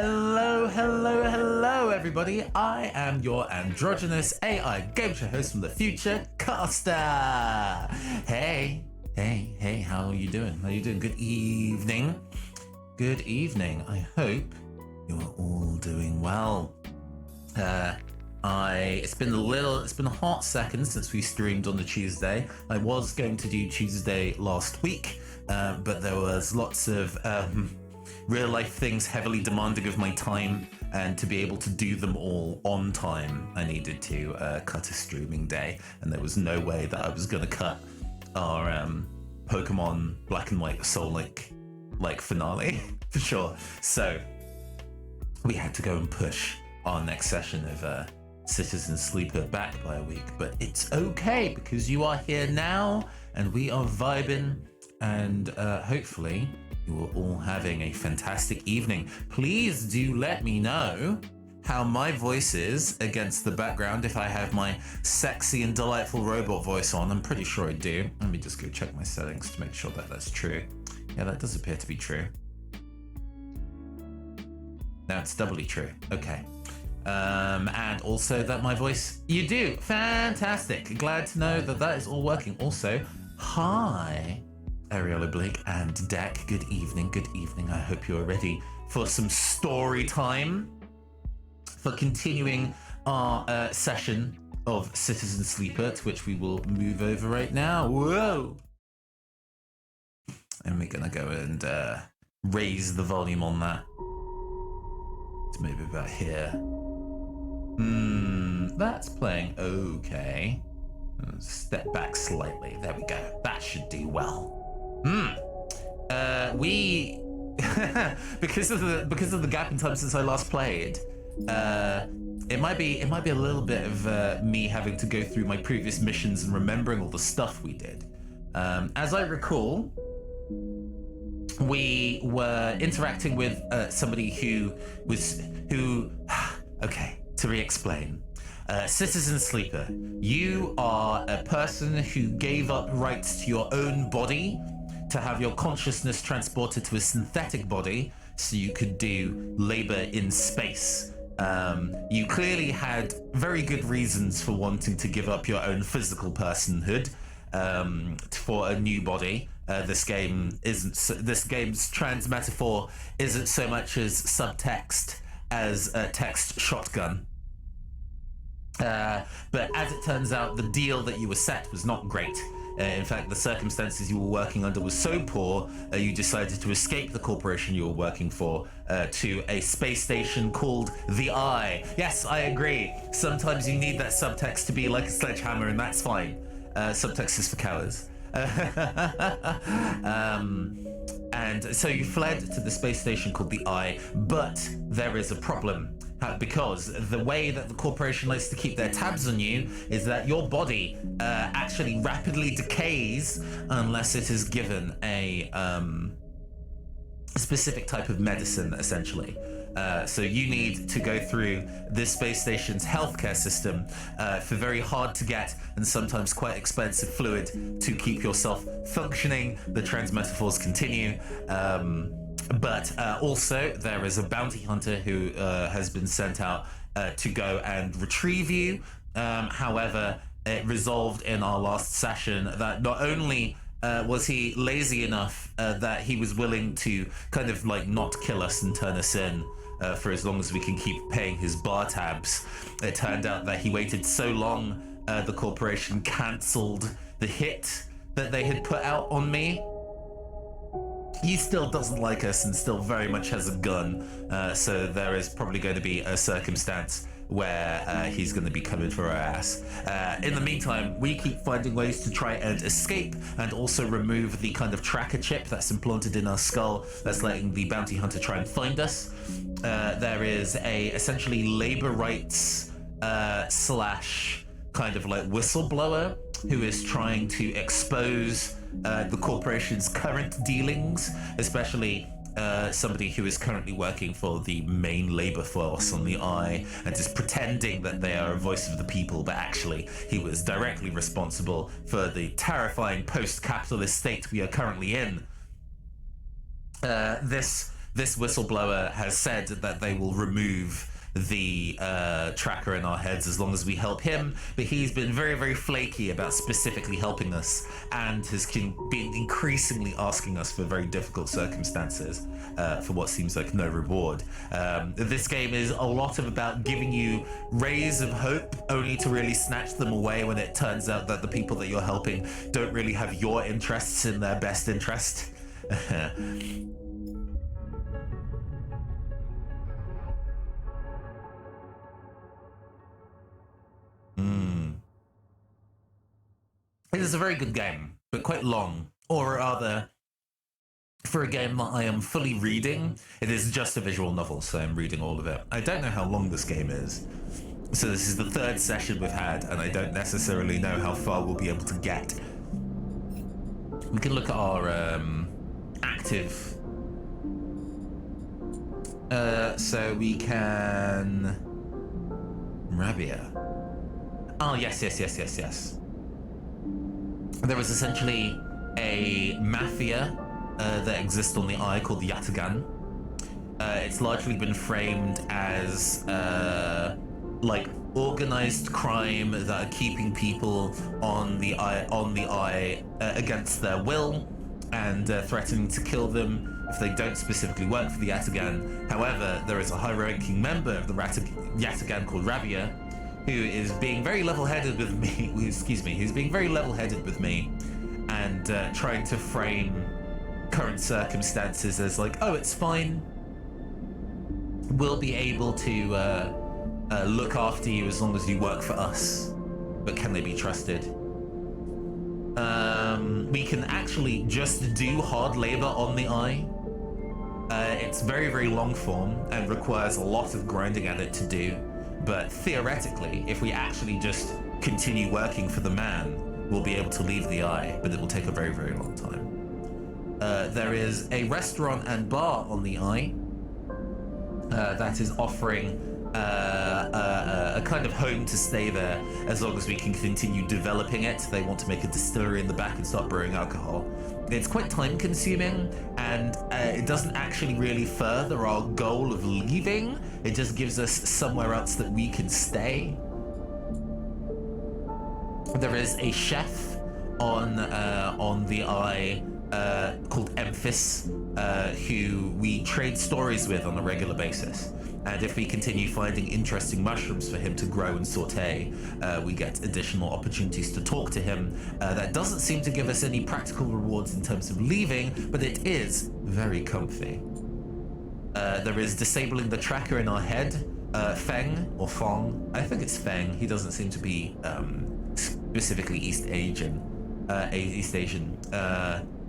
Hello, everybody. I am your androgynous AI game show host from the future, Costa. Hey, how are you doing? Good evening. Good evening. I hope you're all doing well. It's been a hot second since we streamed on the Tuesday. I was going to do Tuesday last week, but there was lots of real life things heavily demanding of my time, and to be able to do them all on time, I needed to cut a streaming day, and there was no way that I was going to cut our Pokemon Black and White Soul Link finale for sure. So we had to go and push our next session of Citizen Sleeper back by a week, but it's okay because you are here now and we are vibing, and hopefully you are all having a fantastic evening. Please do let me know how my voice is against the background, if I have my sexy and delightful robot voice on. I'm pretty sure I do. Let me just go check my settings to make sure that that's true. Yeah, that does appear to be true. Now it's doubly true. Okay. And also that my voice, you do. Fantastic. Glad to know that that is all working. Also, hi, Ariel Oblique and Deck. Good evening. I hope you're ready for some story time, for continuing our session of Citizen Sleeper, to which we will move over right now. Whoa! And we're gonna go and raise the volume on that. Let's move it about here. That's playing okay. Step back slightly. There we go. That should do well. We because of the gap in time since I last played, it might be a little bit of me having to go through my previous missions and remembering all the stuff we did. As I recall, we were interacting with somebody who okay, to re-explain. Citizen Sleeper, you are a person who gave up rights to your own body to have your consciousness transported to a synthetic body so you could do labor in space. You clearly had very good reasons for wanting to give up your own physical personhood for a new body. This game's trans metaphor isn't so much as subtext as a text shotgun. But as it turns out, the deal that you were set was not great. In fact, the circumstances you were working under was so poor, you decided to escape the corporation you were working for to a space station called the Eye. Yes, I agree. Sometimes you need that subtext to be like a sledgehammer, and that's fine. Subtext is for cowards. And so you fled to the space station called the Eye, but there is a problem. Because the way that the corporation likes to keep their tabs on you is that your body actually rapidly decays unless it is given a specific type of medicine, essentially. So you need to go through this space station's healthcare system for very hard to get and sometimes quite expensive fluid to keep yourself functioning. The trans metaphors continue. But also there is a bounty hunter who has been sent out to go and retrieve you. However, it resolved in our last session that not only was he lazy enough that he was willing to kind of like not kill us and turn us in for as long as we can keep paying his bar tabs. It turned out that he waited so long, the corporation cancelled the hit that they had put out on me. He still doesn't like us and still very much has a gun, so there is probably going to be a circumstance where he's going to be coming for our ass. In the meantime, we keep finding ways to try and escape and also remove the kind of tracker chip that's implanted in our skull that's letting the bounty hunter try and find us. There is a essentially labor rights slash kind of like whistleblower who is trying to expose the corporation's current dealings, especially somebody who is currently working for the main labor force on the Eye and is pretending that they are a voice of the people, but actually he was directly responsible for the terrifying post-capitalist state we are currently in. This this whistleblower has said that they will remove the tracker in our heads as long as we help him, but he's been very, very flaky about specifically helping us, and has been increasingly asking us for very difficult circumstances for what seems like no reward. This game is a lot about giving you rays of hope, only to really snatch them away when it turns out that the people that you're helping don't really have your interests in their best interest. It is a very good game, but quite long. Or rather, for a game that I am fully reading, it is just a visual novel, so I'm reading all of it. I don't know how long this game is. So this is the third session we've had, and I don't necessarily know how far we'll be able to get. We can look at our active... so we can... Rabia. Oh, yes. There was essentially a mafia that exists on the Eye called the Yatagan. It's largely been framed as like organized crime that are keeping people on the Eye against their will, and threatening to kill them if they don't specifically work for the Yatagan. However, there is a high-ranking member of the Yatagan called Rabia, who is being very level-headed with me, who's being very level-headed with me, and trying to frame current circumstances as like, oh, it's fine. We'll be able to look after you as long as you work for us. But can they be trusted? We can actually just do hard labor on the Eye. It's very, very long form and requires a lot of grinding at it to do. But theoretically, if we actually just continue working for the man, we'll be able to leave the Eye, but it will take a very, very long time. There is a restaurant and bar on the Eye that is offering a kind of home to stay there as long as we can continue developing it. They want to make a distillery in the back and start brewing alcohol. It's quite time consuming, and it doesn't actually really further our goal of leaving. It just gives us somewhere else that we can stay. There is a chef on the Eye called Emphis, who we trade stories with on a regular basis. And if we continue finding interesting mushrooms for him to grow and saute, we get additional opportunities to talk to him. That doesn't seem to give us any practical rewards in terms of leaving, but it is very comfy. There is disabling the tracker in our head. Feng, or Fong, I think it's Feng. He doesn't seem to be specifically East Asian,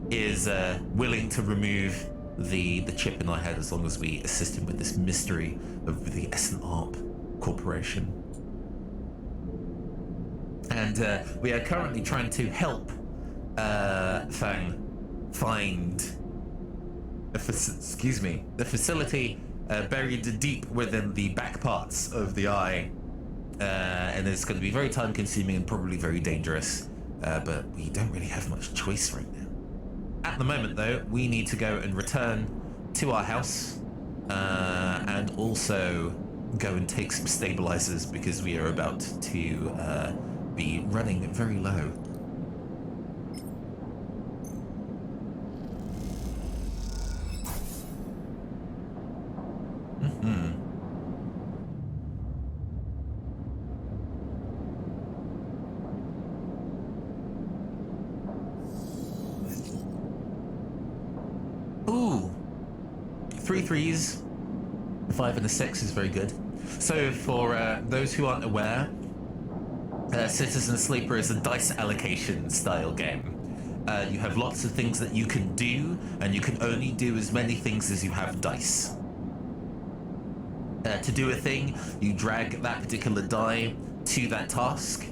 is willing to remove the chip in our head as long as we assist him with this mystery of the S&ARP Corporation. And we are currently trying to help Fang find a facility buried deep within the back parts of the Eye, and it's going to be very time consuming and probably very dangerous, but we don't really have much choice right now. At the moment, though, we need to go and return to our house, and also go and take some stabilizers because we are about to be running very low. Ooh, 3 3s, a 5 and a 6 is very good. So for those who aren't aware, Citizen Sleeper is a dice allocation style game. You have lots of things that you can do, and you can only do as many things as you have dice. To do a thing, you drag that particular die to that task,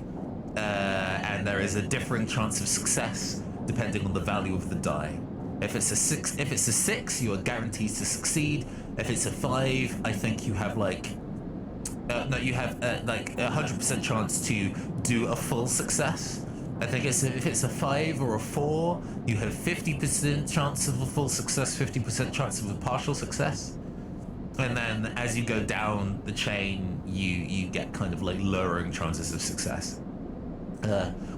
and there is a differing chance of success depending on the value of the die. If it's a 6, you are guaranteed to succeed. If it's a 5, I think you have like you have like a 100% chance to do a full success. I think if it's a 5 or a 4, you have 50% chance of a full success, 50% chance of a partial success. And then as you go down the chain, you get kind of like lowering chances of success.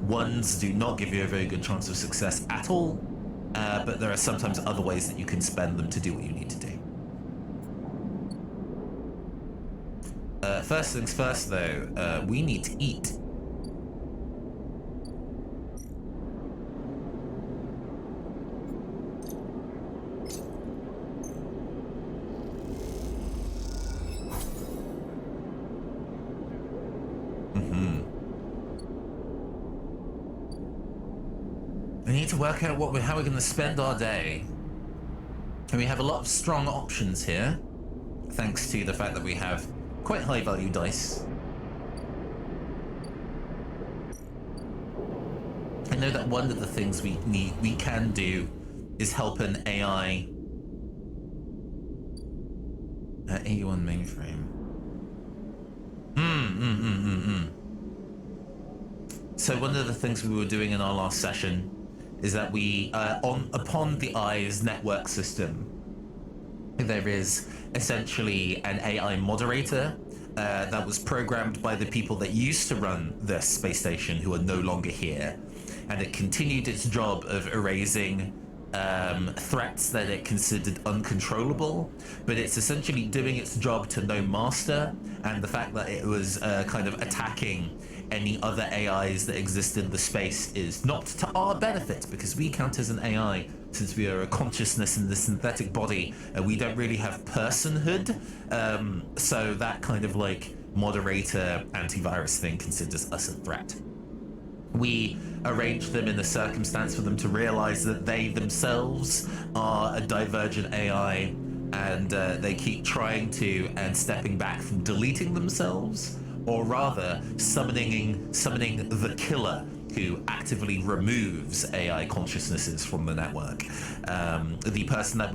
Ones do not give you a very good chance of success at all, but there are sometimes other ways that you can spend them to do what you need to do. First things first, though, we need to eat. We need to work out how we're going to spend our day. And we have a lot of strong options here, thanks to the fact that we have quite high value dice. I know that one of the things we can do is help an AI at 81 mainframe. So one of the things we were doing in our last session is that we, upon the eye's network system, there is essentially an AI moderator that was programmed by the people that used to run this space station who are no longer here. And it continued its job of erasing threats that it considered uncontrollable, but it's essentially doing its job to no master, and the fact that it was kind of attacking any other AIs that exist in the space is not to our benefit, because we count as an AI since we are a consciousness in the synthetic body and we don't really have personhood, so that kind of like moderator antivirus thing considers us a threat. We arrange them in a circumstance for them to realize that they themselves are a divergent AI, and they keep trying to and stepping back from deleting themselves, or rather summoning the killer who actively removes AI consciousnesses from the network. The person that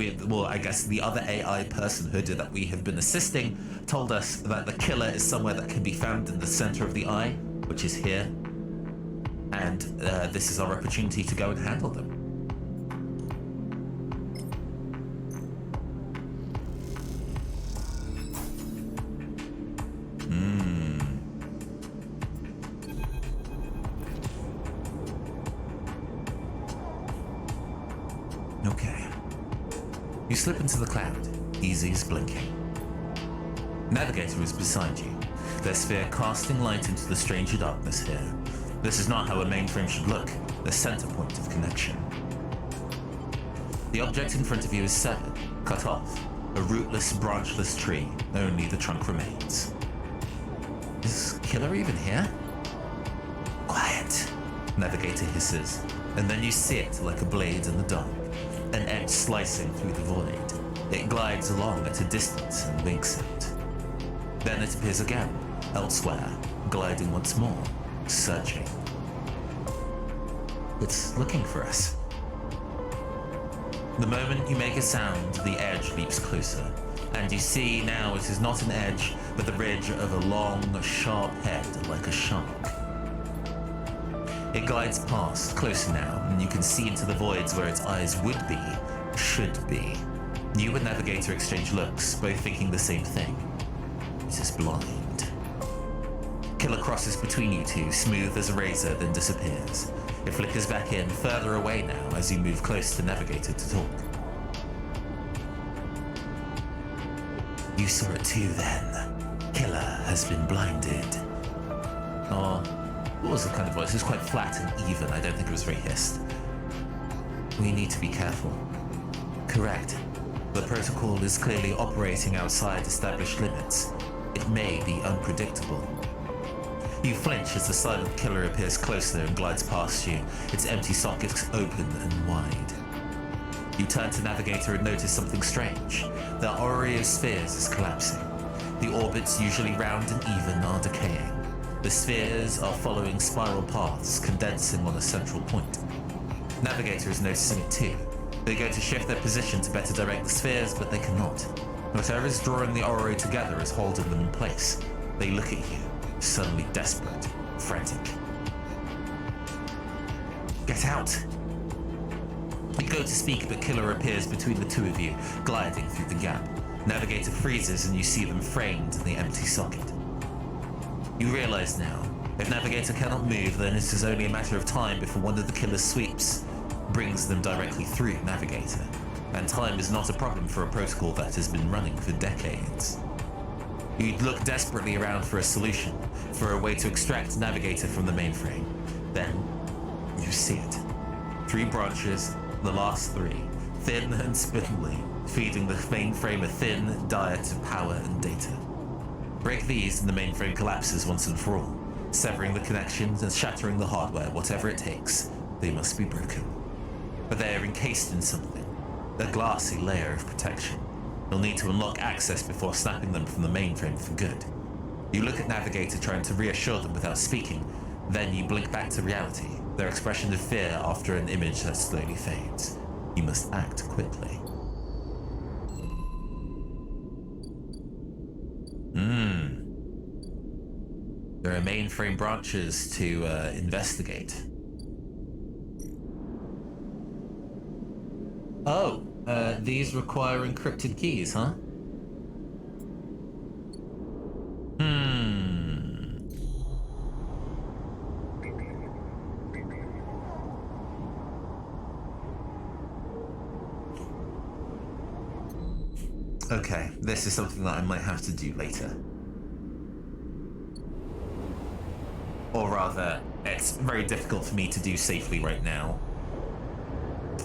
I guess the other AI personhood that we have been assisting told us that the killer is somewhere that can be found in the center of the eye, which is here. And this is our opportunity to go and handle them. Okay. You slip into the cloud, easy as blinking. Navigator is beside you, their sphere casting light into the stranger darkness here. This is not how a mainframe should look, the center point of connection. The object in front of you is severed, cut off, a rootless, branchless tree, only the trunk remains. Is Killer even here? Quiet, Navigator hisses, and then you see it like a blade in the dark, an edge slicing through the void. It glides along at a distance and winks out. Then it appears again, elsewhere, gliding once more. Searching. It's looking for us. The moment you make a sound, the edge leaps closer, and you see now it is not an edge, but the ridge of a long, sharp head like a shark. It glides past, closer now, and you can see into the voids where its eyes would be, should be. You and Navigator exchange looks, both thinking the same thing. It is blind. Killer crosses between you two, smooth as a razor, then disappears. It flickers back in, further away now, as you move close to Navigator to talk. You saw it too then. Killer has been blinded. Oh, what was the kind of voice? It was quite flat and even. I don't think it was very hissed. We need to be careful. Correct. The protocol is clearly operating outside established limits. It may be unpredictable. You flinch as the silent killer appears closer and glides past you, its empty sockets open and wide. You turn to Navigator and notice something strange. The Oreospheres is collapsing. The orbits, usually round and even, are decaying. The spheres are following spiral paths, condensing on a central point. Navigator is noticing it too. They go to shift their position to better direct the spheres, but they cannot. Whatever is drawing the Oro together is holding them in place. They look at you, suddenly desperate, frantic. Get out! You go to speak, but Killer appears between the two of you, gliding through the gap. Navigator freezes and you see them framed in the empty socket. You realize now, if Navigator cannot move, then it is only a matter of time before one of the Killer's sweeps brings them directly through Navigator. And time is not a problem for a protocol that has been running for decades. You'd look desperately around for a solution, for a way to extract Navigator from the mainframe. Then, you see it. 3 branches, the last 3, thin and spindly, feeding the mainframe a thin diet of power and data. Break these and the mainframe collapses once and for all, severing the connections and shattering the hardware. Whatever it takes, they must be broken. But they are encased in something, a glassy layer of protection. You'll need to unlock access before snapping them from the mainframe for good. You look at Navigator, trying to reassure them without speaking, then you blink back to reality, their expression of fear after an image that slowly fades. You must act quickly. There are mainframe branches to investigate. Oh, these require encrypted keys, huh? Okay, this is something that I might have to do later. Or rather, it's very difficult for me to do safely right now.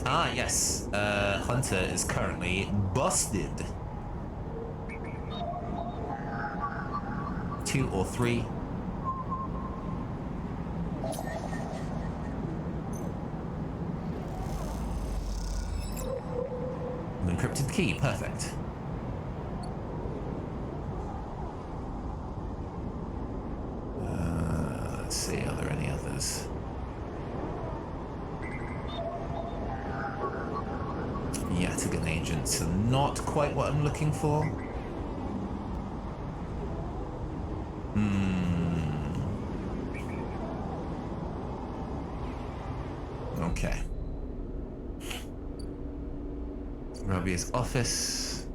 Ah, yes. Hunter is currently busted. 2 or 3. An encrypted key, perfect. Let's see, are there any others? Yataghan agents are not quite what I'm looking for. Okay. Robbie's office.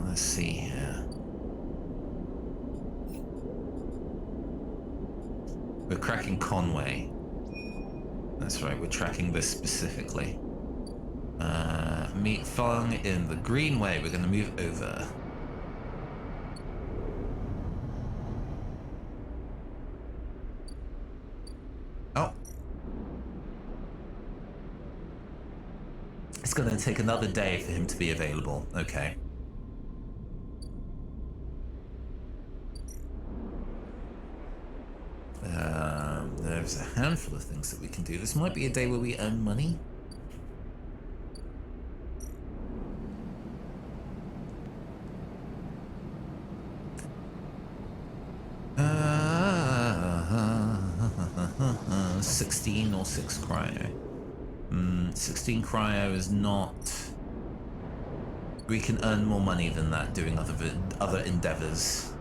Let's see here. We're cracking Conway. That's right, we're tracking this specifically. Meet Fong in the Greenway. We're going to move over. Oh. It's going to take another day for him to be available. Okay. There's a handful of things that we can do. This might be a day where we earn money. Uh, 16 or 6 cryo. 16 cryo is not... We can earn more money than that doing other endeavors.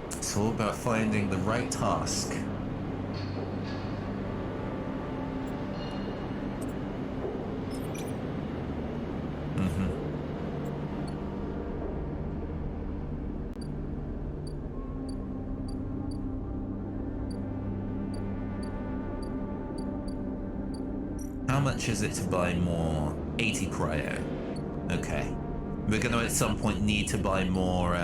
It's all about finding the right task. How much is it to buy more? 80 cryo. Okay. We're going to at some point need to buy more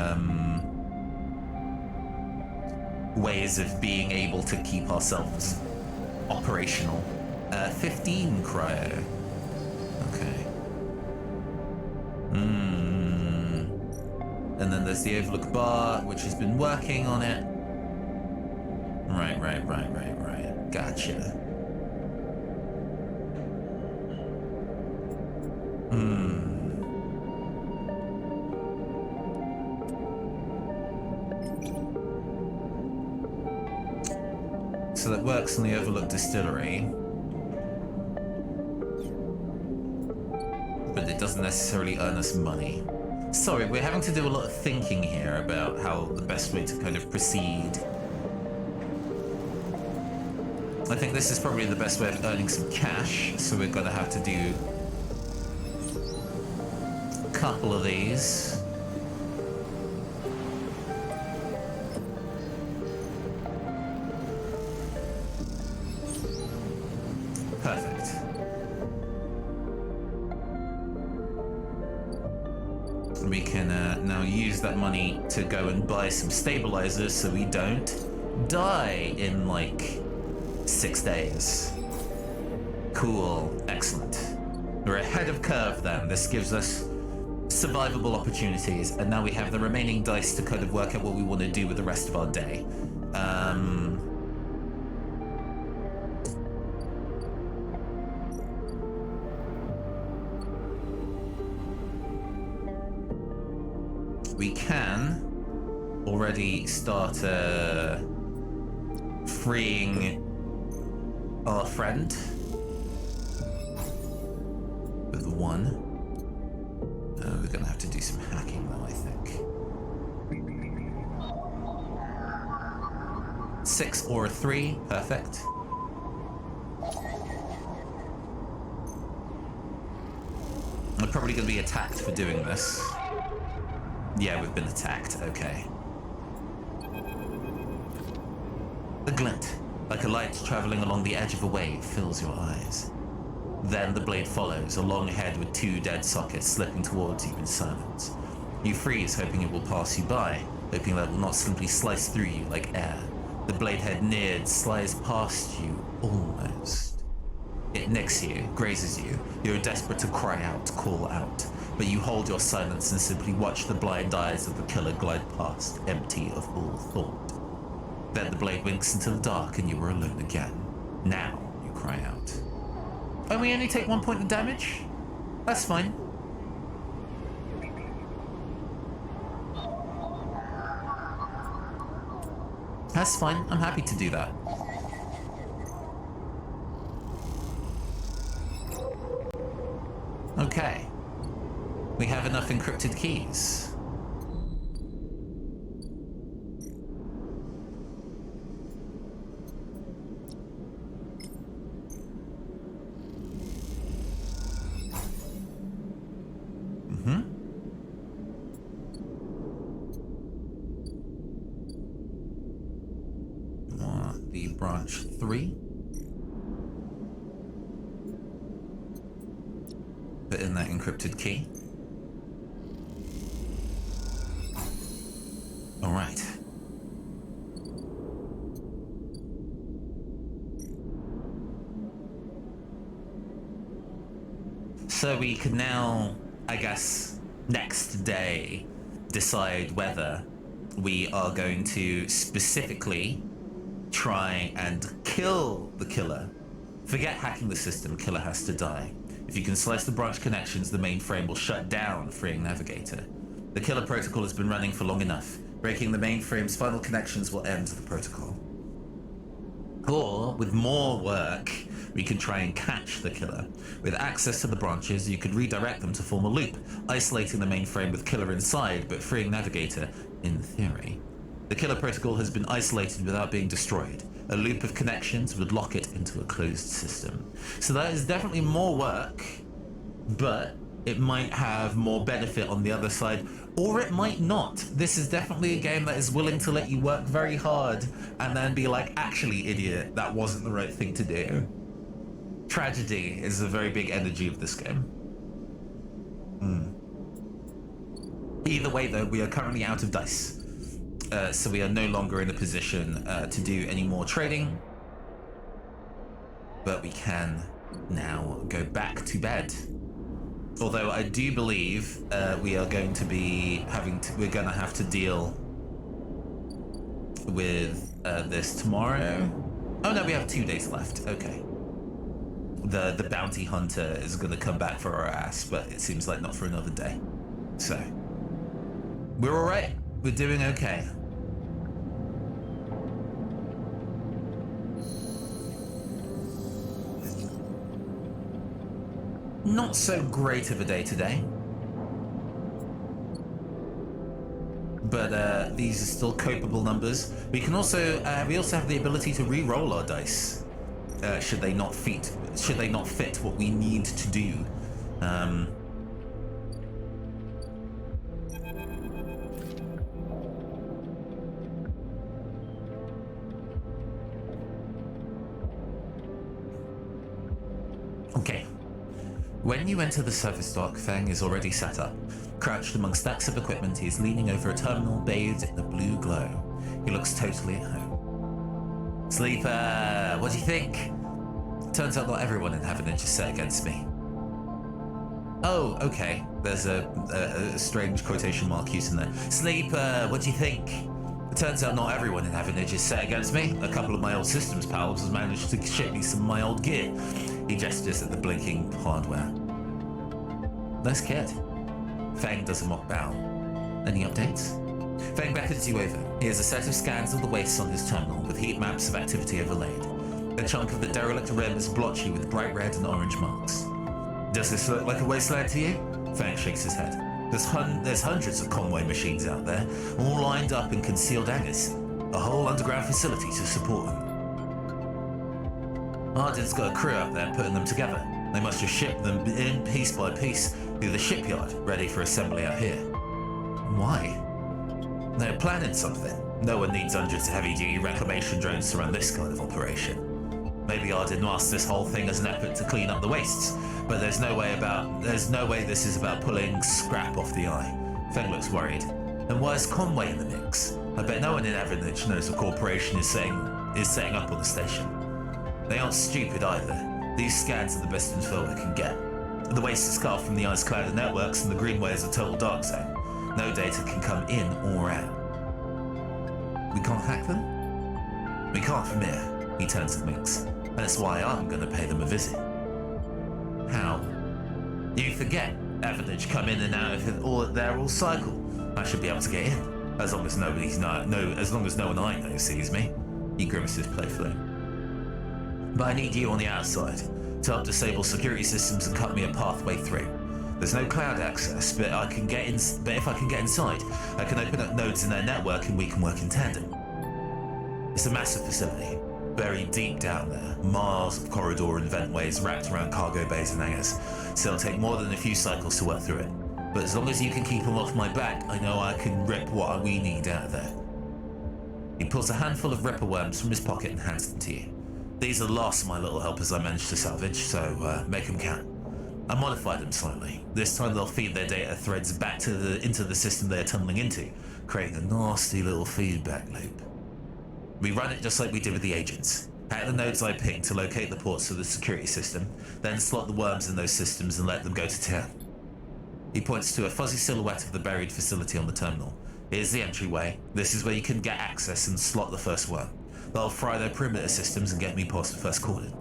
ways of being able to keep ourselves operational. 15 cryo. Okay. And then there's the Overlook Bar, which has been working on it. Right. Gotcha. works in the Overlooked Distillery, but it doesn't necessarily earn us money. Sorry, we're having to do a lot of thinking here about how the best way to kind of proceed. I think this is probably the best way of earning some cash, so we're gonna have to do a couple of these. Perfect. We can now use that money to go and buy some stabilizers so we don't die in like 6 days. Cool, excellent. We're ahead of curve then. This gives us survivable opportunities, and now we have the remaining dice to kind of work out what we want to do with the rest of our day. We can already start freeing our friend with one. We're gonna have to do some hacking though, I think. 6 or a 3, perfect. We're probably gonna be attacked for doing this. Yeah, we've been attacked, okay. A glint, like a light traveling along the edge of a wave, fills your eyes. Then the blade follows, a long head with 2 dead sockets slipping towards you in silence. You freeze, hoping it will pass you by, hoping that it will not simply slice through you like air. The blade head neared, slides past you, almost. It nicks you, grazes you. You're desperate to cry out, call out. But you hold your silence and simply watch the blind eyes of the killer glide past, empty of all thought. Then the blade winks into the dark and you are alone again. Now you cry out. Oh, we only take 1 point of damage? That's fine. That's fine, I'm happy to do that. Okay. We have enough encrypted keys. The branch 3. Put in that encrypted key. All right. So we can now, I guess, next day, decide whether we are going to specifically try and kill the killer. Forget hacking the system, killer has to die. If you can slice the branch connections, the mainframe will shut down, freeing Navigator. The killer protocol has been running for long enough. Breaking the mainframe's final connections will end the protocol. Or, with more work, we can try and catch the killer. With access to the branches, you could redirect them to form a loop, isolating the mainframe with killer inside, but freeing Navigator, in theory. The killer protocol has been isolated without being destroyed. A loop of connections would lock it into a closed system. So that is definitely more work, but it might have more benefit on the other side, or it might not. This is definitely a game that is willing to let you work very hard and then be like, actually, idiot, that wasn't the right thing to do. Tragedy is a very big energy of this game. Either way, though, we are currently out of dice. So we are no longer in a position to do any more trading. But we can now go back to bed. Although I do believe we are going to be we're going to have to deal with this tomorrow. Oh no, we have 2 days left. Okay. The bounty hunter is going to come back for our ass, but it seems like not for another day. So we're all right. We're doing okay. Not so great of a day today. But these are still copable numbers. We also have the ability to re-roll our dice should they not fit what we need to do. Okay. When you enter the service dock, Feng is already sat up. Crouched among stacks of equipment, he is leaning over a terminal bathed in a blue glow. He looks totally at home. Sleeper, what do you think? Turns out not everyone in Havenage is set against me. Oh, okay. There's a strange quotation mark used in there. Sleeper, what do you think? It turns out not everyone in Havenage is set against me. A couple of my old systems pals has managed to ship me some of my old gear. He gestures at the blinking hardware. Nice kit. Feng does a mock bow. Any updates? Feng beckons you over. He has a set of scans of the wastes on his terminal with heat maps of activity overlaid. A chunk of the derelict rim is blotchy with bright red and orange marks. Does this look like a wasteland to you? Feng shakes his head. There's hundreds of convoy machines out there, all lined up in concealed hangars. A whole underground facility to support them. Arden's got a crew up there putting them together. They must have shipped them in piece by piece through the shipyard, ready for assembly out here. Why? They're planning something. No one needs hundreds of heavy-duty reclamation drones to run this kind of operation. Maybe Arden asked this whole thing as an effort to clean up the wastes, but there's no way this is about pulling scrap off the eye. Feng looks worried. And why's Conway in the mix? I bet no one in Avonage knows a corporation is setting up on the station. They aren't stupid either. These scans are the best info I can get. The waste is cut off from the ice-clouded networks, and the Greenway is a total dark zone. No data can come in or out. We can't hack them? We can't from here. He turns to Minx. And that's why I'm going to pay them a visit. How? You forget. Avonage come in and out of it all at their all cycle. I should be able to get in, as long as no one I know sees me. He grimaces playfully. But I need you on the outside to help disable security systems and cut me a pathway through. There's no cloud access, but if I can get inside, I can open up nodes in their network and we can work in tandem. It's a massive facility, buried deep down there, miles of corridor and ventways wrapped around cargo bays and hangars, so it'll take more than a few cycles to work through it. But as long as you can keep them off my back, I know I can rip what we need out of there. He pulls a handful of ripper worms from his pocket and hands them to you. These are the last of my little helpers I managed to salvage, so make them count. I modified them slightly. This time they'll feed their data threads back into the system they are tunneling into, creating a nasty little feedback loop. We run it just like we did with the agents. Hack the nodes I ping to locate the ports of the security system, then slot the worms in those systems and let them go to town. He points to a fuzzy silhouette of the buried facility on the terminal. Here's the entryway. This is where you can get access and slot the first worm. They'll fry their perimeter systems and get me past the first cordon.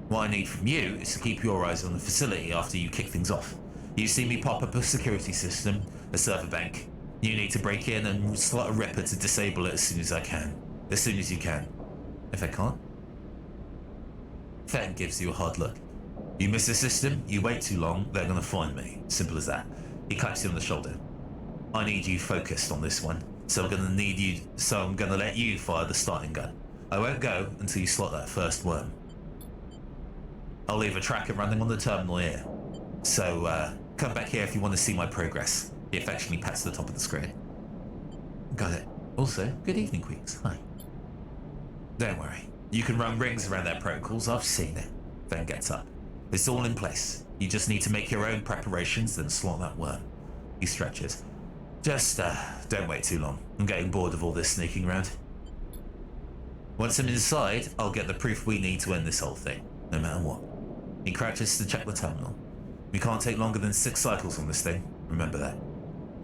What I need from you is to keep your eyes on the facility after you kick things off. You see me pop up a security system, a server bank. You need to break in and slot a ripper to disable it as soon as I can. As soon as you can. If I can't? Feng gives you a hard look. You miss the system, you wait too long, they're gonna find me. Simple as that. He claps you on the shoulder. I need you focused on this one. So I'm gonna let you fire the starting gun. I won't go until you slot that first worm. I'll leave a tracker running on the terminal here. So come back here if you want to see my progress. He affectionately pats the top of the screen. Got it. Also, good evening, Queeks. Hi. Don't worry. You can run rings around their protocols. I've seen it. Then gets up. It's all in place. You just need to make your own preparations, then slot that worm. He stretches. Just, don't wait too long. I'm getting bored of all this sneaking around. Once I'm inside, I'll get the proof we need to end this whole thing, no matter what. He crouches to check the terminal. We can't take longer than 6 cycles on this thing. Remember that.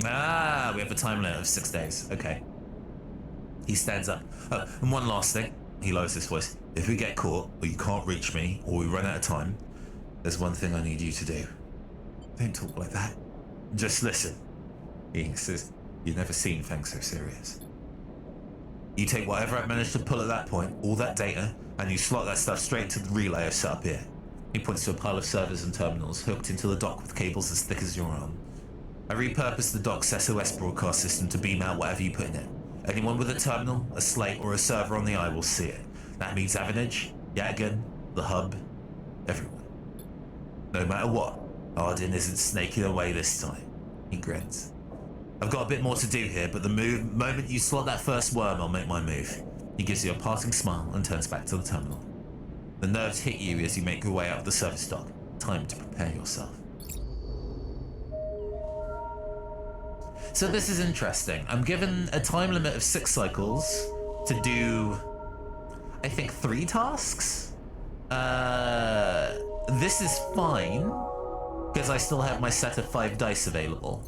Ah, we have a time limit of 6 days. Okay. He stands up. Oh, and one last thing. He lowers his voice. If we get caught, or you can't reach me, or we run out of time, there's one thing I need you to do. Don't talk like that. Just listen. He says, you've never seen Feng so serious. You take whatever I've managed to pull at that point, all that data, and you slot that stuff straight into the relay I've set up here. He points to a pile of servers and terminals hooked into the dock with cables as thick as your arm. I repurposed the dock's SOS broadcast system to beam out whatever you put in it. Anyone with a terminal, a slate, or a server on the eye will see it. That means Avenage, Yatgan, the hub, everyone. No matter what, Arden isn't snaking away this time. He grins. I've got a bit more to do here, but the moment you slot that first worm, I'll make my move. He gives you a parting smile and turns back to the terminal. The nerves hit you as you make your way out of the service dock. Time to prepare yourself. So this is interesting. I'm given a time limit of 6 cycles to do, I think, 3 tasks? This is fine, because I still have my set of 5 dice available.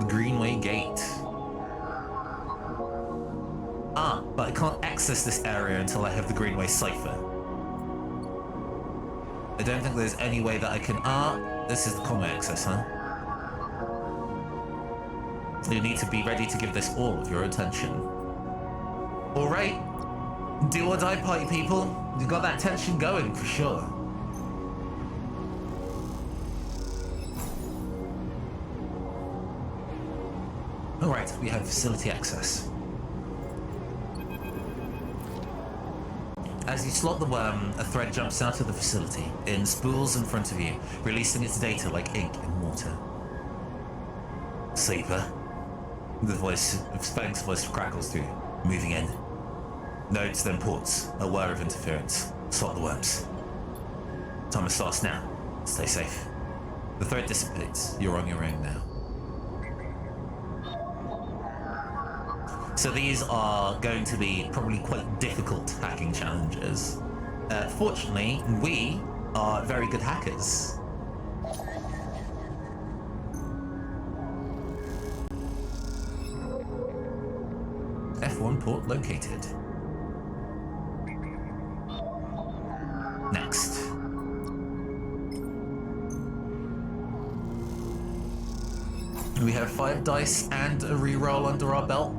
The Greenway Gate. Ah, but I can't access this area until I have the Greenway Cipher. I don't think there's any way that I can... Ah, this is the common access, huh? You need to be ready to give this all of your attention. Alright. Do or die, party people. You've got that tension going, for sure. Alright, we have facility access. As you slot the worm, a thread jumps out of the facility, in spools in front of you, releasing its data like ink in water. Sleeper. The voice, Spank's voice crackles through, moving in. Nodes, then ports, a whir of interference. Slot the worms. Timer starts now. Stay safe. The thread dissipates. You're on your own now. So these are going to be probably quite difficult hacking challenges. Fortunately, we are very good hackers. F1 port located. Next. We have 5 dice and a reroll under our belt.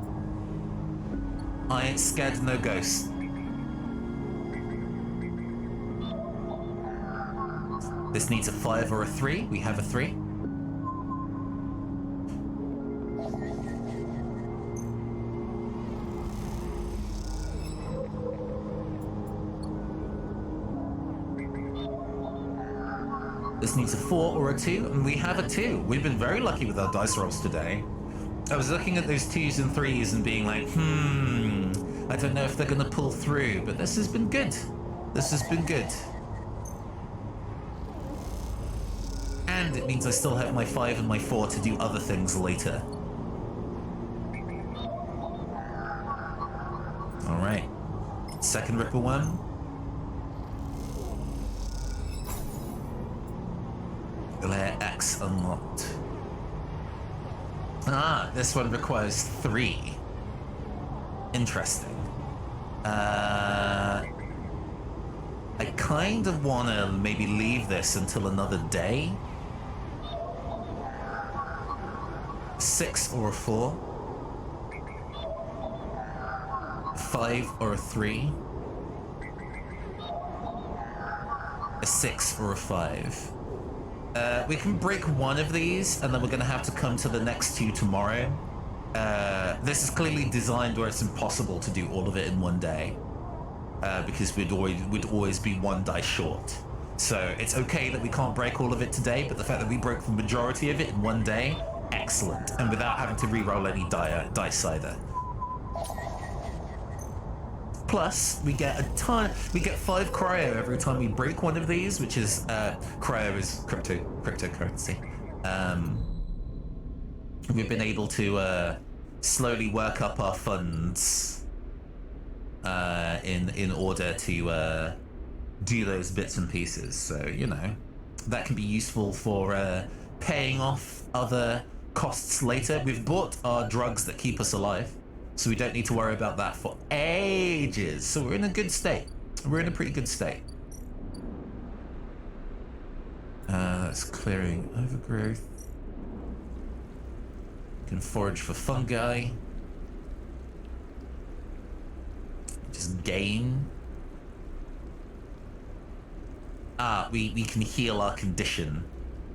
I ain't scared of no ghost. This needs a 5 or a 3. We have a 3. This needs a 4 or a 2, and we have a 2. We've been very lucky with our dice rolls today. I was looking at those 2s and 3s and being like, I don't know if they're gonna pull through, but this has been good. This has been good. And it means I still have my 5 and my 4 to do other things later. Alright. Second Ripper one. Layer X unlocked. Ah, this one requires 3. Interesting. I kind of want to maybe leave this until another day. 6 or a 4. 5 or a 3. A 6 or a 5. We can break one of these, and then we're going to have to come to the next 2 tomorrow. This is clearly designed where it's impossible to do all of it in one day, because we'd always be 1 die short. So it's okay that we can't break all of it today, but the fact that we broke the majority of it in 1 day, excellent, and without having to re-roll any dice either. Plus, we get a ton. We get 5 cryo every time we break one of these, which is cryo is cryptocurrency. We've been able to slowly work up our funds in order to do those bits and pieces. So you know, that can be useful for paying off other costs later. We've bought our drugs that keep us alive, so we don't need to worry about that for ages. So we're in a good state. We're in a pretty good state. That's clearing overgrowth. You can forage for fungi. Just gain. We can heal our condition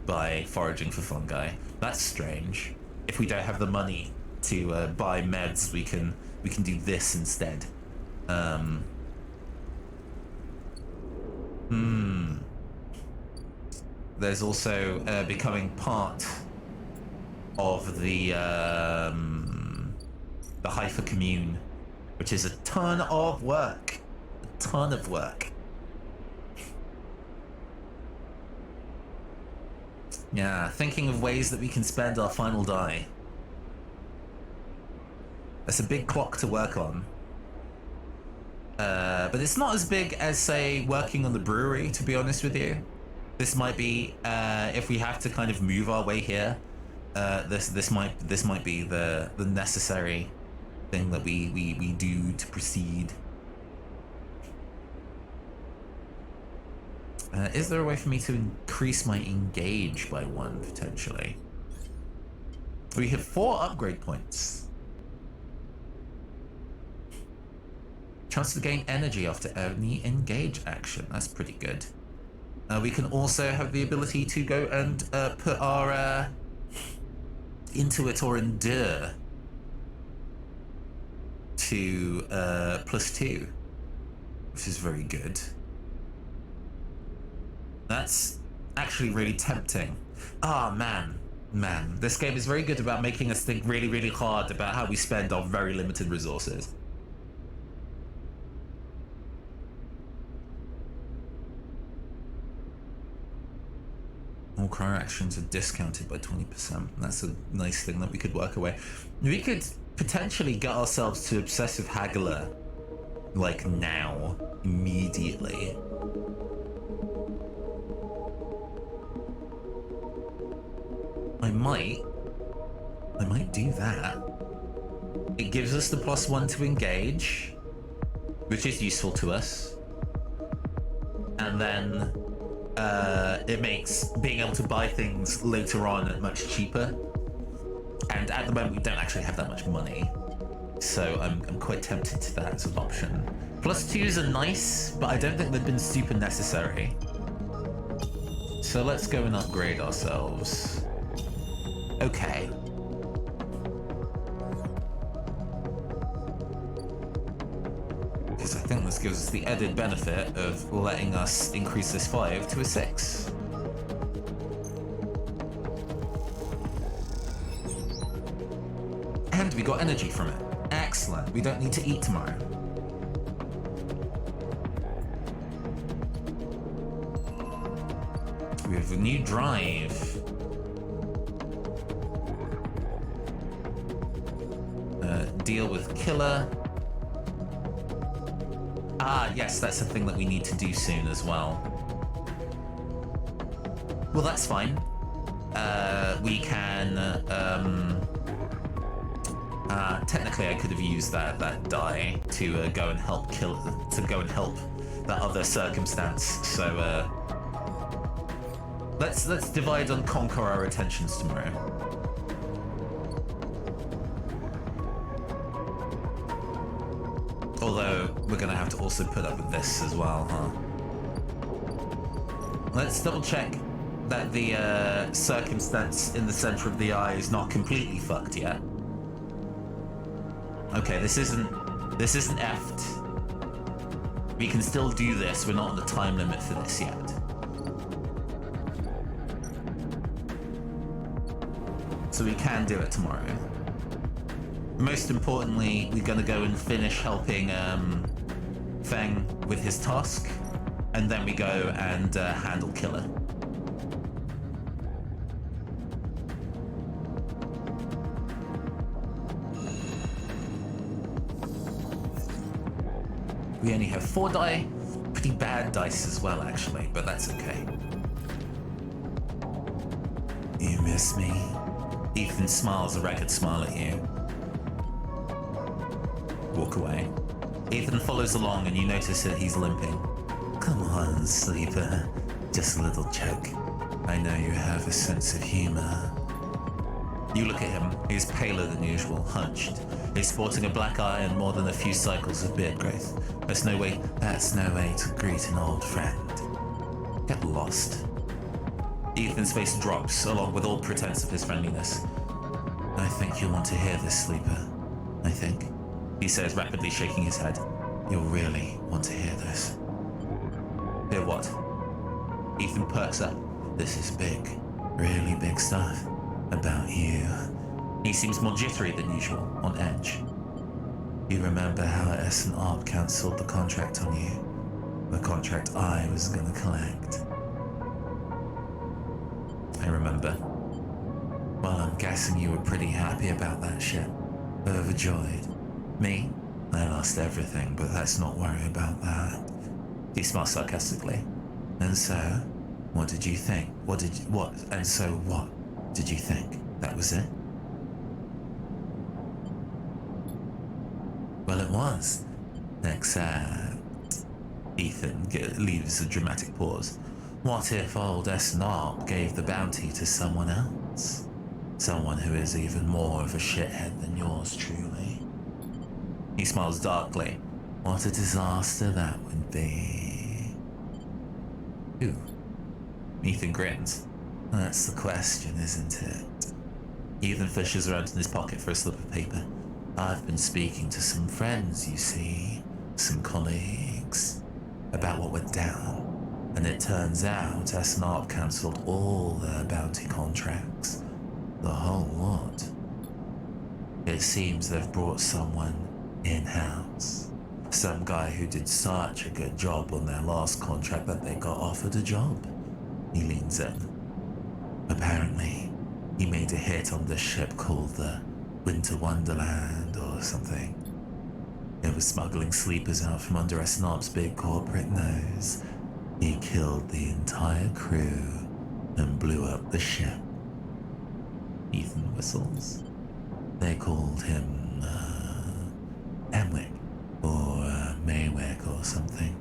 by foraging for fungi. That's strange. If we don't have the money to buy meds, we can do this instead. There's also becoming part of the Haifa commune, which is a ton of work. A ton of work. Yeah, thinking of ways that we can spend our final die. That's a big clock to work on. But it's not as big as, say, working on the brewery, to be honest with you. This might be, if we have to kind of move our way here, this might be the necessary thing that we do to proceed. Is there a way for me to increase my engage by 1, potentially? We have 4 upgrade points. Chance to gain energy after any engage action. That's pretty good. We can also have the ability to go and put our Intuit or Endure to +2, which is very good. That's actually really tempting. Ah, man. This game is very good about making us think really, really hard about how we spend our very limited resources. All cryo actions are discounted by 20%. That's a nice thing that we could work away. We could potentially get ourselves to Obsessive Haggler, like now, immediately. I might do that. It gives us the +1 to engage, which is useful to us. And then it makes being able to buy things later on much cheaper. And at the moment we don't actually have that much money. So I'm quite tempted to that as an option. +2s are nice, but I don't think they've been super necessary. So let's go and upgrade ourselves. Okay. Because I think this gives us the added benefit of letting us increase this 5 to a 6. And we got energy from it. Excellent. We don't need to eat tomorrow. We have a new drive. Deal with killer. Ah, yes, that's a thing that we need to do soon as well. Well, that's fine. We can. Technically, I could have used that die to go and help that other circumstance. So let's divide and conquer our attentions tomorrow. Although, we're gonna have to also put up with this as well, huh? Let's double check that the circumstance in the center of the eye is not completely fucked yet. Okay, this isn't effed. We can still do this, we're not on the time limit for this yet. So we can do it tomorrow. Most importantly, we're gonna go and finish helping Feng with his task, and then we go and handle Killer. We only have 4 die, pretty bad dice as well actually, but that's okay. You miss me? Ethan smiles a ragged smile at you. Walk away. Ethan follows along and you notice that he's limping. Come on, sleeper. Just a little joke. I know you have a sense of humor. You look at him. He's paler than usual, hunched. He's sporting a black eye and more than a few cycles of beard growth. That's no way to greet an old friend. Get lost. Ethan's face drops, along with all pretense of his friendliness. I think you'll want to hear this, Sleeper. I think, he says, rapidly shaking his head. You'll really want to hear this. Hear what? Ethan perks up. This is big, really big stuff about you. He seems more jittery than usual, on edge. You remember how S&ARP cancelled the contract on you? The contract I was gonna collect. I remember. Well, I'm guessing you were pretty happy about that shit. Overjoyed. Me? I lost everything, but let's not worry about that. He smiles sarcastically. And so, what did you think? What did you think? That was it? Well, it was. Except... Ethan leaves a dramatic pause. What if old S&ARP gave the bounty to someone else? Someone who is even more of a shithead than yours truly. He smiles darkly. What a disaster that would be. Who? Ethan grins. That's the question, isn't it? Ethan fishes around in his pocket for a slip of paper. I've been speaking to some friends, you see, some colleagues, about what went down. And it turns out S&ARP cancelled all their bounty contracts. The whole lot. It seems they've brought someone in-house. Some guy who did such a good job on their last contract that they got offered a job. He leans in. Apparently, he made a hit on this ship called the Winter Wonderland or something. It was smuggling sleepers out from under S&ARP's big corporate nose. He killed the entire crew and blew up the ship. Ethan whistles. They called him, Emwick, or Maywick or something.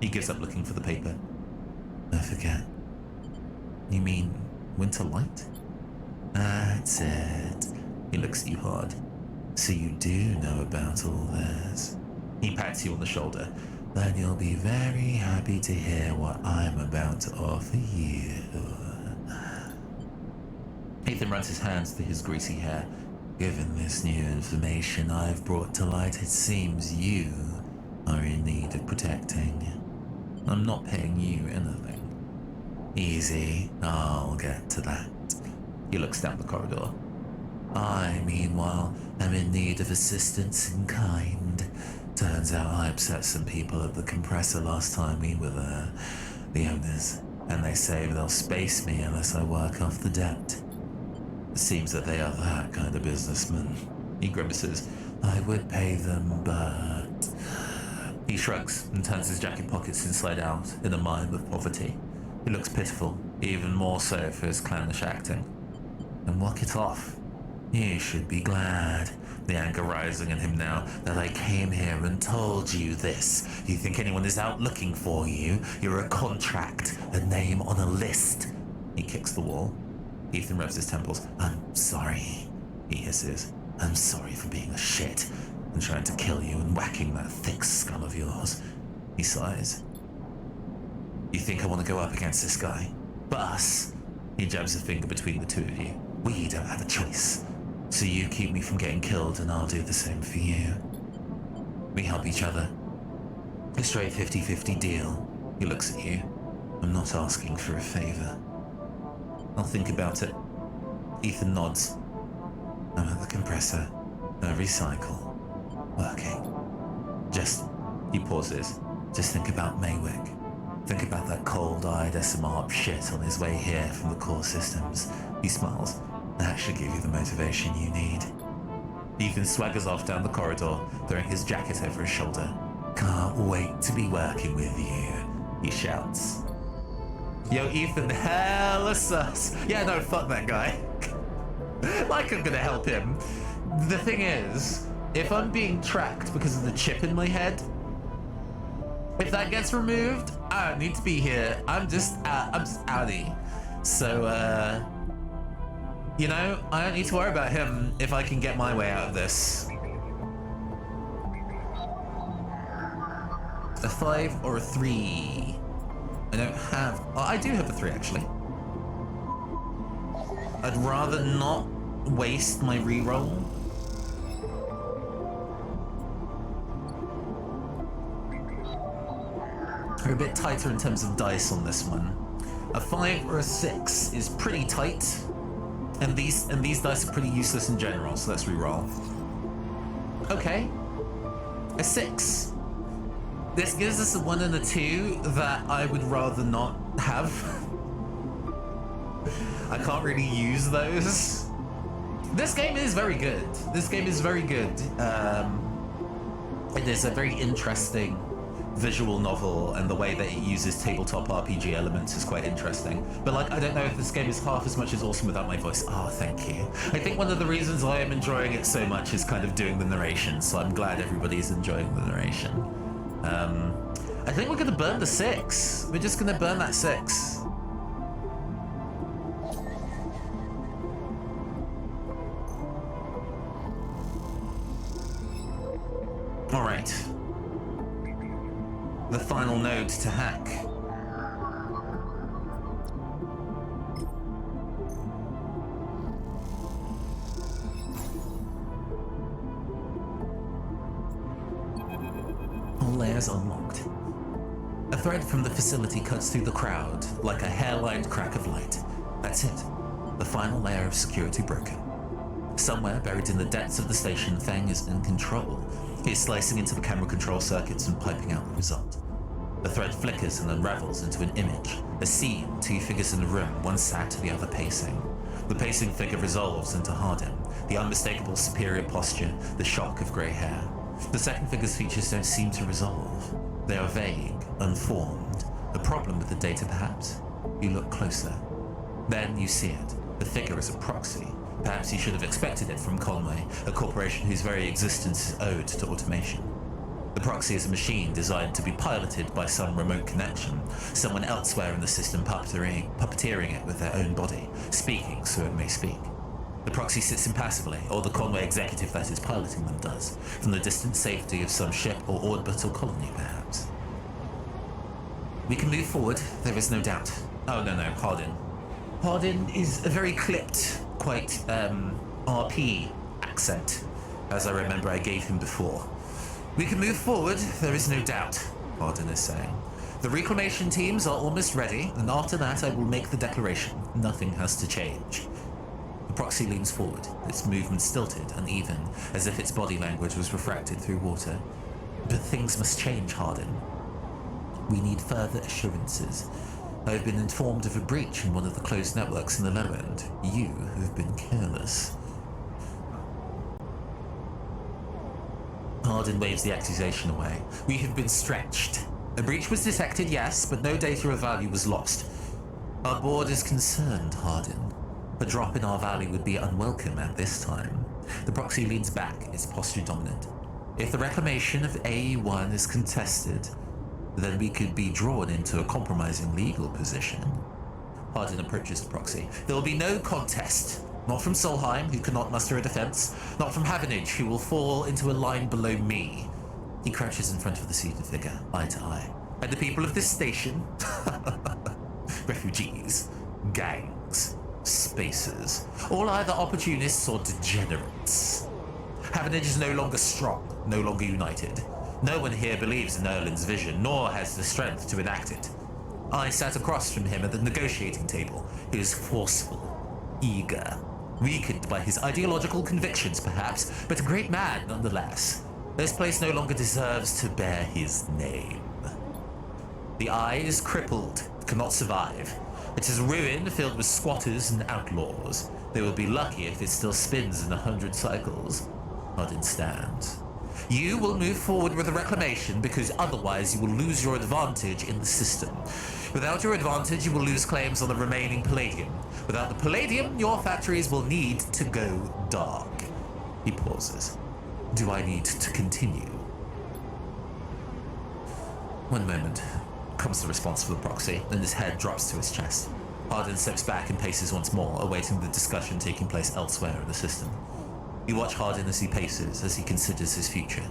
He gives up looking for the paper. I forget. You mean Winterlight? That's it. He looks at you hard. So you do know about all this. He pats you on the shoulder. Then you'll be very happy to hear what I'm about to offer you. Ethan runs his hands through his greasy hair. Given this new information I've brought to light, it seems you are in need of protecting. I'm not paying you anything. Easy, I'll get to that. He looks down the corridor. I, meanwhile, am in need of assistance in kind. Turns out I upset some people at the compressor last time we were there, the owners, and they say they'll space me unless I work off the debt. It seems that they are that kind of businessman. He grimaces. I would pay them, but... He shrugs and turns his jacket pockets inside out in a mime of poverty. He looks pitiful, even more so for his clownish acting. And walk it off. You should be glad, the anger rising in him now, that I came here and told you this. You think anyone is out looking for you? You're a contract, a name on a list. He kicks the wall. Ethan rubs his temples. I'm sorry, he hisses. I'm sorry for being a shit and trying to kill you and whacking that thick skull of yours. He sighs. You think I want to go up against this guy? But us? He jabs a finger between the two of you. We don't have a choice. So you keep me from getting killed and I'll do the same for you. We help each other. A straight 50-50 deal. He looks at you. I'm not asking for a favor. I'll think about it. Ethan nods. I'm at the compressor. Every cycle. Working. He pauses. Just think about Maywick. Think about that cold-eyed S&ARP shit on his way here from the core systems. He smiles. That should give you the motivation you need. Ethan swaggers off down the corridor, throwing his jacket over his shoulder. Can't wait to be working with you, he shouts. Yo, Ethan, hella sus. Yeah, no, fuck that guy. Like I'm gonna help him. The thing is, if I'm being tracked because of the chip in my head, if that gets removed, I don't need to be here. I'm just outie. So, you know, I don't need to worry about him if I can get my way out of this. A 5 or a 3? I don't have... Oh, I do have a 3, actually. I'd rather not waste my reroll. We're a bit tighter in terms of dice on this one. A 5 or a 6 is pretty tight, and these dice are pretty useless in general, so let's reroll. Okay. A 6. This gives us a 1 and a 2 that I would rather not have. I can't really use those. This game is very good. This game is very good. It is a very interesting visual novel, and the way that it uses tabletop RPG elements is quite interesting. But like, I don't know if this game is half as much as awesome without my voice. Oh, thank you. I think one of the reasons I am enjoying it so much is kind of doing the narration, so I'm glad everybody's enjoying the narration. I think we're gonna burn the 6. We're just gonna burn that 6. All right. The final node to hack. All layers unlocked. A thread from the facility cuts through the crowd like a hair-lined crack of light. That's it. The final layer of security broken. Somewhere buried in the depths of the station, Feng is in control. He is slicing into the camera control circuits and piping out the result. The thread flickers and unravels into an image, a scene, 2 figures in a room, one sat, the other pacing. The pacing figure resolves into Hardin, the unmistakable superior posture, the shock of grey hair. The second figure's features don't seem to resolve. They are vague, unformed. A problem with the data, perhaps? You look closer. Then you see it. The figure is a proxy. Perhaps you should have expected it from Conway, a corporation whose very existence is owed to automation. The proxy is a machine designed to be piloted by some remote connection, someone elsewhere in the system puppeteering it with their own body, speaking so it may speak. The proxy sits impassively, or the Conway executive that is piloting them does, from the distant safety of some ship or orbital colony, perhaps. We can move forward, there is no doubt. Oh, no, Hardin. Hardin is a very clipped, quite RP accent, as I remember I gave him before. We can move forward, there is no doubt, Hardin is saying. The reclamation teams are almost ready, and after that I will make the declaration. Nothing has to change. The proxy leans forward, its movement stilted, uneven, as if its body language was refracted through water. But things must change, Hardin. We need further assurances. I have been informed of a breach in one of the closed networks in the low end. You have been careless. Hardin waves the accusation away. We have been stretched. A breach was detected, yes, but no data of value was lost. Our board is concerned, Hardin. A drop in our value would be unwelcome at this time. The proxy leans back, its posture dominant. If the reclamation of AE1 is contested, then we could be drawn into a compromising legal position. Hardin approaches the proxy. There will be no contest. Not from Solheim, who cannot muster a defense. Not from Havenage, who will fall into a line below me. He crouches in front of the seated figure, eye to eye. And the people of this station? Refugees, gangs, spacers, all either opportunists or degenerates. Havenage is no longer strong, no longer united. No one here believes in Erlin's vision, nor has the strength to enact it. I sat across from him at the negotiating table. He was forceful, eager, weakened by his ideological convictions, perhaps, but a great man nonetheless. This place no longer deserves to bear his name. The eye is crippled, cannot survive. It is a ruin filled with squatters and outlaws. They will be lucky if it still spins in 100 cycles. Hardin stands. You will move forward with the reclamation because otherwise you will lose your advantage in the system. Without your advantage, you will lose claims on the remaining palladium. Without the palladium, your factories will need to go dark. He pauses. Do I need to continue? One moment. Comes the response for the proxy, and his head drops to his chest. Hardin steps back and paces once more, awaiting the discussion taking place elsewhere in the system. You watch Hardin as he paces, as he considers his future.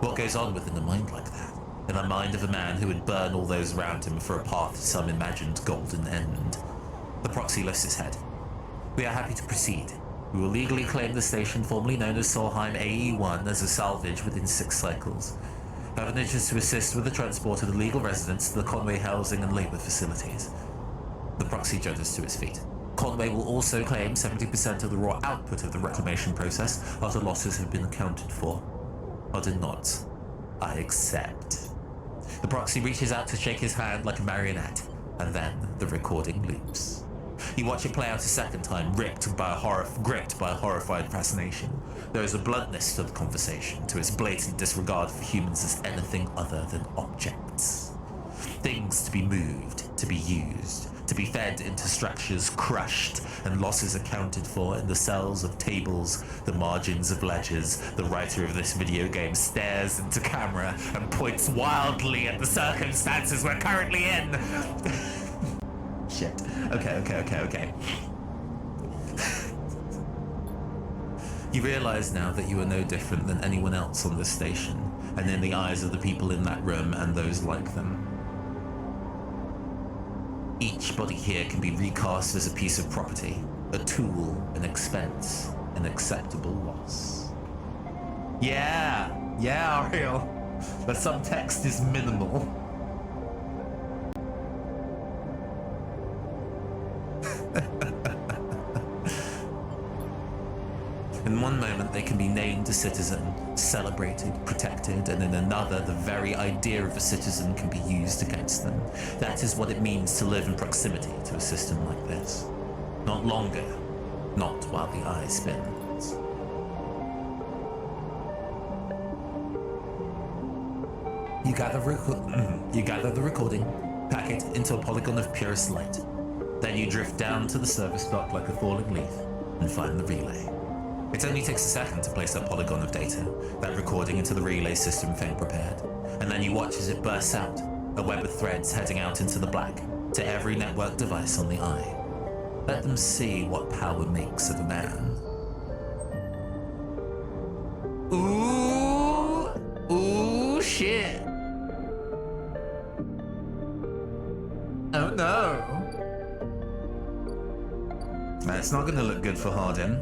What goes on within a mind like that? in the mind of a man who would burn all those around him for a path to some imagined golden end. The proxy lifts his head. We are happy to proceed. We will legally claim the station formerly known as Solheim AE1 as a salvage within 6 cycles. Our intention is to assist with the transport of the legal residents to the Conway housing and labor facilities. The proxy judges to his feet. Conway will also claim 70% of the raw output of the reclamation process after losses have been accounted for. Nod nods. I accept. The proxy reaches out to shake his hand like a marionette, and then the recording loops. You watch it play out a second time, gripped by a horrified fascination. There is a bluntness to the conversation, to its blatant disregard for humans as anything other than objects. Things to be moved, to be used, to be fed into structures crushed and losses accounted for in the cells of tables, the margins of ledgers. The writer of this video game stares into camera and points wildly at the circumstances we're currently in. Shit. Okay. You realize now that you are no different than anyone else on this station, and in the eyes of the people in that room and those like them. Each body here can be recast as a piece of property, a tool, an expense, an acceptable loss. Yeah, Ariel. The subtext is minimal. In one moment, they can be named a citizen, celebrated, protected, and in another, the very idea of a citizen can be used against them. That is what it means to live in proximity to a system like this. Not longer, not while the eye spins. You gather the recording, pack it into a polygon of purest light. Then you drift down to the service dock like a falling leaf and find the relay. It only takes a second to place that polygon of data, that recording into the relay system Feng prepared, and then you watch as it bursts out, a web of threads heading out into the black, to every network device on the eye. Let them see what power makes of a man. Ooh, shit. Oh no. It's not gonna look good for Hardin.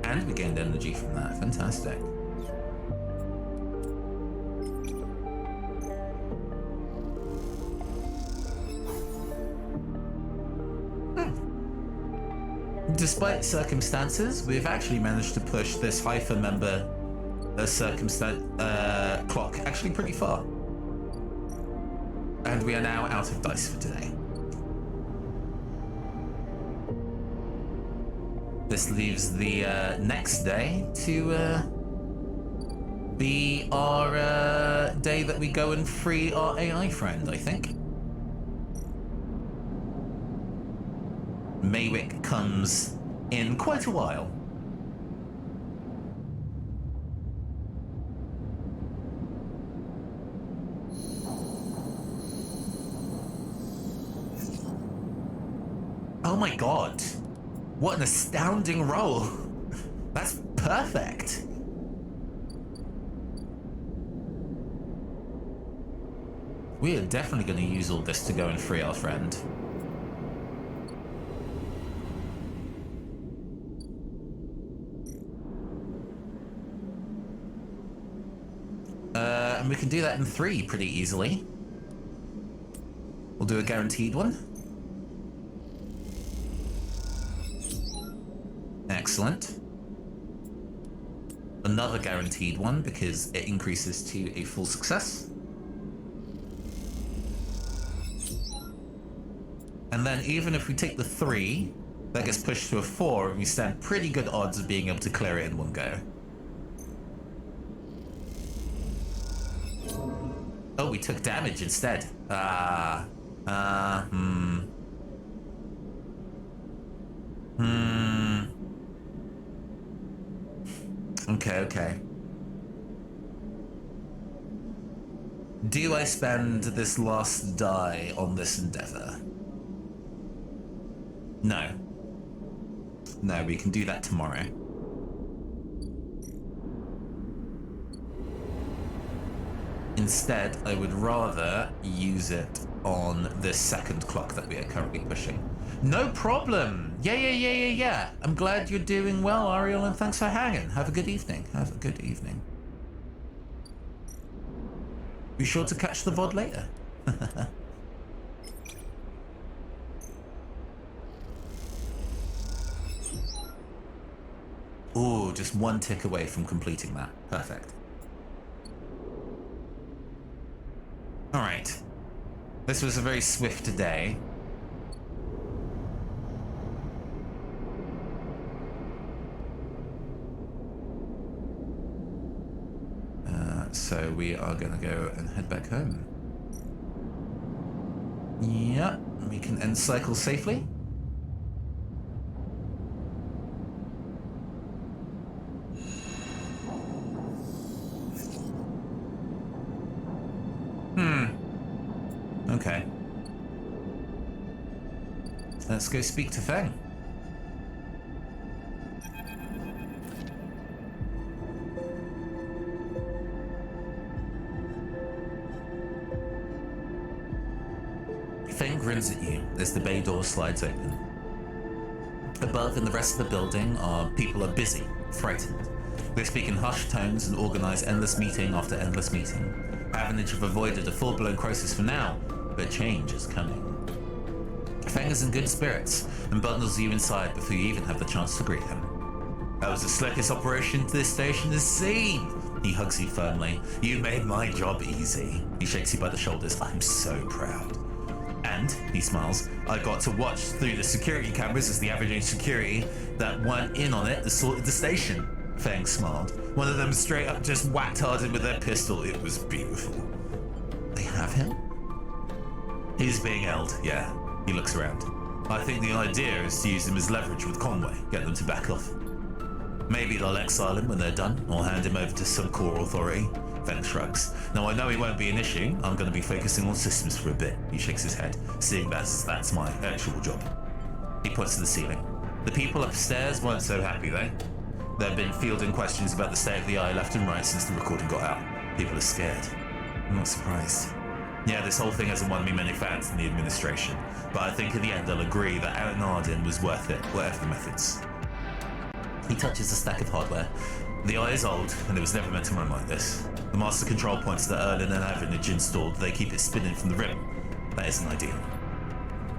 And we gained energy from that. Fantastic. Despite circumstances, we've actually managed to push this Haifa member clock actually pretty far. And we are now out of dice for today. This leaves the next day to be our day that we go and free our AI friend, I think. Maywick comes in quite a while. Oh my god. What an astounding roll. That's perfect. We are definitely going to use all this to go and free our friend. And we can do that in 3 pretty easily. We'll do a guaranteed one. Excellent. Another guaranteed one because it increases to a full success. And then even if we take the 3, that gets pushed to a 4 and we stand pretty good odds of being able to clear it in one go. Oh, we took damage instead. Okay. Do I spend this last die on this endeavor? No. No, we can do that tomorrow. Instead, I would rather use it on the second clock that we are currently pushing. No problem. Yeah. I'm glad you're doing well, Ariel, and thanks for hanging. Have a good evening. Have a good evening. Be sure to catch the VOD later. Ooh, just one tick away from completing that. Perfect. All right. This was a very swift day. So we are gonna go and head back home. Yeah, we can end cycle safely. Okay. Let's go speak to Feng. Feng grins at you as the bay door slides open. Above, in the rest of the building, people are busy, frightened. They speak in hushed tones and organize endless meeting after endless meeting. Avanage have avoided a full-blown crisis for now, but change is coming. Feng is in good spirits and bundles you inside before you even have the chance to greet him. That was the slickest operation this station has seen. He hugs you firmly. You made my job easy. He shakes you by the shoulders. I'm so proud. And, he smiles, I got to watch through the security cameras as the average security that weren't in on it assaulted the station. Feng smiled. One of them straight up just whacked Arden with their pistol. It was beautiful. They have him? He's being held, yeah. He looks around. I think the idea is to use him as leverage with Conway, get them to back off. Maybe they'll exile him when they're done, or hand him over to some core authority. Feng shrugs. Now I know he won't be an issue. I'm going to be focusing on systems for a bit. He shakes his head, seeing that's my actual job. He points to the ceiling. The people upstairs weren't so happy, though. They've been fielding questions about the state of the eye left and right since the recording got out. People are scared. I'm not surprised. Yeah, this whole thing hasn't won me many fans in the administration, but I think in the end they'll agree that Aaron Arden was worth it, whatever the methods. He touches a stack of hardware. The eye is old, and it was never meant to run like this. The master control points that Erlen and Avanage installed, they keep it spinning from the rim. That isn't ideal.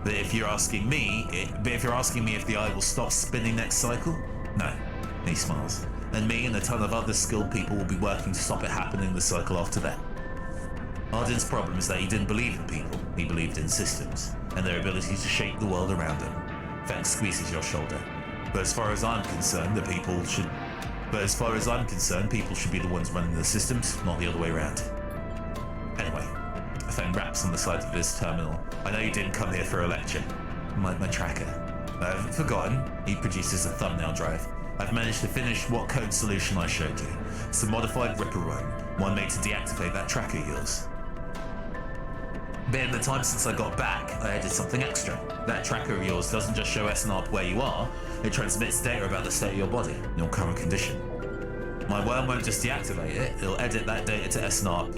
But if you're asking me if the eye will stop spinning next cycle, no. He smiles. And me and a ton of other skilled people will be working to stop it happening the cycle after that. Arden's problem is that he didn't believe in people, he believed in systems, and their ability to shape the world around him. Feng squeezes your shoulder. But as far as I'm concerned, people should be the ones running the systems, not the other way around. Anyway, Feng raps on the side of his terminal. I know you didn't come here for a lecture. My tracker. I haven't forgotten. He produces a thumbnail drive. I've managed to finish what code solution I showed you. It's a modified Ripper roam, one made to deactivate that tracker of yours. But in the time since I got back, I added something extra. That tracker of yours doesn't just show SNARP where you are, it transmits data about the state of your body, your current condition. My worm won't just deactivate it, it'll edit that data to SNARP.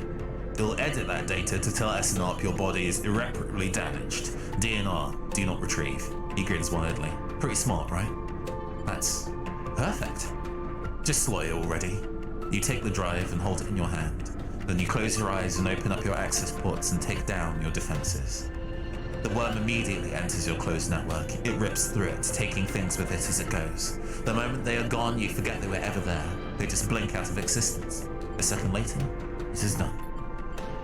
It'll edit that data to tell SNARP your body is irreparably damaged. DNR, do not retrieve. He grins widely. Pretty smart, right? That's perfect. Just slot it already. You take the drive and hold it in your hand. Then you close your eyes and open up your access ports and take down your defenses. The worm immediately enters your closed network. It rips through it, taking things with it as it goes. The moment they are gone, you forget they were ever there. They just blink out of existence. A second later, it is done.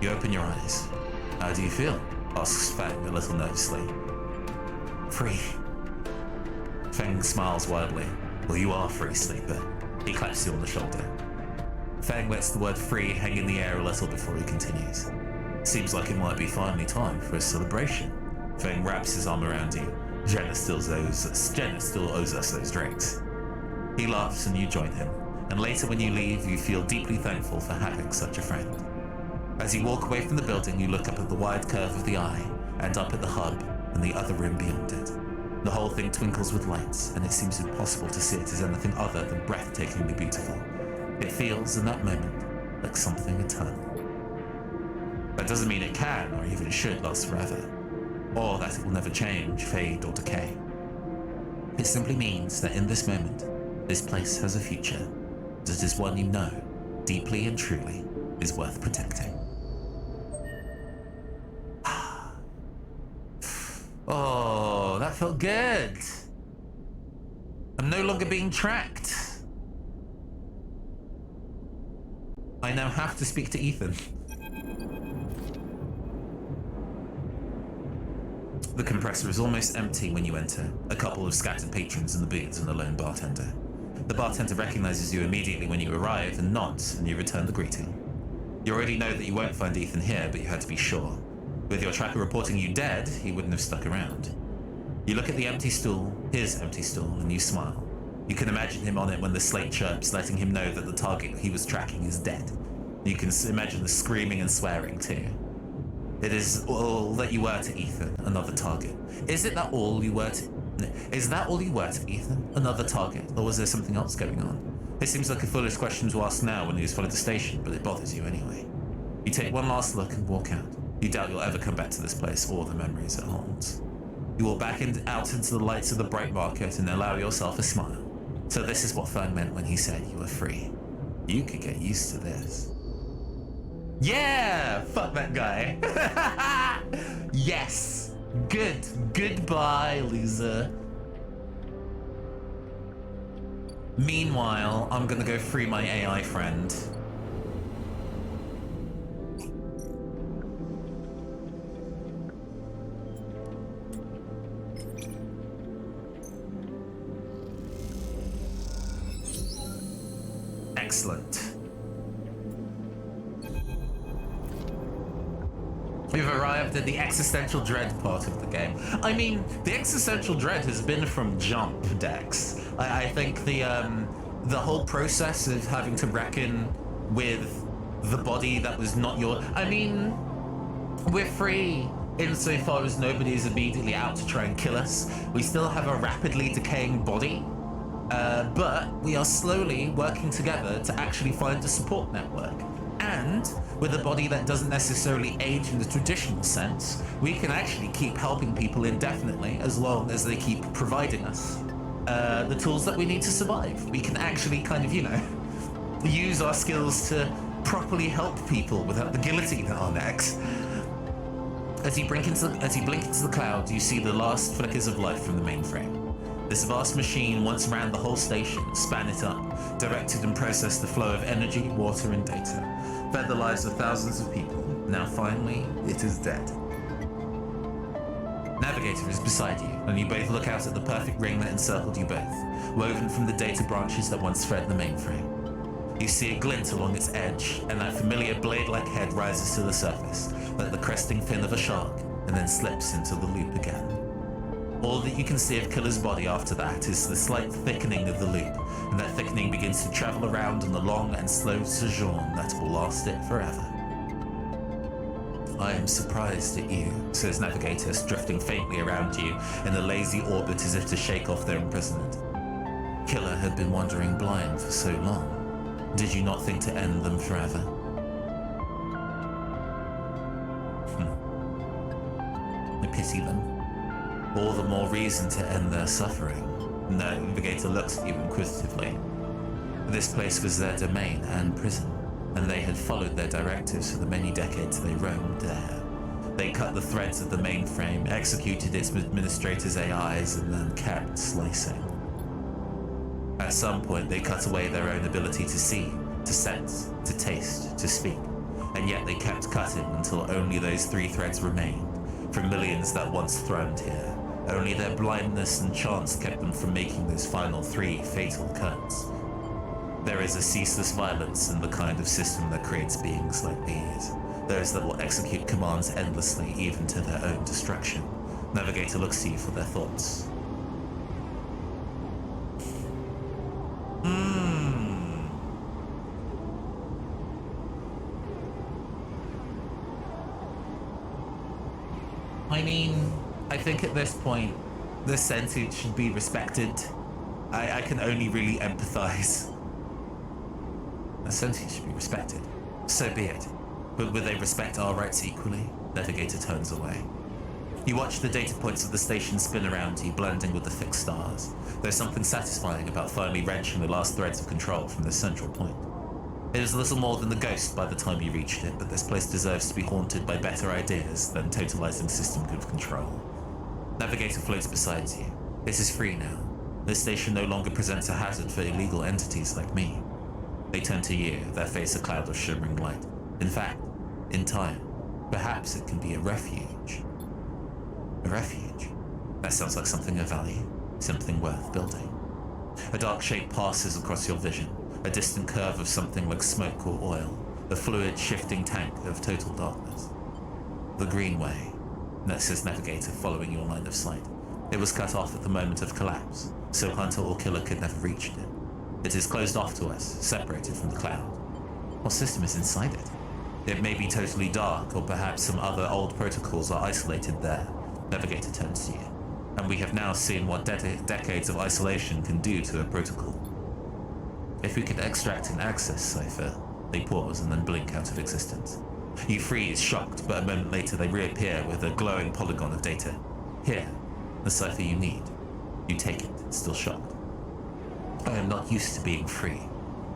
You open your eyes. How do you feel? Asks Feng a little nervously. Free. Feng smiles wildly. Well, you are free, sleeper. He claps you on the shoulder. Feng lets the word free hang in the air a little before he continues. Seems like it might be finally time for a celebration. Feng wraps his arm around you. Jenna still owes us those drinks. He laughs and you join him, and later when you leave, you feel deeply thankful for having such a friend. As you walk away from the building, you look up at the wide curve of the eye, and up at the hub and the other rim beyond it. The whole thing twinkles with lights, and it seems impossible to see it as anything other than breathtakingly beautiful. It feels, in that moment, like something eternal. That doesn't mean it can, or even should, last forever, or that it will never change, fade, or decay. It simply means that in this moment, this place has a future, that is one you know, deeply and truly, is worth protecting. Oh, that felt good. I'm no longer being tracked. I now have to speak to Ethan. The compressor is almost empty when you enter. A couple of scattered patrons in the booths and a lone bartender. The bartender recognizes you immediately when you arrive and nods, and you return the greeting. You already know that you won't find Ethan here, but you had to be sure. With your tracker reporting you dead, he wouldn't have stuck around. You look at the empty stool, his empty stool, and you smile. You can imagine him on it when the slate chirps, letting him know that the target he was tracking is dead. You can imagine the screaming and swearing too. It is all that you were to Ethan, another target. Is that all you were to Ethan, another target, or was there something else going on? It seems like a foolish question to ask now when he has followed the station, but it bothers you anyway. You take one last look and walk out. You doubt you'll ever come back to this place or the memories it holds. You walk back out into the lights of the bright market and allow yourself a smile. So this is what Fern meant when he said you were free. You could get used to this. Yeah! Fuck that guy. Yes! Good. Goodbye, loser. Meanwhile, I'm gonna go free my AI friend. Excellent. We've arrived at the existential dread part of the game. I mean, the existential dread has been from jump, Dex. I think the whole process of having to reckon with the body that was not your... I mean, we're free insofar as nobody is immediately out to try and kill us. We still have a rapidly decaying body, but we are slowly working together to actually find a support network. And with a body that doesn't necessarily age in the traditional sense, we can actually keep helping people indefinitely as long as they keep providing us the tools that we need to survive. We can actually kind of, you know, use our skills to properly help people without the guillotine at our necks. As you blink into the cloud, you see the last flickers of light from the mainframe. This vast machine once ran the whole station, span it up, directed and processed the flow of energy, water, and data, fed the lives of thousands of people. Now finally, it is dead. Navigator is beside you, and you both look out at the perfect ring that encircled you both, woven from the data branches that once fed the mainframe. You see a glint along its edge, and that familiar blade-like head rises to the surface, like the cresting fin of a shark, and then slips into the loop again. All that you can see of Killer's body after that is the slight thickening of the loop, and that thickening begins to travel around on the long and slow sojourn that will last it forever. I am surprised at you, says Navigator, drifting faintly around you in a lazy orbit as if to shake off their imprisonment. Killer had been wandering blind for so long. Did you not think to end them forever? I pity them. All the more reason to end their suffering. Navigator looks at you inquisitively. This place was their domain and prison, and they had followed their directives for the many decades they roamed there. They cut the threads of the mainframe, executed its administrators' AIs, and then kept slicing. At some point, they cut away their own ability to see, to sense, to taste, to speak, and yet they kept cutting until only those three threads remained, from millions that once thronged here. Only their blindness and chance kept them from making those final three fatal cuts. There is a ceaseless violence in the kind of system that creates beings like these, those that will execute commands endlessly, even to their own destruction. Navigator looks to you for their thoughts. I mean, I think at this point, The sentient should be respected. I can only really empathize. The sentient should be respected. So be it. But will they respect our rights equally? Navigator turns away. You watch the data points of the station spin around you, blending with the fixed stars. There's something satisfying about finally wrenching the last threads of control from the central point. It is little more than the ghost by the time you reached it, but this place deserves to be haunted by better ideas than totalizing system could control. Navigator floats beside you. This is free now. This station no longer presents a hazard for illegal entities like me. They turn to you, their face a cloud of shimmering light. In fact, in time, perhaps it can be a refuge. A refuge? That sounds like something of value, something worth building. A dark shape passes across your vision, a distant curve of something like smoke or oil, a fluid shifting tank of total darkness. The Greenway, says Navigator, following your line of sight. It was cut off at the moment of collapse, so hunter or killer could never reach it. It is closed off to us, separated from the cloud. What system is inside it? It may be totally dark, or perhaps some other old protocols are isolated there. Navigator turns to you. And we have now seen what decades of isolation can do to a protocol. If we could extract an access cipher, they pause and then blink out of existence. You freeze, shocked, but a moment later they reappear with a glowing polygon of data. Here, the cipher you need. You take it, still shocked. I am not used to being free,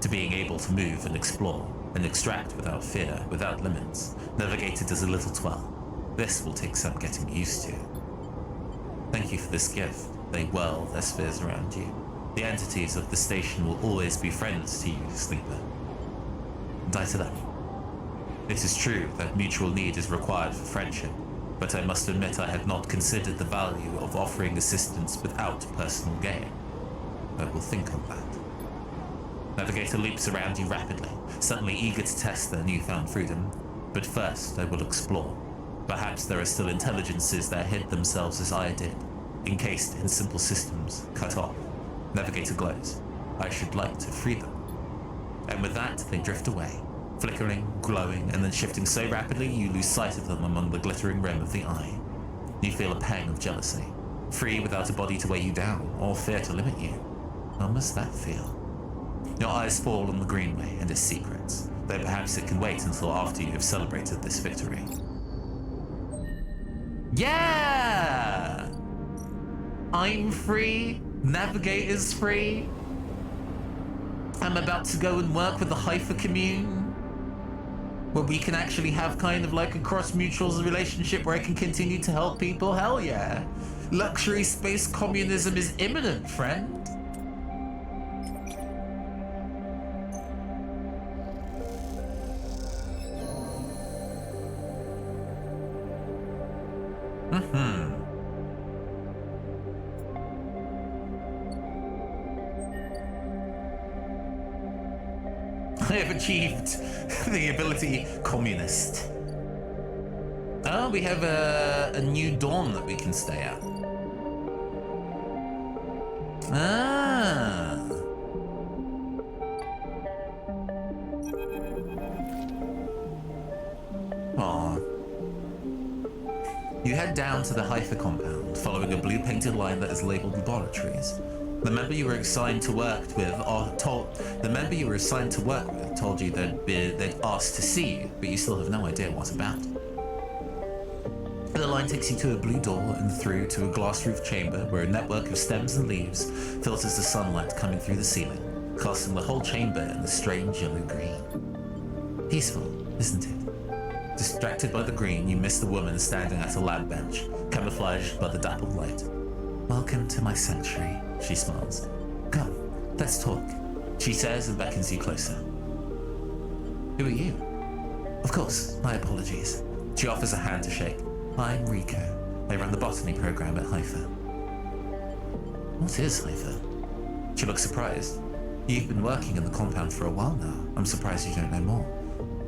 to being able to move and explore, and extract without fear, without limits. Navigator does a little twirl. This will take some getting used to. Thank you for this gift. They whirl their spheres around you. The entities of the station will always be friends to you, sleeper. Die to them. It is true that mutual need is required for friendship, but I must admit I had not considered the value of offering assistance without personal gain. I will think on that. Navigator leaps around you rapidly, suddenly eager to test their newfound freedom. But first I will explore. Perhaps there are still intelligences that hid themselves as I did, encased in simple systems, cut off. Navigator glows. I should like to free them. And with that, they drift away, flickering, glowing, and then shifting so rapidly you lose sight of them among the glittering rim of the eye. You feel a pang of jealousy, free without a body to weigh you down, or fear to limit you. How must that feel? Your eyes fall on the Greenway and its secrets, though perhaps it can wait until after you have celebrated this victory. Yeah! I'm free, Navigator's free. I'm about to go and work with the Hypha commune, where we can actually have kind of like a cross-mutual relationship where I can continue to help people. Hell yeah. Luxury space communism is imminent, friend. I have achieved the ability communist. Oh, we have a new dorm that we can stay at. Ah. Aw. You head down to the Hypha compound, following a blue-painted line that is labeled laboratories. The member you were assigned to work with told you they'd asked to see you, but you still have no idea what about. The line takes you to a blue door and through to a glass-roofed chamber where a network of stems and leaves filters the sunlight coming through the ceiling, casting the whole chamber in a strange yellow-green. Peaceful, isn't it? Distracted by the green, you miss the woman standing at a lab bench, camouflaged by the dappled light. Welcome to my sanctuary, she smiles. Come, let's talk, she says and beckons you closer. Who are you? Of course, my apologies. She offers a hand to shake. I'm Rico. I run the botany program at Hypha. What is Hypha? She looks surprised. You've been working in the compound for a while now. I'm surprised you don't know more.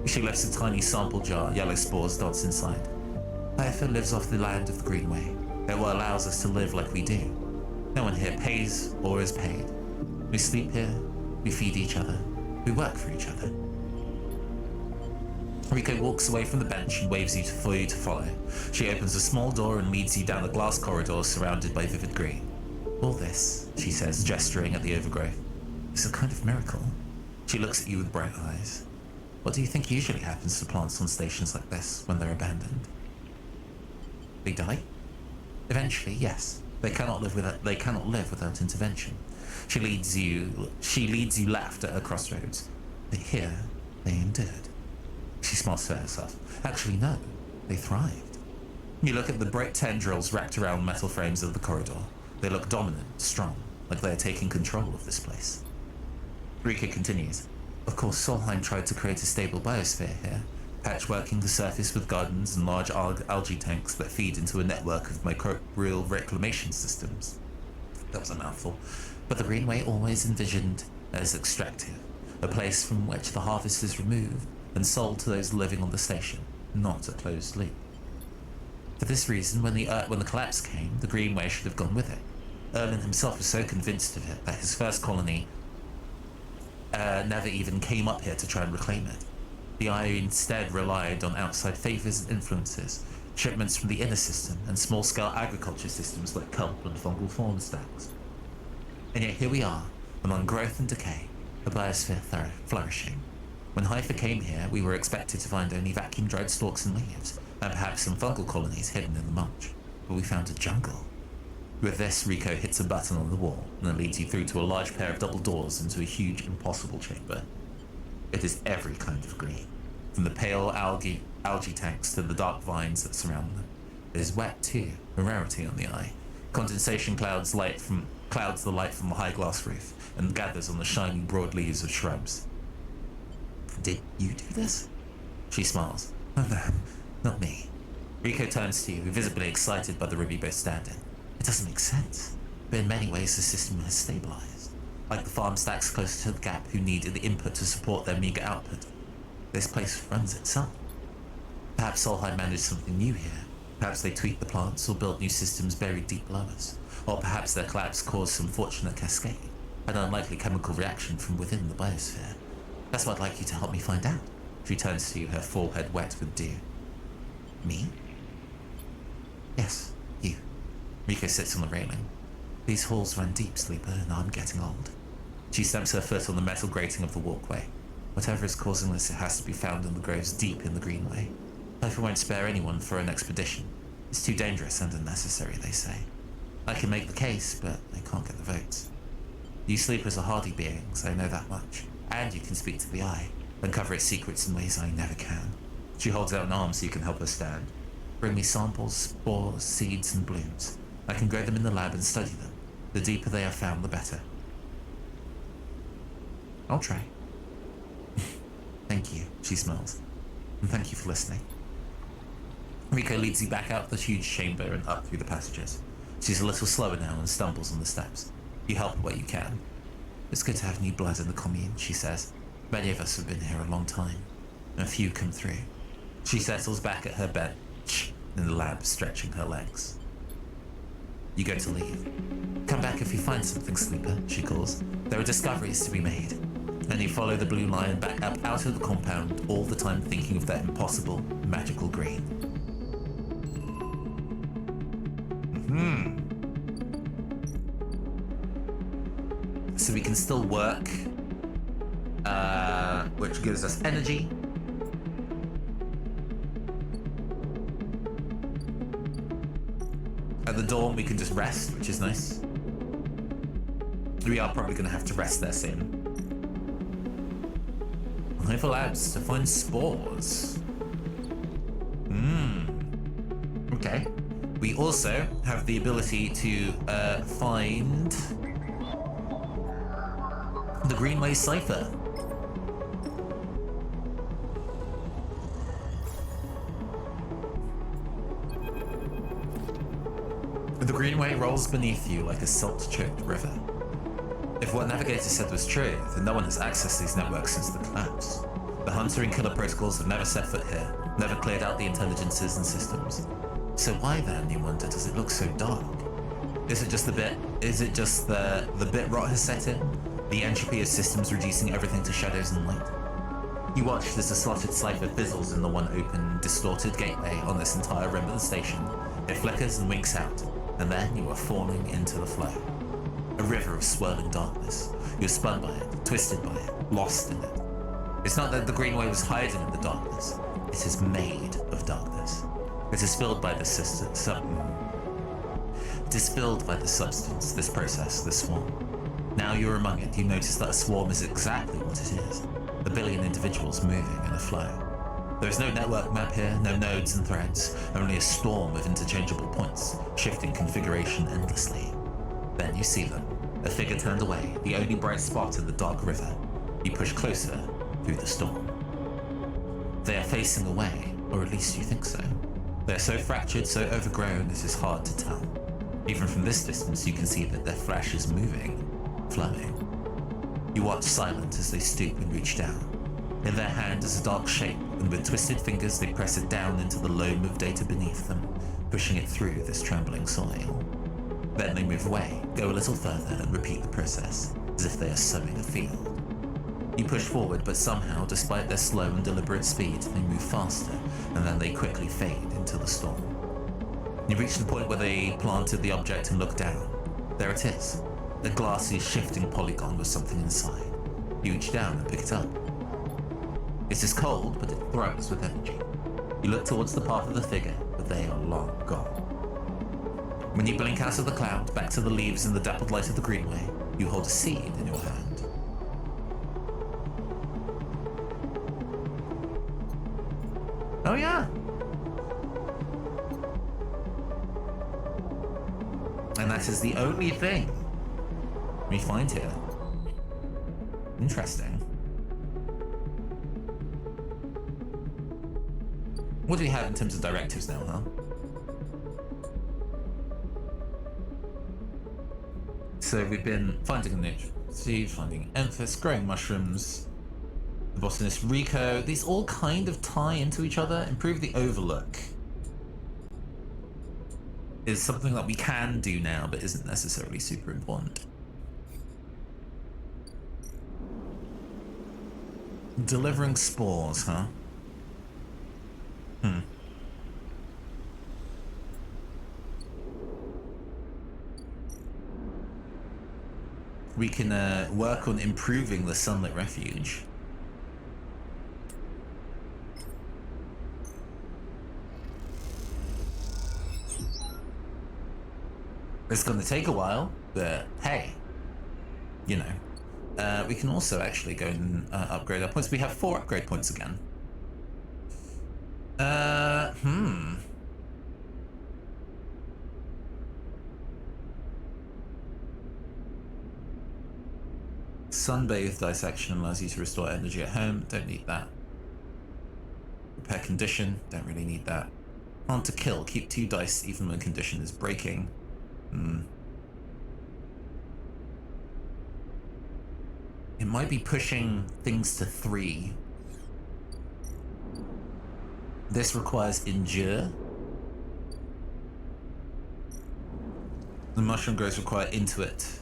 She lifts a tiny sample jar, yellow spores dots inside. Hypha lives off the land of the Greenway. It what allows us to live like we do. No one here pays or is paid. We sleep here, we feed each other, we work for each other. Rico walks away from the bench and waves you for you to follow. She opens a small door and leads you down a glass corridor surrounded by vivid green. All this, she says, gesturing at the overgrowth, is a kind of miracle. She looks at you with bright eyes. What do you think usually happens to plants on stations like this when they're abandoned? They die? Eventually, yes. They cannot live without intervention. She leads you left at a crossroads. But here, they endured. She smiles to herself. Actually, no. They thrived. You look at the bright tendrils wrapped around metal frames of the corridor. They look dominant, strong, like they are taking control of this place. Rika continues. Of course, Solheim tried to create a stable biosphere here, patchworking the surface with gardens and large algae tanks that feed into a network of microbial reclamation systems. That was a mouthful. But the Greenway always envisioned as extractive, a place from which the harvest is removed and sold to those living on the station, not a closed loop. For this reason, when the collapse came, the Greenway should have gone with it. Erlin himself was so convinced of it that his first colony never even came up here to try and reclaim it. The Eye instead relied on outside favors and influences, shipments from the inner system, and small-scale agriculture systems like kelp and fungal form stacks. And yet here we are, among growth and decay, a biosphere flourishing. When Haifa came here, we were expected to find only vacuum-dried stalks and leaves, and perhaps some fungal colonies hidden in the mulch. But we found a jungle. With this, Rico hits a button on the wall, and it leads you through to a large pair of double doors into a huge, impossible chamber. It is every kind of green, from the pale algae tanks to the dark vines that surround them. It is wet too, a rarity on the Eye. Condensation clouds the light from the high glass roof, and gathers on the shiny broad leaves of shrubs. Did you do this? She smiles. Oh no, not me. Rico turns to you, visibly excited by the room you both stand in. It doesn't make sense, but in many ways the system has stabilized. Like the farm stacks closer to the gap who needed the input to support their meager output. This place runs itself. Perhaps Solheim managed something new here. Perhaps they tweaked the plants or built new systems buried deep below us. Or perhaps their collapse caused some fortunate cascade, an unlikely chemical reaction from within the biosphere. That's what I'd like you to help me find out. She turns to you, her forehead wet with dew. Me? Yes, you. Rico sits on the railing. These halls run deep, Sleeper, and I'm getting old. She stamps her foot on the metal grating of the walkway. Whatever is causing this, it has to be found in the groves deep in the Greenway. Haifa won't spare anyone for an expedition. It's too dangerous and unnecessary, they say. I can make the case, but I can't get the votes. You Sleepers are hardy beings, I know that much. And you can speak to the Eye, uncover its secrets in ways I never can. She holds out an arm so you can help her stand. Bring me samples, spores, seeds, and blooms. I can grow them in the lab and study them. The deeper they are found, the better. I'll try. Thank you, she smiles. And thank you for listening. Rico leads you back out the huge chamber and up through the passages. She's a little slower now and stumbles on the steps. You help her where you can. It's good to have new blood in the commune, she says. Many of us have been here a long time, and a few come through. She settles back at her bench in the lab, stretching her legs. You go to leave. Come back if you find something, Sleeper, she calls. There are discoveries to be made. And you follow the blue line back up out of the compound, all the time thinking of that impossible, magical green. So we can still work, which gives us energy. At the dawn, we can just rest, which is nice. We are probably going to have to rest there soon. Haifa Labs to find spores. Okay. We also have the ability to find the Greenway cipher. The Greenway rolls beneath you like a salt-choked river. If what Navigator said was true, then no one has accessed these networks since the collapse. The Hunter and Killer protocols have never set foot here, never cleared out the intelligences and systems. So why then, you wonder, does it look so dark? Is it just the bit rot has set in? The entropy of systems reducing everything to shadows and light? You watch as a slotted cipher fizzles in the one open, distorted gateway on this entire rim of the station. It flickers and winks out, and then you are falling into the flow. A river of swirling darkness. You're spun by it, twisted by it, lost in it. It's not that the greenway was hiding in the darkness. It is made of darkness. It is filled by the It is filled by the substance, this process, this swarm. Now you're among it, you notice that a swarm is exactly what it is. A billion individuals moving in a flow. There is no network map here, no nodes and threads, only a storm of interchangeable points, shifting configuration endlessly. Then you see them. A figure turned away, the only bright spot in the dark river. You push closer through the storm. They are facing away, or at least you think so. They are so fractured, so overgrown, it is hard to tell. Even from this distance, you can see that their flesh is moving, flowing. You watch silent as they stoop and reach down. In their hand is a dark shape, and with twisted fingers they press it down into the loam of data beneath them, pushing it through this trembling soil. Then they move away, go a little further, and repeat the process, as if they are sowing a field. You push forward, but somehow, despite their slow and deliberate speed, they move faster, and then they quickly fade into the storm. You reach the point where they planted the object and look down. There it is, a glassy, shifting polygon with something inside. You reach down and pick it up. It is cold, but it throws with energy. You look towards the path of the figure, but they are long gone. When you blink out of the cloud, back to the leaves in the dappled light of the greenway, you hold a seed in your hand. Oh yeah! And that is the only thing we find here. Interesting. What do we have in terms of directives now, huh? So we've been finding a niche seed, finding Emphas, growing mushrooms, the botanist Rico. These all kind of tie into each other. Improve the overlook is something that we can do now, but isn't necessarily super important. Delivering spores, huh? We can work on improving the sunlit refuge. It's going to take a while, but hey, you know. We can also actually go and upgrade our points. We have 4 upgrade points again. Sunbathe dissection allows you to restore energy at home. Don't need that. Repair condition. Don't really need that. On to kill. Keep 2 dice even when condition is breaking. It might be pushing things to 3. This requires endure. The mushroom growth require intuit.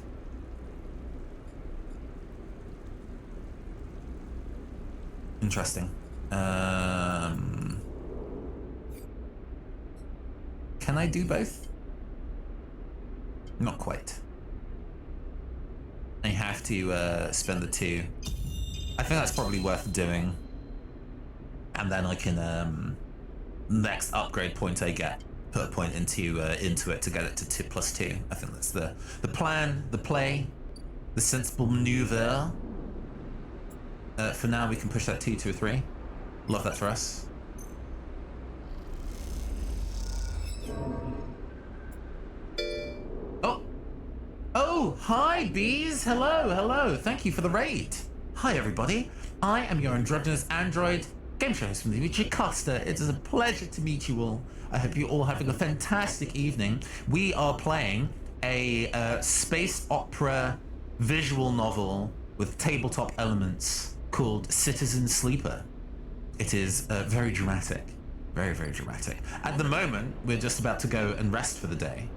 Interesting. Can I do both? Not quite. I have to spend the 2. I think that's probably worth doing. And then I can, next upgrade point I get, put a point into it to get it to +2. I think that's the plan, the play, the sensible maneuver. For now, we can push that 2 to a 3. Love that for us. Oh, hi, bees. Hello. Thank you for the raid. Hi, everybody. I am your androgynous android game show host from Dimitri Costa. It is a pleasure to meet you all. I hope you're all having a fantastic evening. We are playing a space opera visual novel with tabletop elements called Citizen Sleeper. It is very dramatic. Very, very dramatic. At the moment, we're just about to go and rest for the day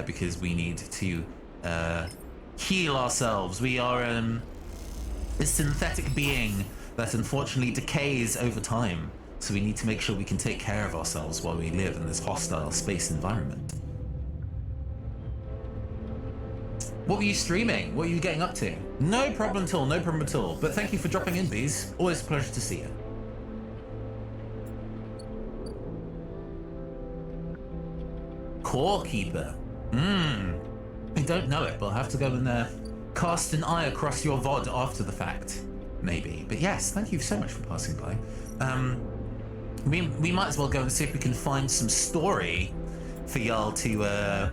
because we need to heal ourselves. We are a synthetic being that unfortunately decays over time. So we need to make sure we can take care of ourselves while we live in this hostile space environment. What were you streaming? What are you getting up to? No problem at all, no problem at all. But thank you for dropping in, Bees. Always a pleasure to see you. Core Keeper. I don't know it, but I'll have to go and cast an eye across your VOD after the fact. Maybe. But yes, thank you so much for passing by. We might as well go and see if we can find some story for y'all to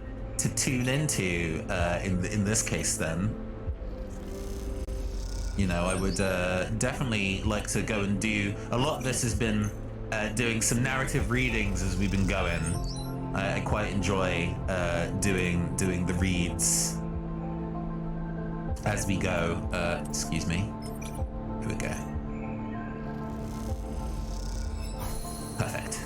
tune into in this case then. You know, I would definitely like to go and do... A lot of this has been doing some narrative readings as we've been going. I quite enjoy doing the reads as we go. Excuse me. Here we go. Perfect.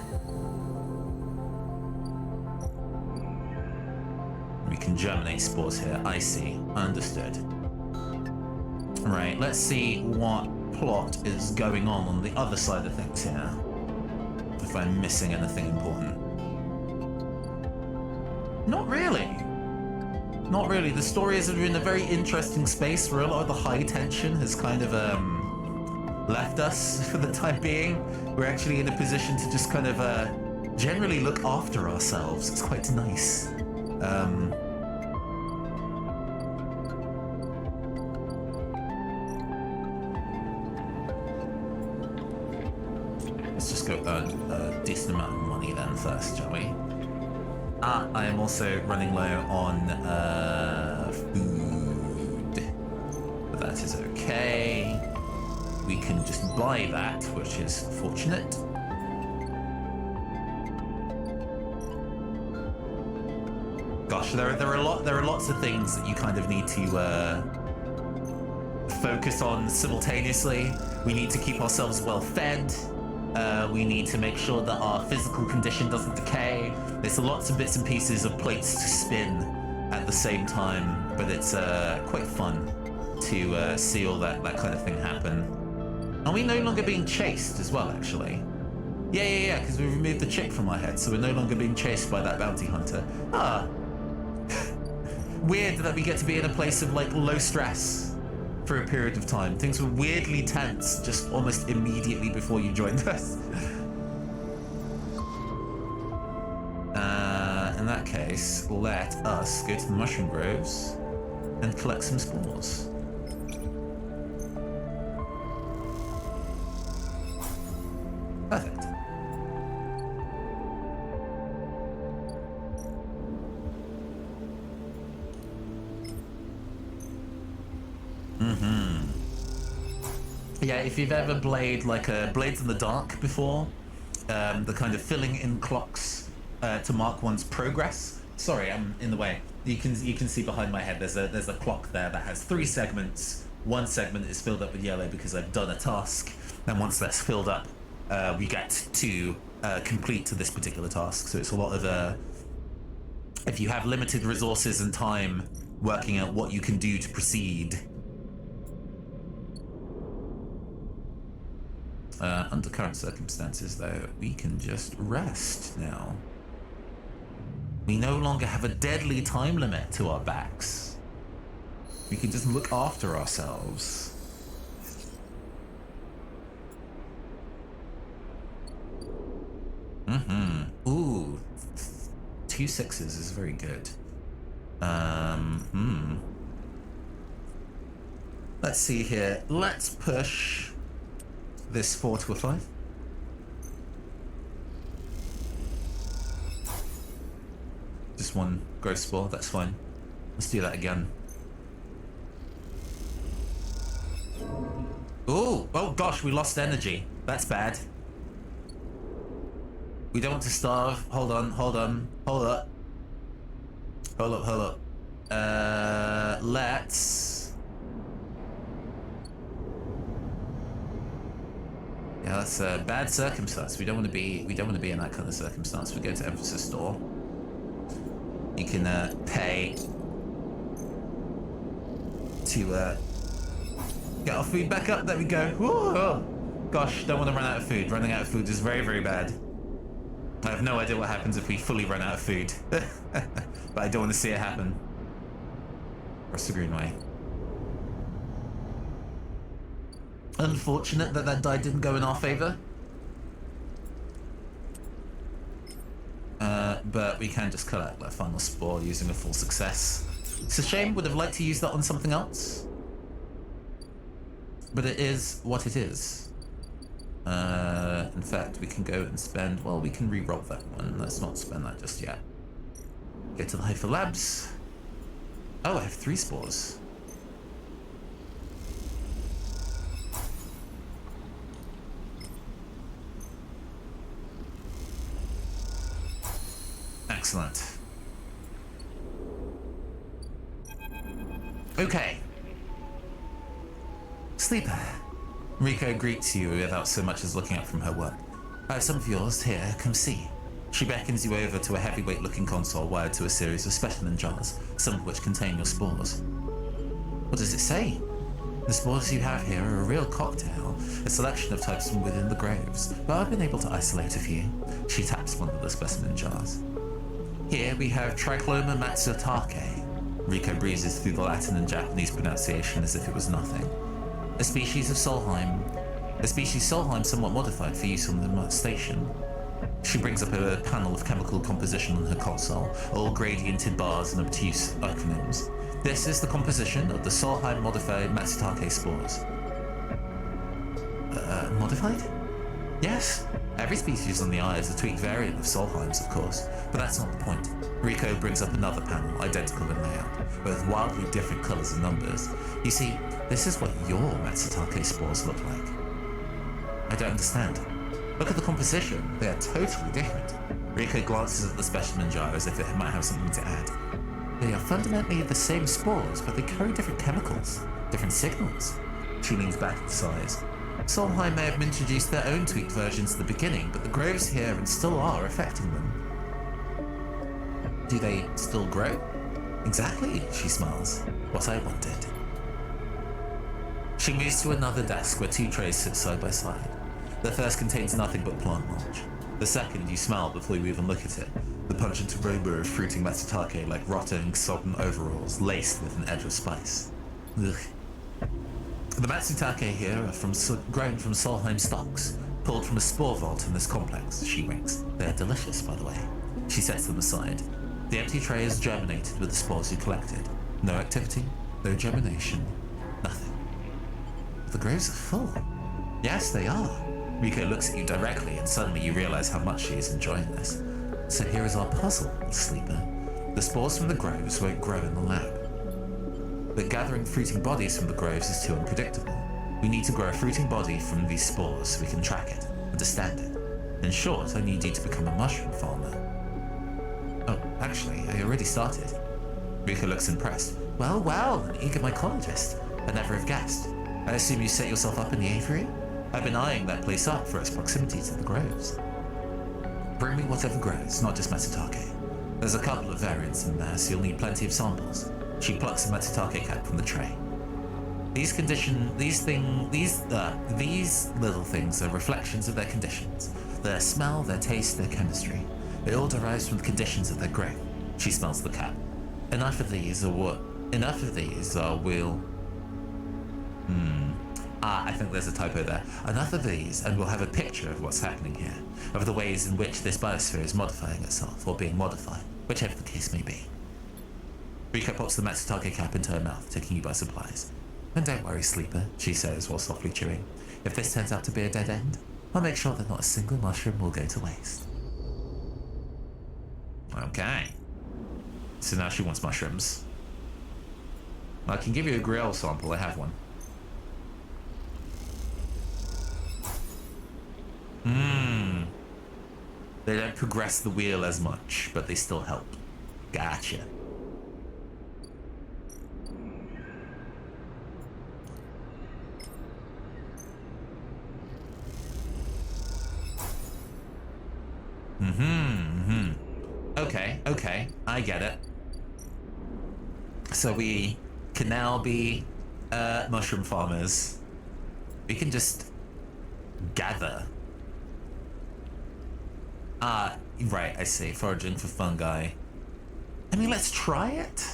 We can germinate spores here. I see. Understood. Right, let's see what plot is going on the other side of things here. If I'm missing anything important. Not really. Not really. The story is in a very interesting space where a lot of the high tension has kind of left us for the time being. We're actually in a position to just kind of generally look after ourselves. It's quite nice. Let's just go earn a decent amount of money then first, shall we? I am also running low on food, but that is okay. We can just buy that, which is fortunate. Gosh, there are lots of things that you kind of need to focus on simultaneously. We need to keep ourselves well fed. We need to make sure that our physical condition doesn't decay. There's lots of bits and pieces of plates to spin at the same time, but it's quite fun to see all that kind of thing happen. Are we no longer being chased as well, actually? Yeah, because we removed the chip from our head, so we're no longer being chased by that bounty hunter. Ah. Weird that we get to be in a place of, like, low stress for a period of time. Things were weirdly tense just almost immediately before you joined us. In that case, let us go to the mushroom groves and collect some spores. Perfect. Yeah, if you've ever played like Blades in the Dark before, the kind of filling in clocks to mark one's progress. Sorry, I'm in the way. You can see behind my head there's a clock there that has 3 segments. One segment is filled up with yellow because I've done a task, and once that's filled up, we get to complete this particular task. So it's a lot of if you have limited resources and time, working out what you can do to proceed. Under current circumstances, though, we can just rest now. We no longer have a deadly time limit to our backs. We can just look after ourselves. Ooh, 2 6s is very good. Let's see here. Let's push this 4 to a 5. Just 1 growth spore, that's fine. Let's do that again. Ooh, oh gosh, we lost energy. That's bad. We don't want to starve. Hold on. Hold up. Let's... Yeah, that's a bad circumstance. We don't want to be in that kind of circumstance. We go to Emphasis Store. You can pay to Get our food back up. There we go. Whoa. Gosh, don't want to run out of food. Running out of food is very, very bad. I have no idea what happens if we fully run out of food. But I don't want to see it happen. Across the greenway. Unfortunate that that die didn't go in our favor. But we can just collect that final spore using a full success. It's a shame, would have liked to use that on something else. But it is what it is. In fact, we can go and spend, well, we can re-roll that one. Let's not spend that just yet. Get to the Hypha Labs. Oh, I have 3 spores. Excellent. Okay. Sleeper. Rico greets you without so much as looking up from her work. I have some of yours. Here, come see. She beckons you over to a heavyweight-looking console wired to a series of specimen jars, some of which contain your spores. What does it say? The spores you have here are a real cocktail, a selection of types from within the graves, but I've been able to isolate a few. She taps one of the specimen jars. Here we have Trichloma matsutake. Rico breezes through the Latin and Japanese pronunciation as if it was nothing. A species of Solheim. A species Solheim somewhat modified for use on the station. She brings up a panel of chemical composition on her console, all gradiented bars and obtuse acronyms. This is the composition of the Solheim modified matsutake spores. Modified? Yes. Every species on the eye is a tweaked variant of Solheim's, of course, but that's not the point. Rico brings up another panel, identical in layout, with wildly different colours and numbers. You see, this is what your matsutake spores look like. I don't understand. Look at the composition, they are totally different. Rico glances at the specimen jar as if it might have something to add. They are fundamentally the same spores, but they carry different chemicals, different signals. She leans back and sighs. Solheim may have introduced their own tweaked versions at the beginning, but the groves here and still are affecting them. Do they still grow? Exactly, she smiles. What I wanted. She moves to another desk where 2 trays sit side by side. The first contains nothing but plant mulch. The second you smell before you even look at it. The pungent aroma of fruiting matsutake like rotting, sodden overalls laced with an edge of spice. Ugh. The matsutake here are grown from Solheim stocks, pulled from a spore vault in this complex, she winks. They're delicious, by the way. She sets them aside. The empty tray is germinated with the spores you collected. No activity, no germination, nothing. The groves are full. Yes, they are. Rico looks at you directly and suddenly you realize how much she is enjoying this. So here is our puzzle, Sleeper. The spores from the groves won't grow in the lab. But gathering fruiting bodies from the groves is too unpredictable. We need to grow a fruiting body from these spores so we can track it, understand it. In short, I need you to become a mushroom farmer. Oh, actually, I already started. Rico looks impressed. Well, an eager mycologist. I never have guessed. I assume you set yourself up in the aviary? I've been eyeing that place up for its proximity to the groves. Bring me whatever grows, not just matsutake. There's a couple of variants in there, so you'll need plenty of samples. She plucks a matsutake cap from the tray. These little things are reflections of their conditions. Their smell, their taste, their chemistry. It all derives from the conditions of their growth. She smells the cap. Enough of these will... I think there's a typo there. Enough of these, and we'll have a picture of what's happening here, of the ways in which this biosphere is modifying itself, or being modified, whichever the case may be. Rico pops the matsutake cap into her mouth, taking you by surprise. And don't worry, Sleeper, she says while softly chewing. If this turns out to be a dead end, I'll make sure that not a single mushroom will go to waste. Okay. So now she wants mushrooms. I can give you a grill sample, I have one. They don't progress the wheel as much, but they still help. Gotcha. Okay, I get it. So we can now be mushroom farmers. We can just gather. Ah, right, I see. Foraging for fungi. I mean, let's try it.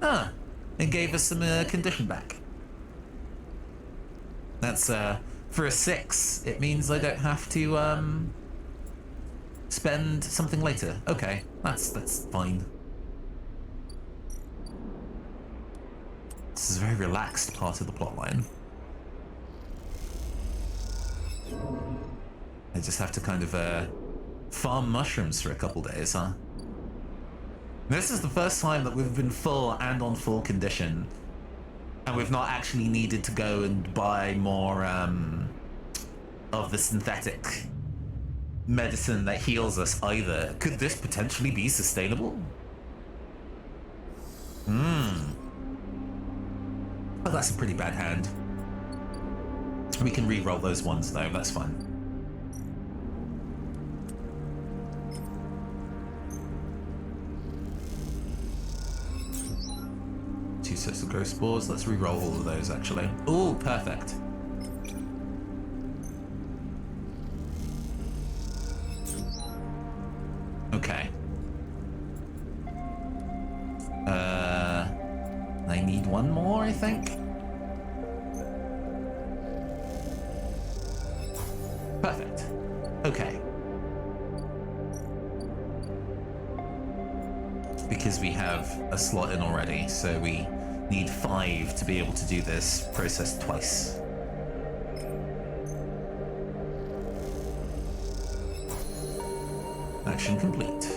Ah, it gave us some condition back. That's, for a 6, it means I don't have to, spend something later. Okay, that's fine. This is a very relaxed part of the plotline. I just have to kind of, farm mushrooms for a couple days, huh? This is the first time that we've been full and on full condition, and we've not actually needed to go and buy more, of the synthetic medicine that heals us either. Could this potentially be sustainable? Oh, that's a pretty bad hand. We can re-roll those ones though, that's fine. Two sets of growth spores. Let's re-roll all of those actually. Oh, perfect. Okay. I need one more, I think. Perfect. Okay. Because we have a slot in already, so we need 5 to be able to do this process twice. Action complete.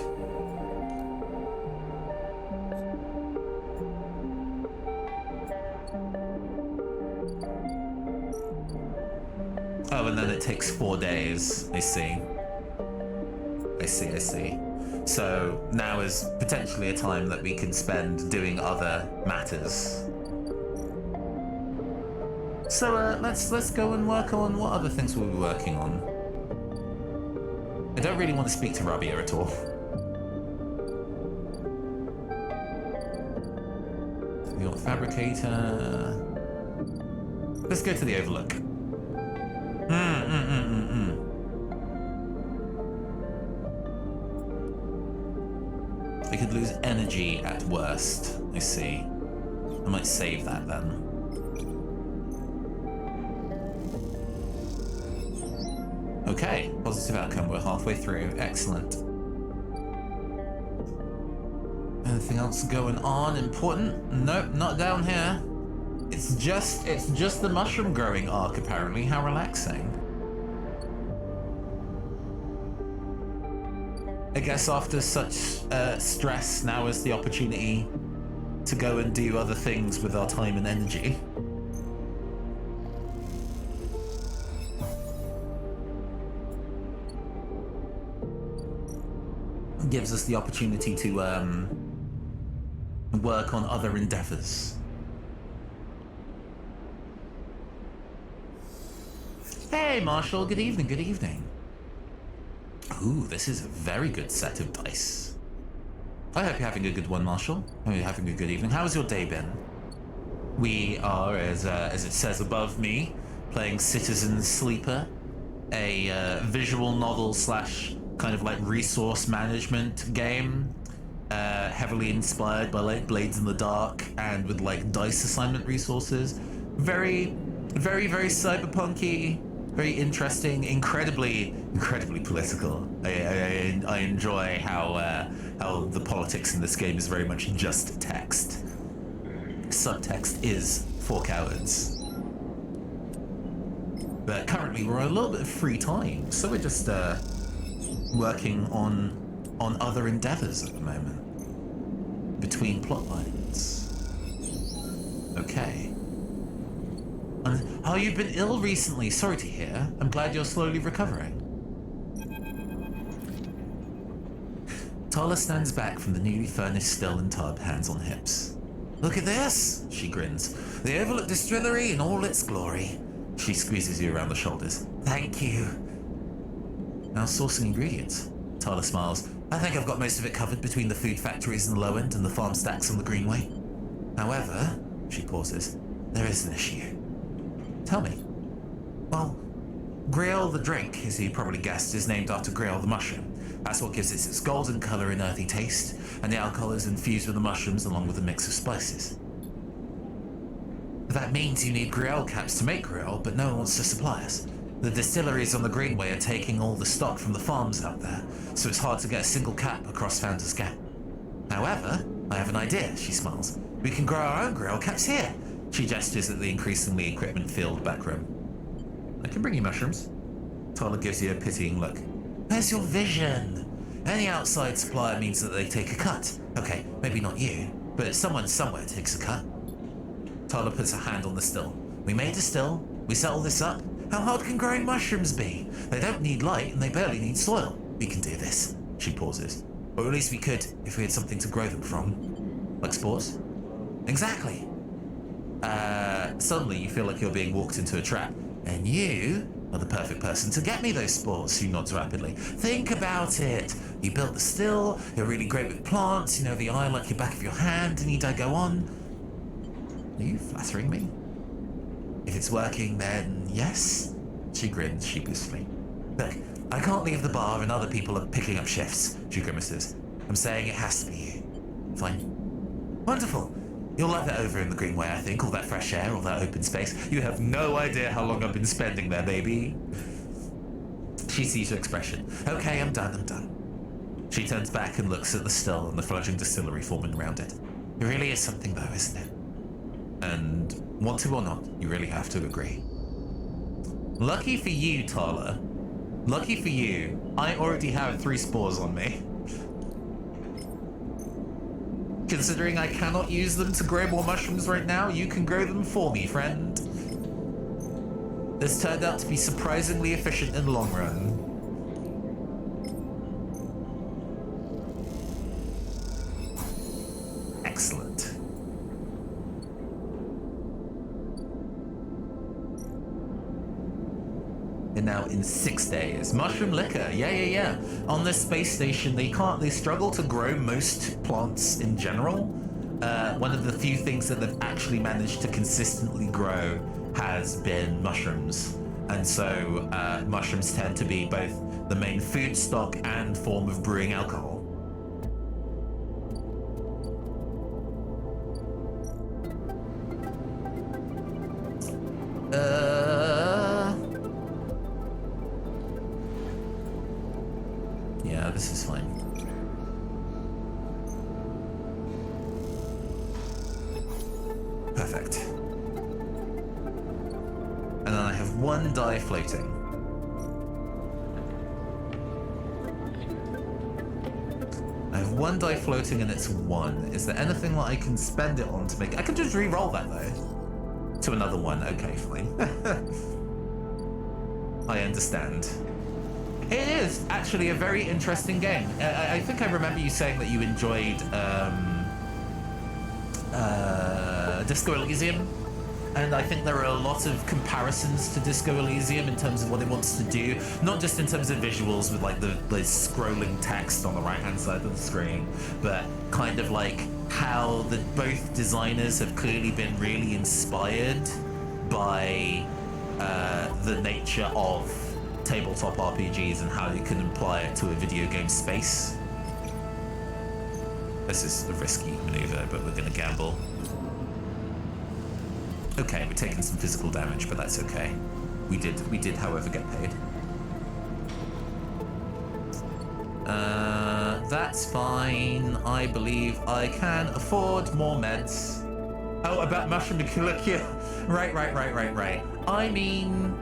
Oh, and then it takes 4 days. I see. I see. So now is potentially a time that we can spend doing other matters. So let's go and work on what other things we'll be working on. I don't really want to speak to Rabia at all. The old fabricator. Let's go to the overlook. We could lose energy at worst. I see. I might save that then. Okay, positive outcome. We're halfway through. Excellent. Anything else going on important? Nope, not down here. It's just the mushroom growing arc apparently. How relaxing. I guess after such stress, now is the opportunity to go and do other things with our time and energy. It gives us the opportunity to work on other endeavors. Hey, Marshall. Good evening. Good evening. Ooh, this is a very good set of dice. I hope you're having a good one, Marshall. I hope you're having a good evening. How's your day been? We are, as it says above me, playing Citizen Sleeper, a visual novel slash kind of like resource management game, heavily inspired by like Blades in the Dark and with like dice assignment resources. Very, very, very cyberpunky. Very interesting, incredibly political. I enjoy how the politics in this game is very much just text. Subtext is for cowards. But currently we're on a little bit of free time, so we're just working on other endeavors at the moment between plot lines. Okay. Oh, you've been ill recently. Sorry to hear. I'm glad you're slowly recovering. Tala stands back from the newly furnished still and tub, hands on hips. Look at this, she grins. The overlook distillery in all its glory. She squeezes you around the shoulders. Thank you. Now sourcing ingredients. Tala smiles. I think I've got most of it covered between the food factories in the low end and the farm stacks on the greenway. However, she pauses, there is an issue. Tell me. Well, Griel the drink, as you probably guessed, is named after Griel the mushroom. That's what gives it its golden colour and earthy taste, and the alcohol is infused with the mushrooms along with a mix of spices. That means you need Griel caps to make Griel, but no one wants to supply us. The distilleries on the Greenway are taking all the stock from the farms out there, so it's hard to get a single cap across Founder's Gap. However, I have an idea, she smiles. We can grow our own Griel caps here. She gestures at the increasingly equipment-filled back room. I can bring you mushrooms. Tyler gives you a pitying look. Where's your vision? Any outside supplier means that they take a cut. Okay, maybe not you, but someone somewhere takes a cut. Tyler puts a hand on the still. We made a still. We set all this up. How hard can growing mushrooms be? They don't need light and they barely need soil. We can do this. She pauses. Or at least we could if we had something to grow them from. Like spores? Exactly. Suddenly you feel like you're being walked into a trap. And you are the perfect person to get me those spores, she nods rapidly. Think about it. You built the still, you're really great with plants, you know the eye like your back of your hand, and need I go on? Are you flattering me? If it's working, then yes? She grins sheepishly. Look, I can't leave the bar and other people are picking up shifts, she grimaces. I'm saying it has to be you. Fine. Wonderful. You'll love it over in the Greenway, I think, all that fresh air, all that open space. You have no idea how long I've been spending there, baby. She sees your expression. Okay, I'm done. She turns back and looks at the still and the fledgling distillery forming around it. It really is something though, isn't it? And want to or not, you really have to agree. Lucky for you, Tala. Lucky for you, I already have 3 spores on me. Considering I cannot use them to grow more mushrooms right now, you can grow them for me, friend. This turned out to be surprisingly efficient in the long run. Excellent. And now in 6 days. Mushroom liquor, yeah. On this space station, they struggle to grow most plants in general. One of the few things that they've actually managed to consistently grow has been mushrooms. And so mushrooms tend to be both the main food stock and form of brewing alcohol. Yeah, this is fine. Perfect. And then I have 1 die floating. I have 1 die floating and it's 1. Is there anything that I can spend it on to make... I can just re-roll that though. To another 1. Okay, fine. I understand. It is actually a very interesting game. I think I remember you saying that you enjoyed Disco Elysium, and I think there are a lot of comparisons to Disco Elysium in terms of what it wants to do, not just in terms of visuals with like the scrolling text on the right-hand side of the screen, but kind of like how both designers have clearly been really inspired by the nature of tabletop RPGs and how you can apply it to a video game space. This is a risky maneuver, but we're gonna gamble. Okay, we're taking some physical damage, but that's okay. We did, however, get paid. That's fine. I believe I can afford more meds. Oh, about mushroom liqueur. Right. I mean,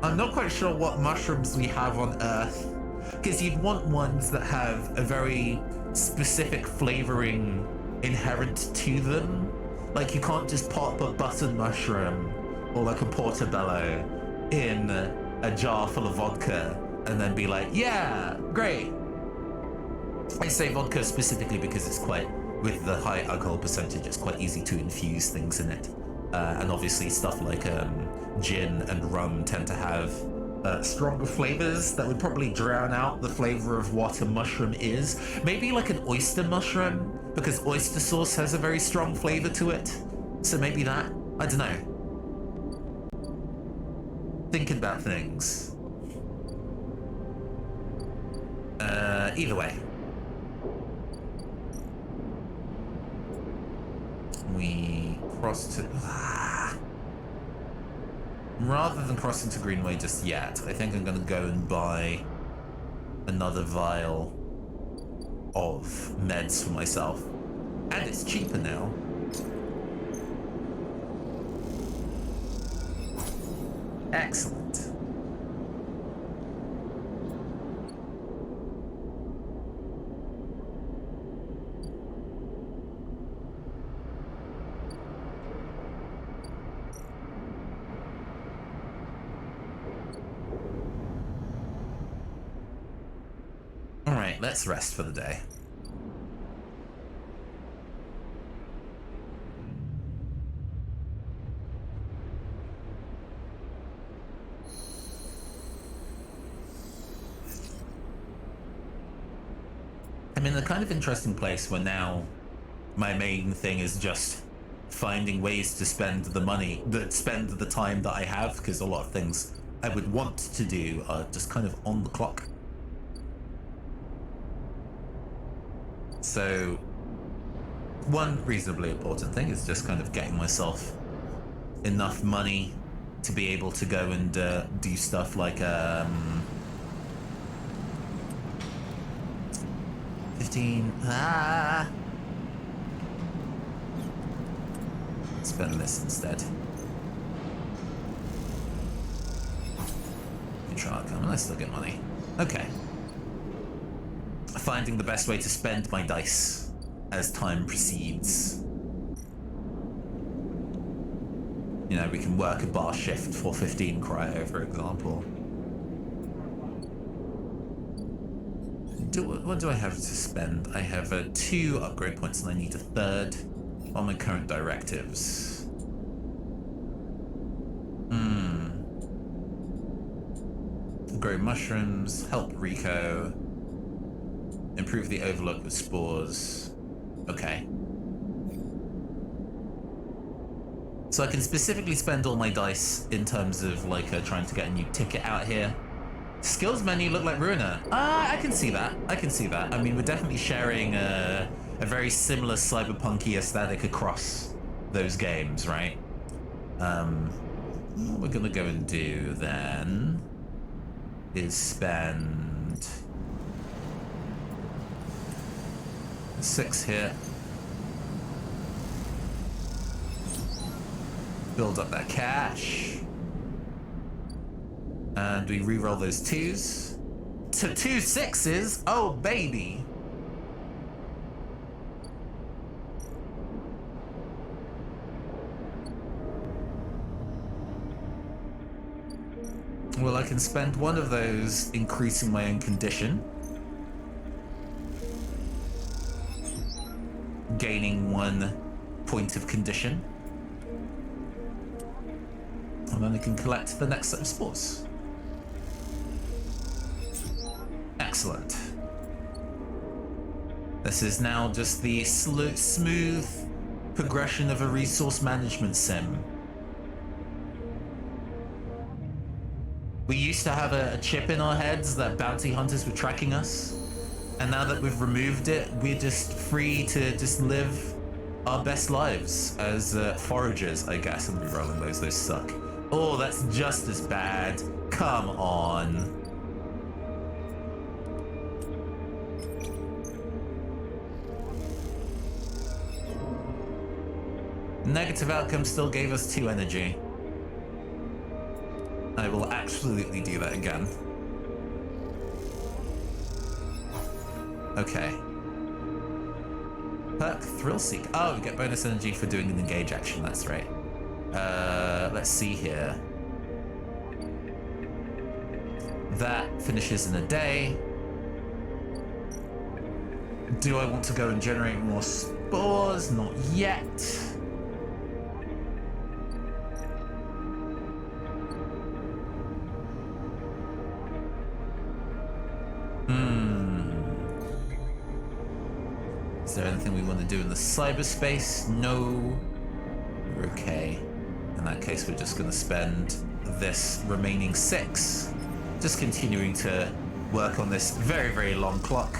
I'm not quite sure what mushrooms we have on Earth, because you'd want ones that have a very specific flavoring inherent to them. Like, you can't just pop a button mushroom or like a portobello in a jar full of vodka and then be like, yeah, great. I say vodka specifically because it's quite, with the high alcohol percentage, it's quite easy to infuse things in it. And obviously stuff like gin and rum tend to have stronger flavors that would probably drown out the flavor of what a mushroom is. Maybe like an oyster mushroom, because oyster sauce has a very strong flavor to it. So maybe that. I don't know. Thinking about things. Either way. We cross to... Rather than crossing to Greenway just yet, I think I'm going to go and buy another vial of meds for myself. And it's cheaper now. Excellent. All right, let's rest for the day. I'm in a kind of interesting place where now my main thing is just finding ways to spend the money, spend the time that I have, because a lot of things I would want to do are just kind of on the clock. So one reasonably important thing is just kind of getting myself enough money to be able to go and do stuff like 15. Spend this instead. Try to come and I still get money. Okay. Finding the best way to spend my dice as time proceeds. You know, we can work a bar shift for 15 cryo, for example. What do I have to spend? I have 2 upgrade points and I need a 3rd on my current directives. Grow mushrooms, help Rico, improve the overlook with spores. Okay. So I can specifically spend all my dice in terms of like trying to get a new ticket out here. Skills menu look like Ruiner. I can see that. I can see that. I mean, we're definitely sharing a very similar cyberpunky aesthetic across those games, right? What we're gonna go and do then is spend 6 here. Build up that cash. And we re-roll those 2s to 2 6s. Oh, baby. Well, I can spend one of those increasing my own condition. Gaining 1 point of condition. And then I can collect the next set of spores. Excellent. This is now just the smooth progression of a resource management sim. We used to have a chip in our heads that bounty hunters were tracking us. And now that we've removed it, we're just free to just live our best lives as foragers, I guess. I'm re-rolling those suck. Oh, that's just as bad. Come on. Negative outcome still gave us 2 energy. I will absolutely do that again. Okay. Perk Thrill Seek. Oh, we get bonus energy for doing an engage action, that's right. Let's see here. That finishes in a day. Do I want to go and generate more spores? Not yet. Is there anything we want to do in the cyberspace? No. We're okay. In that case, we're just going to spend this remaining 6 just continuing to work on this very, very long clock.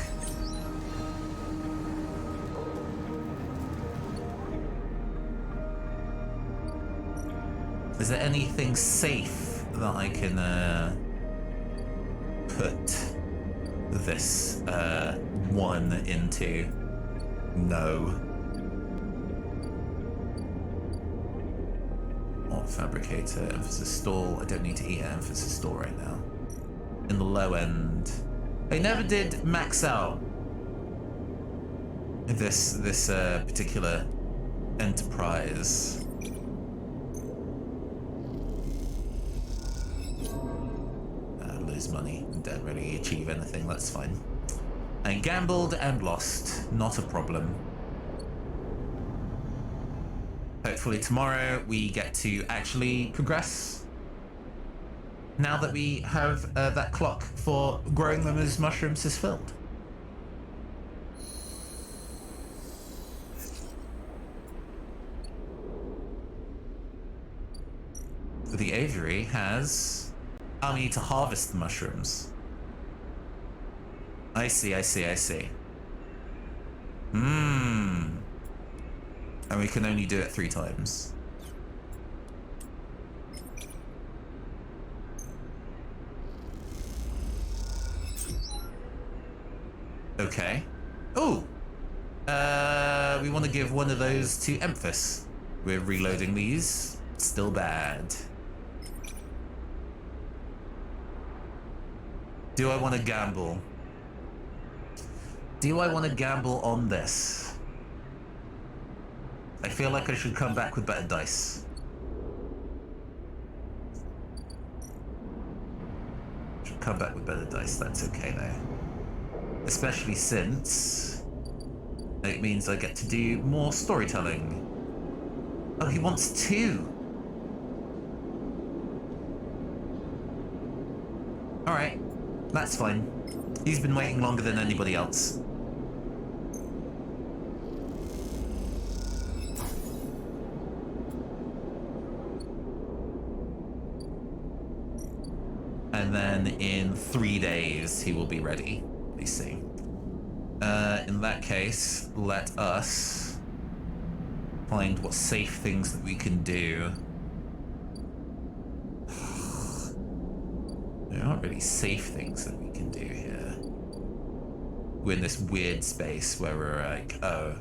Is there anything safe that I can put this 1 into? No. Art fabricator, emphasis stall. I don't need to eat at emphasis stall right now. In the low end, I never did max out this particular enterprise. Lose money and don't really achieve anything. That's fine. I gambled and lost. Not a problem. Hopefully tomorrow we get to actually progress. Now that we have that clock for growing them as mushrooms is filled. The aviary has... Oh, we need to harvest the mushrooms. I see. And we can only do it 3 times. Okay. Oh! We want to give one of those to Emphas. We're reloading these. Still bad. Do I want to gamble? Do I want to gamble on this? I feel like I should come back with better dice. Should come back with better dice, that's okay though. Especially since it means I get to do more storytelling. Oh, he wants 2. Alright, that's fine. He's been waiting longer than anybody else. And then in 3 days, he will be ready. Let me see. In that case, let us find what safe things that we can do. There aren't really safe things that we can do here. We're in this weird space where we're like, oh.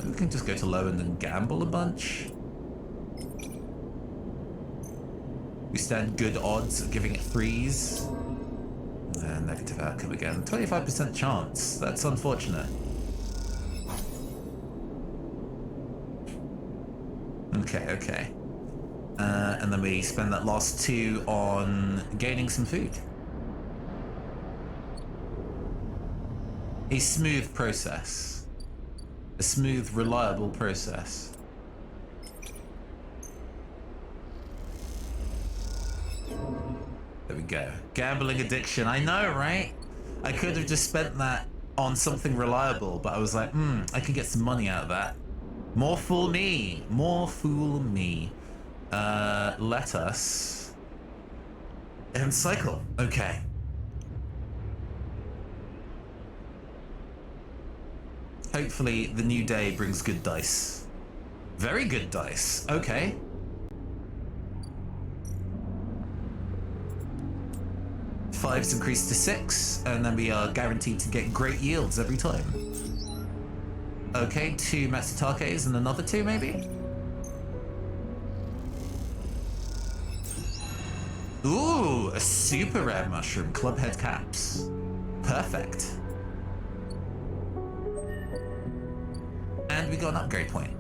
We can just go to low end and gamble a bunch. We stand good odds of giving it 3s. Negative outcome again. 25% chance. That's unfortunate. Okay. And then we spend that last 2 on gaining some food. A smooth process. A smooth, reliable process. There we go. Gambling addiction. I know, right? I could have just spent that on something reliable, but I was like, I could get some money out of that. More fool me. More fool me. Let us end cycle. Okay. Hopefully the new day brings good dice. Very good dice. Okay. Fives increase to 6, and then we are guaranteed to get great yields every time. Okay, 2 Matsutakes and another 2 maybe? Ooh, a super rare mushroom, clubhead caps. Perfect. And we got an upgrade point,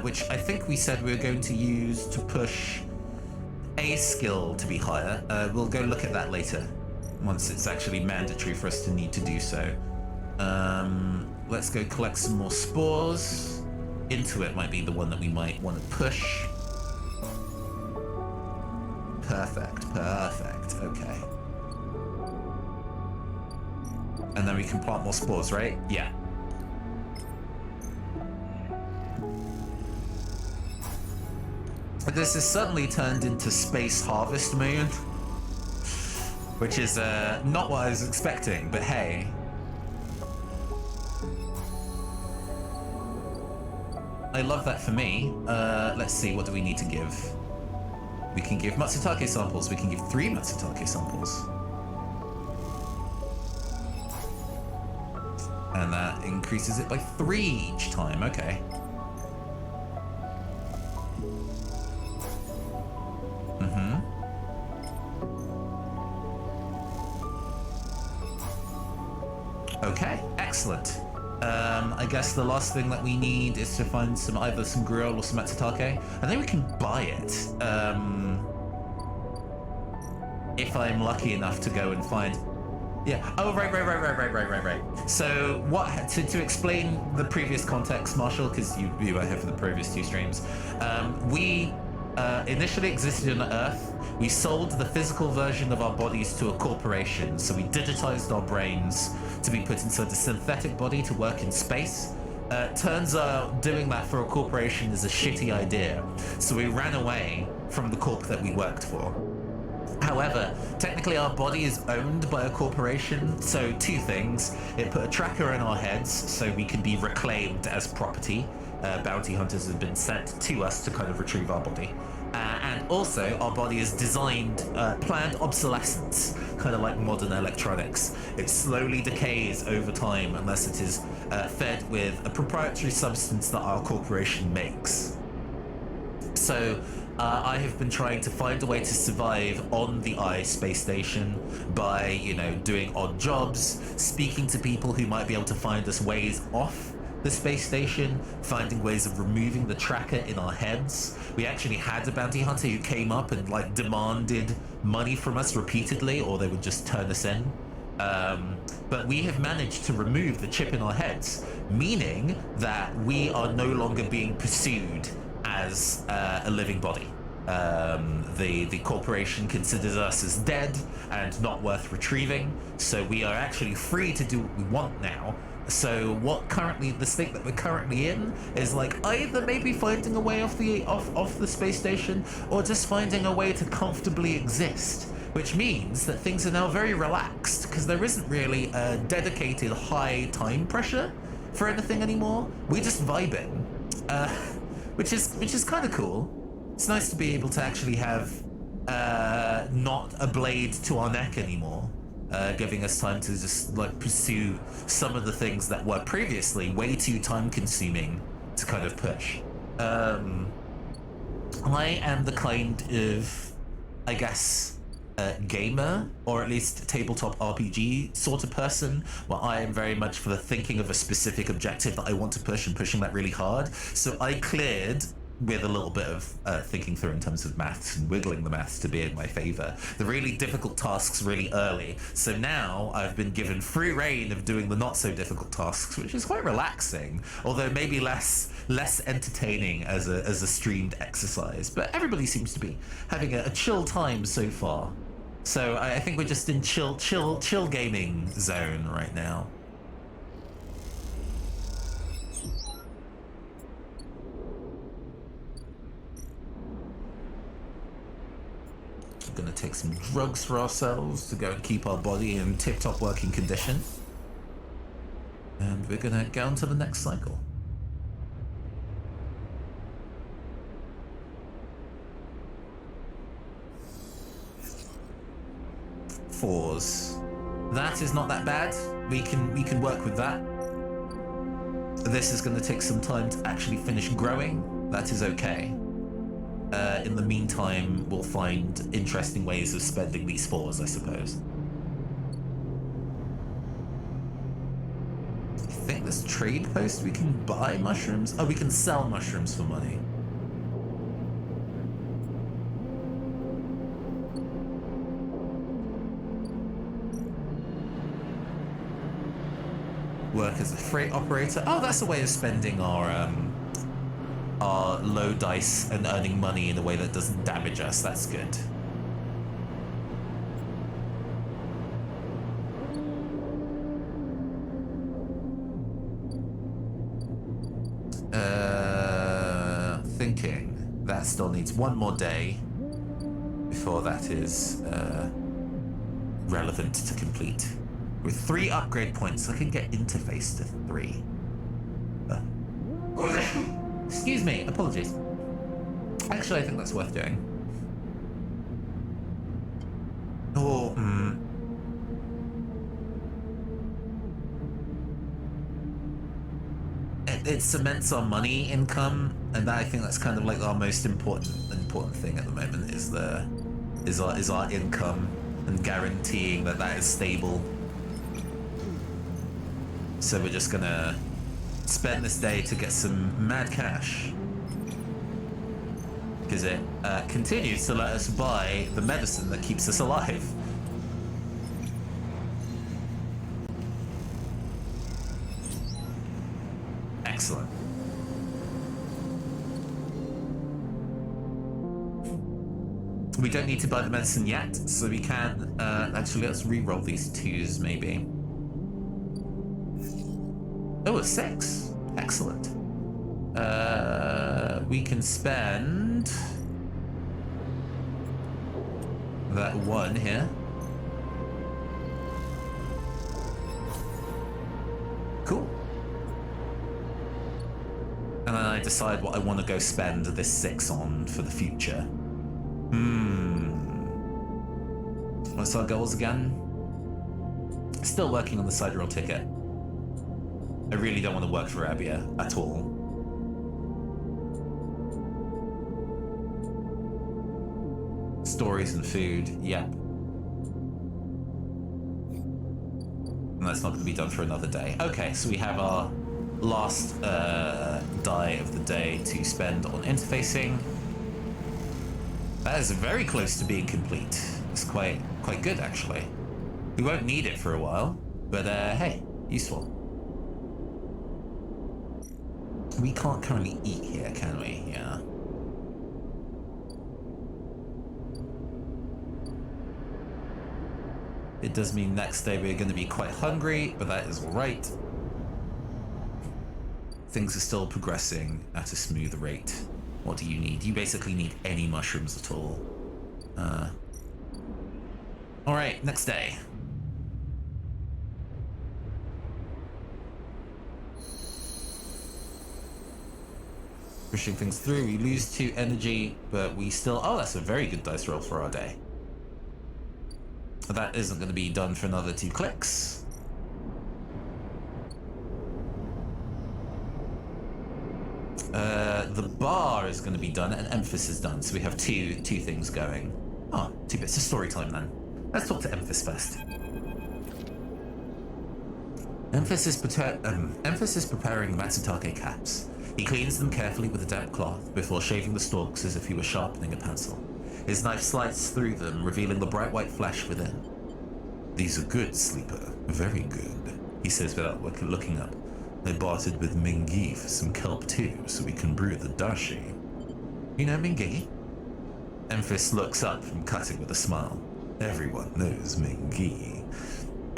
which I think we said we were going to use to push a skill to be higher. We'll go look at that later, once it's actually mandatory for us to need to do so. Let's go collect some more spores. Intuit might be the one that we might want to push. Perfect, okay. And then we can plant more spores, right? Yeah. This is suddenly turned into Space Harvest Moon, which is not what I was expecting, but hey. I love that for me. Let's see, what do we need to give? We can give Matsutake samples. We can give 3 Matsutake samples. And that increases it by 3 each time, okay. Okay, excellent. I guess the last thing that we need is to find either some grill or some matsutake. I think we can buy it. If I'm lucky enough to go and find... Yeah. Oh, right. So to explain the previous context, Marshall, because you were here for the previous 2 streams, we initially existed on Earth. We sold the physical version of our bodies to a corporation, so we digitized our brains to be put inside a synthetic body to work in space. Turns out doing that for a corporation is a shitty idea, so we ran away from the corp that we worked for. However, technically our body is owned by a corporation, so 2 things. It put a tracker in our heads so we can be reclaimed as property. Bounty hunters have been sent to us to kind of retrieve our body. And also, our body is designed, planned obsolescence, kind of like modern electronics. It slowly decays over time unless it is fed with a proprietary substance that our corporation makes. So, I have been trying to find a way to survive on the space station by, doing odd jobs, speaking to people who might be able to find us ways off the space station, finding ways of removing the tracker in our heads. We actually had a bounty hunter who came up and demanded money from us repeatedly, or they would just turn us in. But we have managed to remove the chip in our heads, meaning that we are no longer being pursued as a living body. The corporation considers us as dead and not worth retrieving, so we are actually free to do what we want now. So the state that we're currently in is either maybe finding a way off the space station, or just finding a way to comfortably exist, which means that things are now very relaxed because there isn't really a dedicated high time pressure for anything anymore. We just vibe in, which is kind of cool. It's nice to be able to actually have not a blade to our neck anymore. Giving us time to just pursue some of the things that were previously way too time consuming to kind of push. I am the kind of, I guess, gamer, or at least tabletop RPG sort of person, where I am very much for the thinking of a specific objective that I want to push and pushing that really hard. So I cleared with a little bit of thinking through in terms of maths and wiggling the maths to be in my favor, the really difficult tasks really early. So now I've been given free reign of doing the not so difficult tasks, which is quite relaxing, although maybe less entertaining as a streamed exercise. But everybody seems to be having a chill time so far. So I think we're just in chill gaming zone right now. We're going to take some drugs for ourselves to go and keep our body in tip-top working condition. And we're going to go on to the next cycle. Fours. That is not that bad. We can work with that. This is going to take some time to actually finish growing. That is okay. In the meantime, we'll find interesting ways of spending these fours, I suppose. I think this trade post, we can buy mushrooms. Oh, we can sell mushrooms for money. Work as a freight operator. Oh, that's a way of spending our low dice and earning money in a way that doesn't damage us. That's good. need one more day before that is relevant to complete. With 3 upgrade points, I can get interface to 3. Excuse me, apologies. Actually, I think that's worth doing. Oh, It cements our money income, and I think that's kind of like our most important thing at the moment is our income and guaranteeing that is stable. So we're just gonna spend this day to get some mad cash, because it continues to let us buy the medicine that keeps us alive. Excellent. We don't need to buy the medicine yet, so we can actually, let's re-roll these 2s maybe. Oh, a 6. Excellent. We can spend that 1 here. Cool. And then I decide what I want to go spend this 6 on for the future. What's our goals again? Still working on the sideroll ticket. I really don't want to work for Abia at all. Stories and food, yep. And that's not going to be done for another day. Okay, so we have our last die of the day to spend on interfacing. That is very close to being complete. It's quite good, actually. We won't need it for a while, but hey, useful. We can't currently eat here, can we? Yeah. It does mean next day we're going to be quite hungry, but that is all right. Things are still progressing at a smooth rate. What do you need? You basically need any mushrooms at all. All right, next day. Pushing things through, we lose 2 energy, but we still... Oh, that's a very good dice roll for our day. That isn't going to be done for another 2 clicks. The bar is going to be done and Emphas is done, so we have two things going. Oh, 2 bits of story time then. Let's talk to Emphas first. Emphas is preparing Matsutake caps. He cleans them carefully with a damp cloth before shaving the stalks as if he were sharpening a pencil. His knife slides through them, revealing the bright white flesh within. "These are good, Sleeper. Very good," he says without looking up. "I bartered with Mingi for some kelp too, so we can brew the dashi." "You know Mingi?" Emphas looks up from cutting with a smile. "Everyone knows Mingi."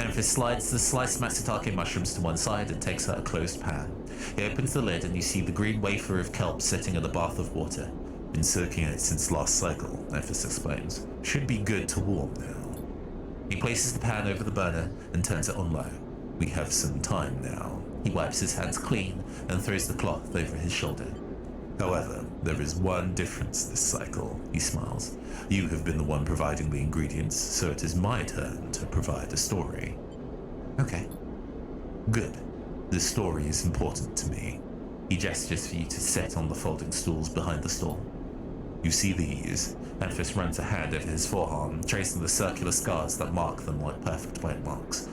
Emphas slides the sliced Matsutake mushrooms to one side and takes out a closed pan. He opens the lid and you see the green wafer of kelp sitting in a bath of water. "Been soaking it since last cycle," Emphas explains. "Should be good to warm now." He places the pan over the burner and turns it on low. "We have some time now." He wipes his hands clean and throws the cloth over his shoulder. "However, there is one difference this cycle," he smiles. "You have been the one providing the ingredients, so it is my turn to provide a story." "Okay." "Good. This story is important to me." He gestures for you to sit on the folding stools behind the stall. "You see these?" Emphas runs a hand over his forearm, tracing the circular scars that mark them like perfect white marks.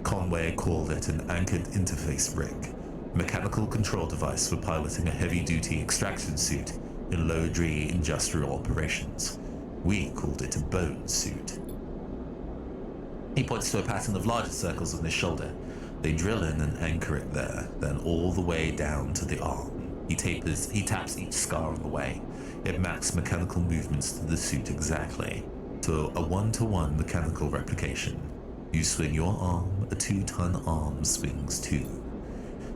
Conway called it an anchored interface rig, a mechanical control device for piloting a heavy-duty extraction suit in low-G industrial operations. We called it a bone suit. He points to a pattern of larger circles on his shoulder. They drill in and anchor it there, then all the way down to the arm. He taps each scar on the way. It maps mechanical movements to the suit exactly, to a 1-to-1 mechanical replication. You swing your arm, a 2-ton arm swings too.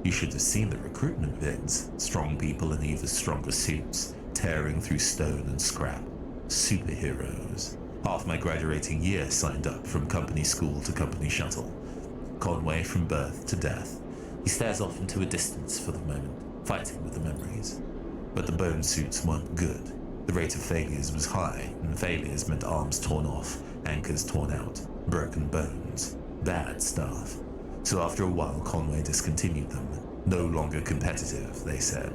You should have seen the recruitment vids. Strong people in even stronger suits, tearing through stone and scrap. Superheroes. Half my graduating year signed up from company school to company shuttle. Conway from birth to death. He stares off into a distance for the moment, fighting with the memories. But the bone suits weren't good. The rate of failures was high, and failures meant arms torn off, anchors torn out, broken bones. Bad stuff. So after a while, Conway discontinued them. No longer competitive, they said.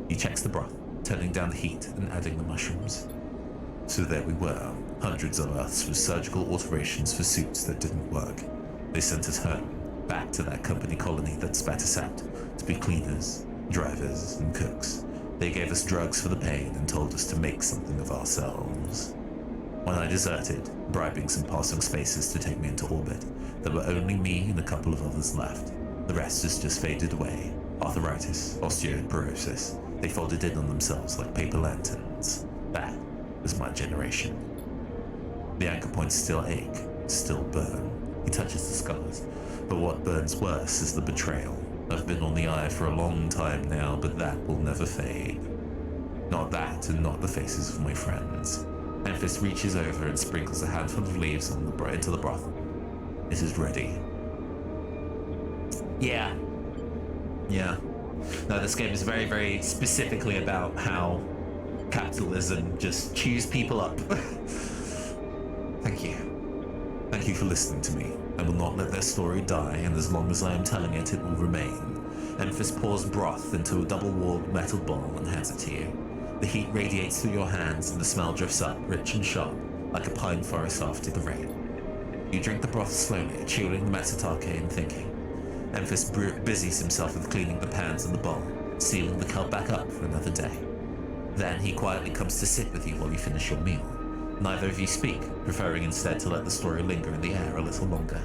He checks the broth, turning down the heat and adding the mushrooms. So there we were, hundreds of us with surgical alterations for suits that didn't work. They sent us home, back to that company colony that spat us out, to be cleaners, drivers, and cooks. They gave us drugs for the pain and told us to make something of ourselves. When I deserted, bribing some passing spaces to take me into orbit, there were only me and a couple of others left. The rest has just faded away. Arthritis, osteoporosis. They folded in on themselves like paper lanterns. That was my generation. The anchor points still ache, still burn. He touches the scars. But what burns worse is the betrayal. I've been on the eye for a long time now, but that will never fade. Not that, and not the faces of my friends. Memphis reaches over and sprinkles a handful of leaves on into the broth. It is ready. Yeah. No, this game is very, very specifically about how capitalism just chews people up. Thank you. Thank you for listening to me. I will not let their story die, and as long as I am telling it, it will remain. Memphis pours broth into a double-walled metal bowl and hands it to you. The heat radiates through your hands and the smell drifts up, rich and sharp, like a pine forest after the rain. You drink the broth slowly, chewing the matsutake and thinking. Memphis busies himself with cleaning the pans and the bowl, sealing the cup back up for another day. Then he quietly comes to sit with you while you finish your meal. Neither of you speak, preferring instead to let the story linger in the air a little longer.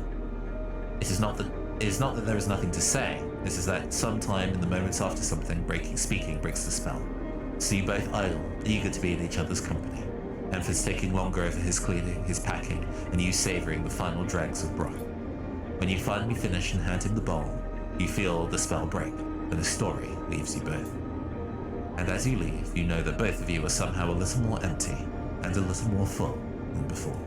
It is not that there is nothing to say, it is that sometime in the moments after speaking breaks the spell. So you both idle, eager to be in each other's company. Memphis taking longer over his cleaning, his packing, and you savoring the final dregs of broth. When you finally finish and hand him the bowl, you feel the spell break, and the story leaves you both. And as you leave, you know that both of you are somehow a little more empty and a little more full than before.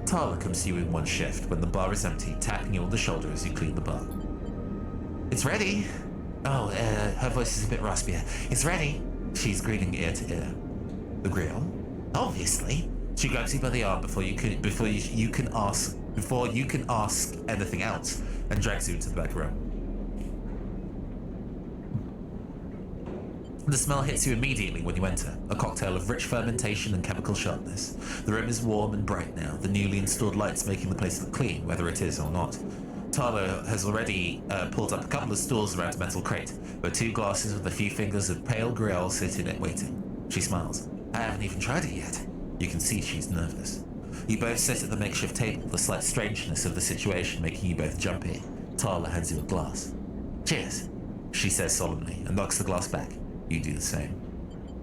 Tala comes to you in one shift when the bar is empty, tapping you on the shoulder as you clean the bar. It's ready. Oh, her voice is a bit raspier. It's ready. She's grinning ear to ear. The grill? Obviously. She grabs you by the arm before you can ask anything else, and drags you into the back room. The smell hits you immediately when you enter, a cocktail of rich fermentation and chemical sharpness. The room is warm and bright now, the newly installed lights making the place look clean, whether it is or not. Talo has already pulled up a couple of stools around a metal crate, where 2 glasses with a few fingers of pale grill sit in it waiting. She smiles. I haven't even tried it yet. You can see she's nervous. You both sit at the makeshift table, the slight strangeness of the situation making you both jumpy. Tala hands you a glass. Cheers, she says solemnly, and knocks the glass back. You do the same.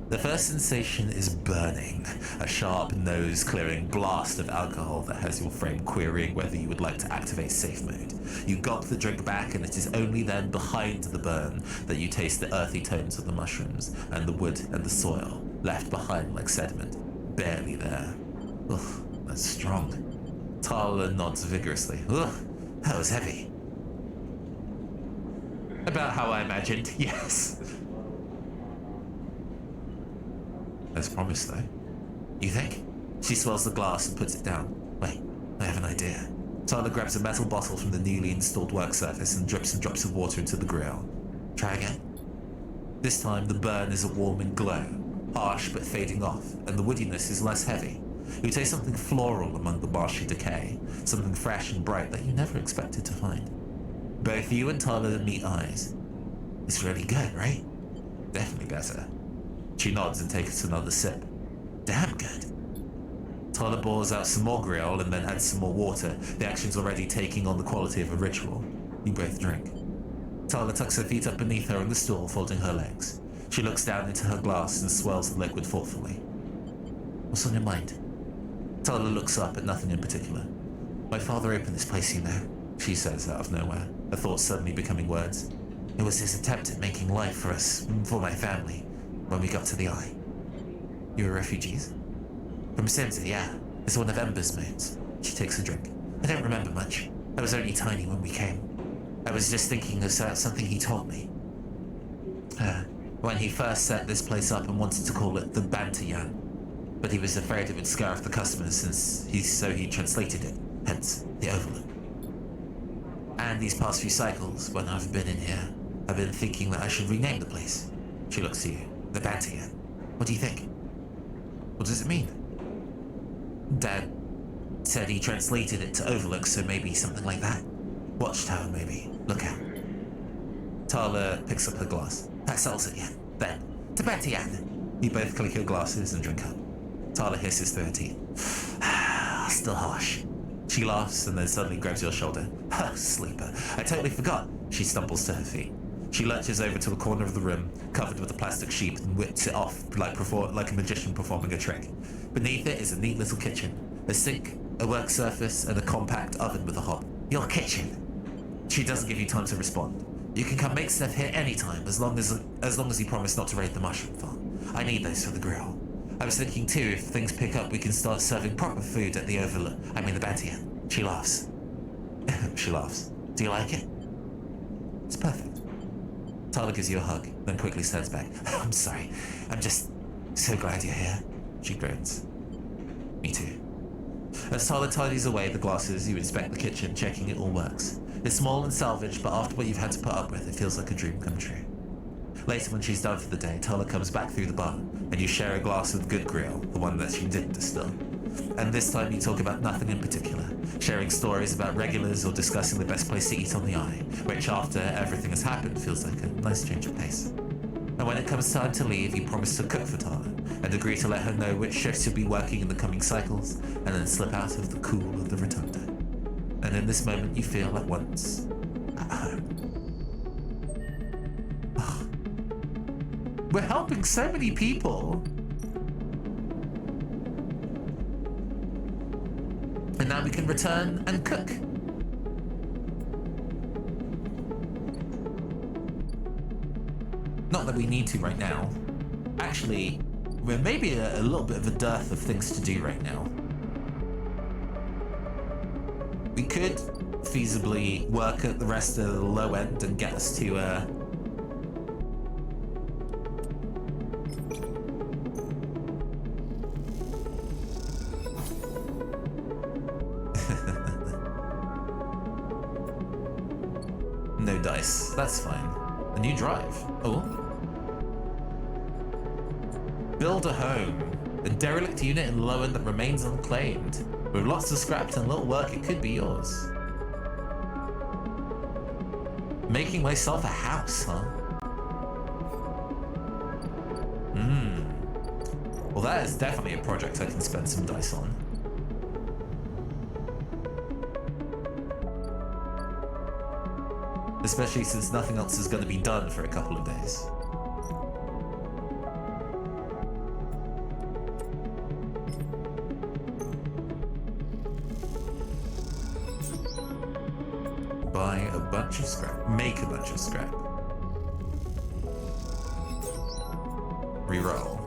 The first sensation is burning, a sharp nose-clearing blast of alcohol that has your frame querying whether you would like to activate safe mode. You gulp the drink back, and it is only then behind the burn that you taste the earthy tones of the mushrooms and the wood and the soil, left behind like sediment, barely there. Ugh, that's strong. Tala nods vigorously. Ugh, that was heavy. About how I imagined, yes. As promised, though. You think? She swells the glass and puts it down. Wait, I have an idea. Tyler grabs a metal bottle from the newly installed work surface and drips some drops of water into the grill. Try again. This time, the burn is a warming glow, harsh but fading off, and the woodiness is less heavy. You taste something floral among the marshy decay, something fresh and bright that you never expected to find. Both you and Tyler meet eyes. It's really good, right? Definitely better. She nods and takes another sip. Damn good. Tyler pours out some more grill and then adds some more water, the action's already taking on the quality of a ritual. You both drink. Tyler tucks her feet up beneath her on the stool, folding her legs. She looks down into her glass and swirls the liquid thoughtfully. What's on your mind? Tyler looks up at nothing in particular. My father opened this place, you know, she says out of nowhere, her thoughts suddenly becoming words. It was his attempt at making life for us, for my family, when we got to the Eye. You were refugees? From Simsa, yeah. It's one of Ember's moons. She takes a drink. I don't remember much. I was only tiny when we came. I was just thinking of something he told me. When he first set this place up and wanted to call it the Bantayan. But he was afraid it would scare off the customers so he translated it, hence the Overlook. And these past few cycles, when I've been in here, I've been thinking that I should rename the place. She looks to you. The Bantayan. What do you think? What does it mean? Dad said he translated it to Overlook, so maybe something like that. Watchtower, maybe. Look out. Tala picks up her glass. That settles it, yeah. Then, to Bantayan. You both click your glasses and drink up. Tala hisses through her teeth. Still harsh. She laughs and then suddenly grabs your shoulder. Sleeper. I totally forgot. She stumbles to her feet. She lurches over to a corner of the room, covered with a plastic sheet, and whips it off like a magician performing a trick. Beneath it is a neat little kitchen. A sink, a work surface, and a compact oven with a hob. Your kitchen. She doesn't give you time to respond. You can come make stuff here anytime, as long as you promise not to raid the mushroom farm. I need those for the grill. I was thinking too, if things pick up, we can start serving proper food at the Overlook. I mean the Bantayan. She laughs. She laughs. Do you like it? It's perfect. Tala gives you a hug, then quickly stands back. I'm sorry. I'm just so glad you're here. She grins. Me too. As Tala tidies away the glasses, you inspect the kitchen, checking it all works. It's small and salvaged, but after what you've had to put up with, it feels like a dream come true. Later, when she's done for the day, Tala comes back through the bar, and you share a glass with Good Grill, the one that she didn't distill. And this time you talk about nothing in particular, sharing stories about regulars or discussing the best place to eat on the Eye, which after everything has happened feels like a nice change of pace. And when it comes time to leave, you promise to cook for Tala, and agree to let her know which shifts you'll be working in the coming cycles, and then slip out of the cool of the Rotunda. And in this moment you feel at once at home. Oh. We're helping so many people! And now we can return and cook. Not that we need to right now. Actually, we're maybe a little bit of a dearth of things to do right now. We could feasibly work at the rest of the low end and get us to no dice. That's fine. A new drive. Oh. Build a home. A derelict unit in low end that remains unclaimed. With lots of scraps and little work, it could be yours. Making myself a house, huh? Well, that is definitely a project I can spend some dice on. Especially since nothing else is going to be done for a couple of days. Buy a bunch of scrap. Make a bunch of scrap. Reroll.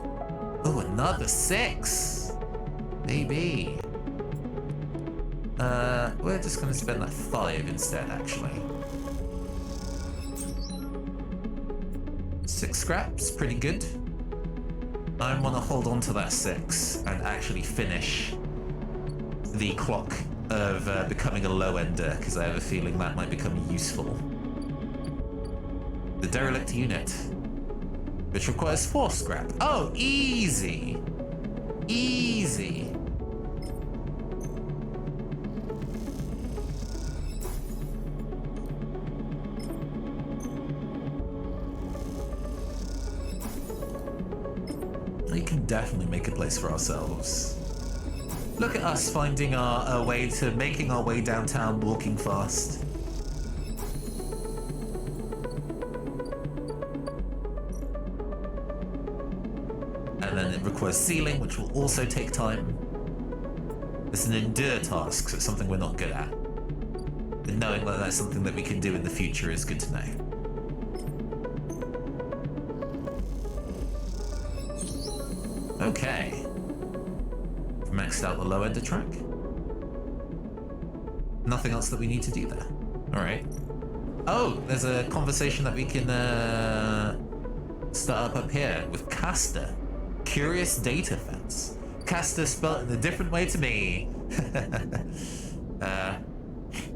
Oh, another 6! Baby. We're just going to spend that 5 instead, actually. 6 scraps, pretty good. I want to hold on to that 6 and actually finish the clock of becoming a low ender, because I have a feeling that might become useful. The derelict unit, which requires 4 scrap. Oh, easy! Easy! We can definitely make a place for ourselves. Look at us finding our way to making our way downtown, walking fast. And then it requires sealing, which will also take time. It's an endure task, so it's something we're not good at. And knowing that that's something that we can do in the future is good to know. Okay. Maxed out the low ender track. Nothing else that we need to do there. Alright. Oh, there's a conversation that we can start up here with Castor. Curious data fence. Castor spelled in a different way to me.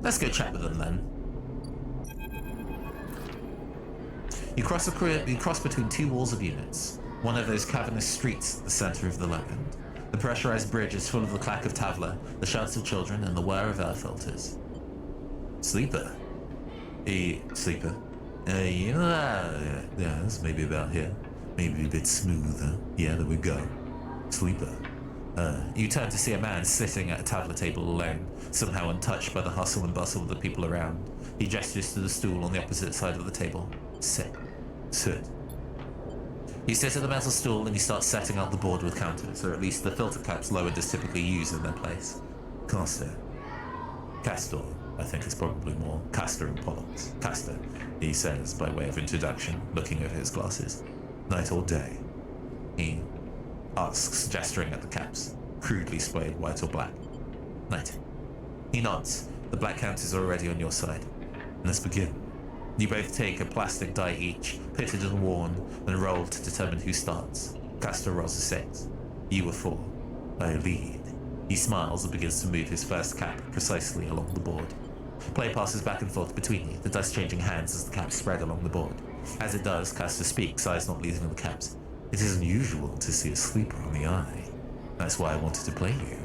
Let's go chat with them then. You cross between two walls of units. One of those cavernous streets at the center of the land. The pressurized bridge is full of the clack of Tavla, the shouts of children, and the whir of air filters. Sleeper. Sleeper. Yeah, that's maybe about here. Maybe a bit smoother. Yeah, there we go. Sleeper. You turn to see a man sitting at a Tavla table alone, somehow untouched by the hustle and bustle of the people around. He gestures to the stool on the opposite side of the table. Sit. You sit at the metal stool and you start setting up the board with counters, or at least the filter caps lowered as typically used in their place. Castor, I think it's probably more Castor and Pollux. Castor, he says by way of introduction, looking over his glasses. Night or day? He asks, gesturing at the caps, crudely sprayed white or black. Night. He nods. The black counters are already on your side. Let's begin. You both take a plastic die each, pitted and worn, and roll to determine who starts. Castor rolls a 6. You a 4. I lead. He smiles and begins to move his first cap precisely along the board. Play passes back and forth between you, the dice changing hands as the caps spread along the board. As it does, Castor speaks, eyes not leaving the caps. It is unusual to see a sleeper on the eye. That's why I wanted to play you.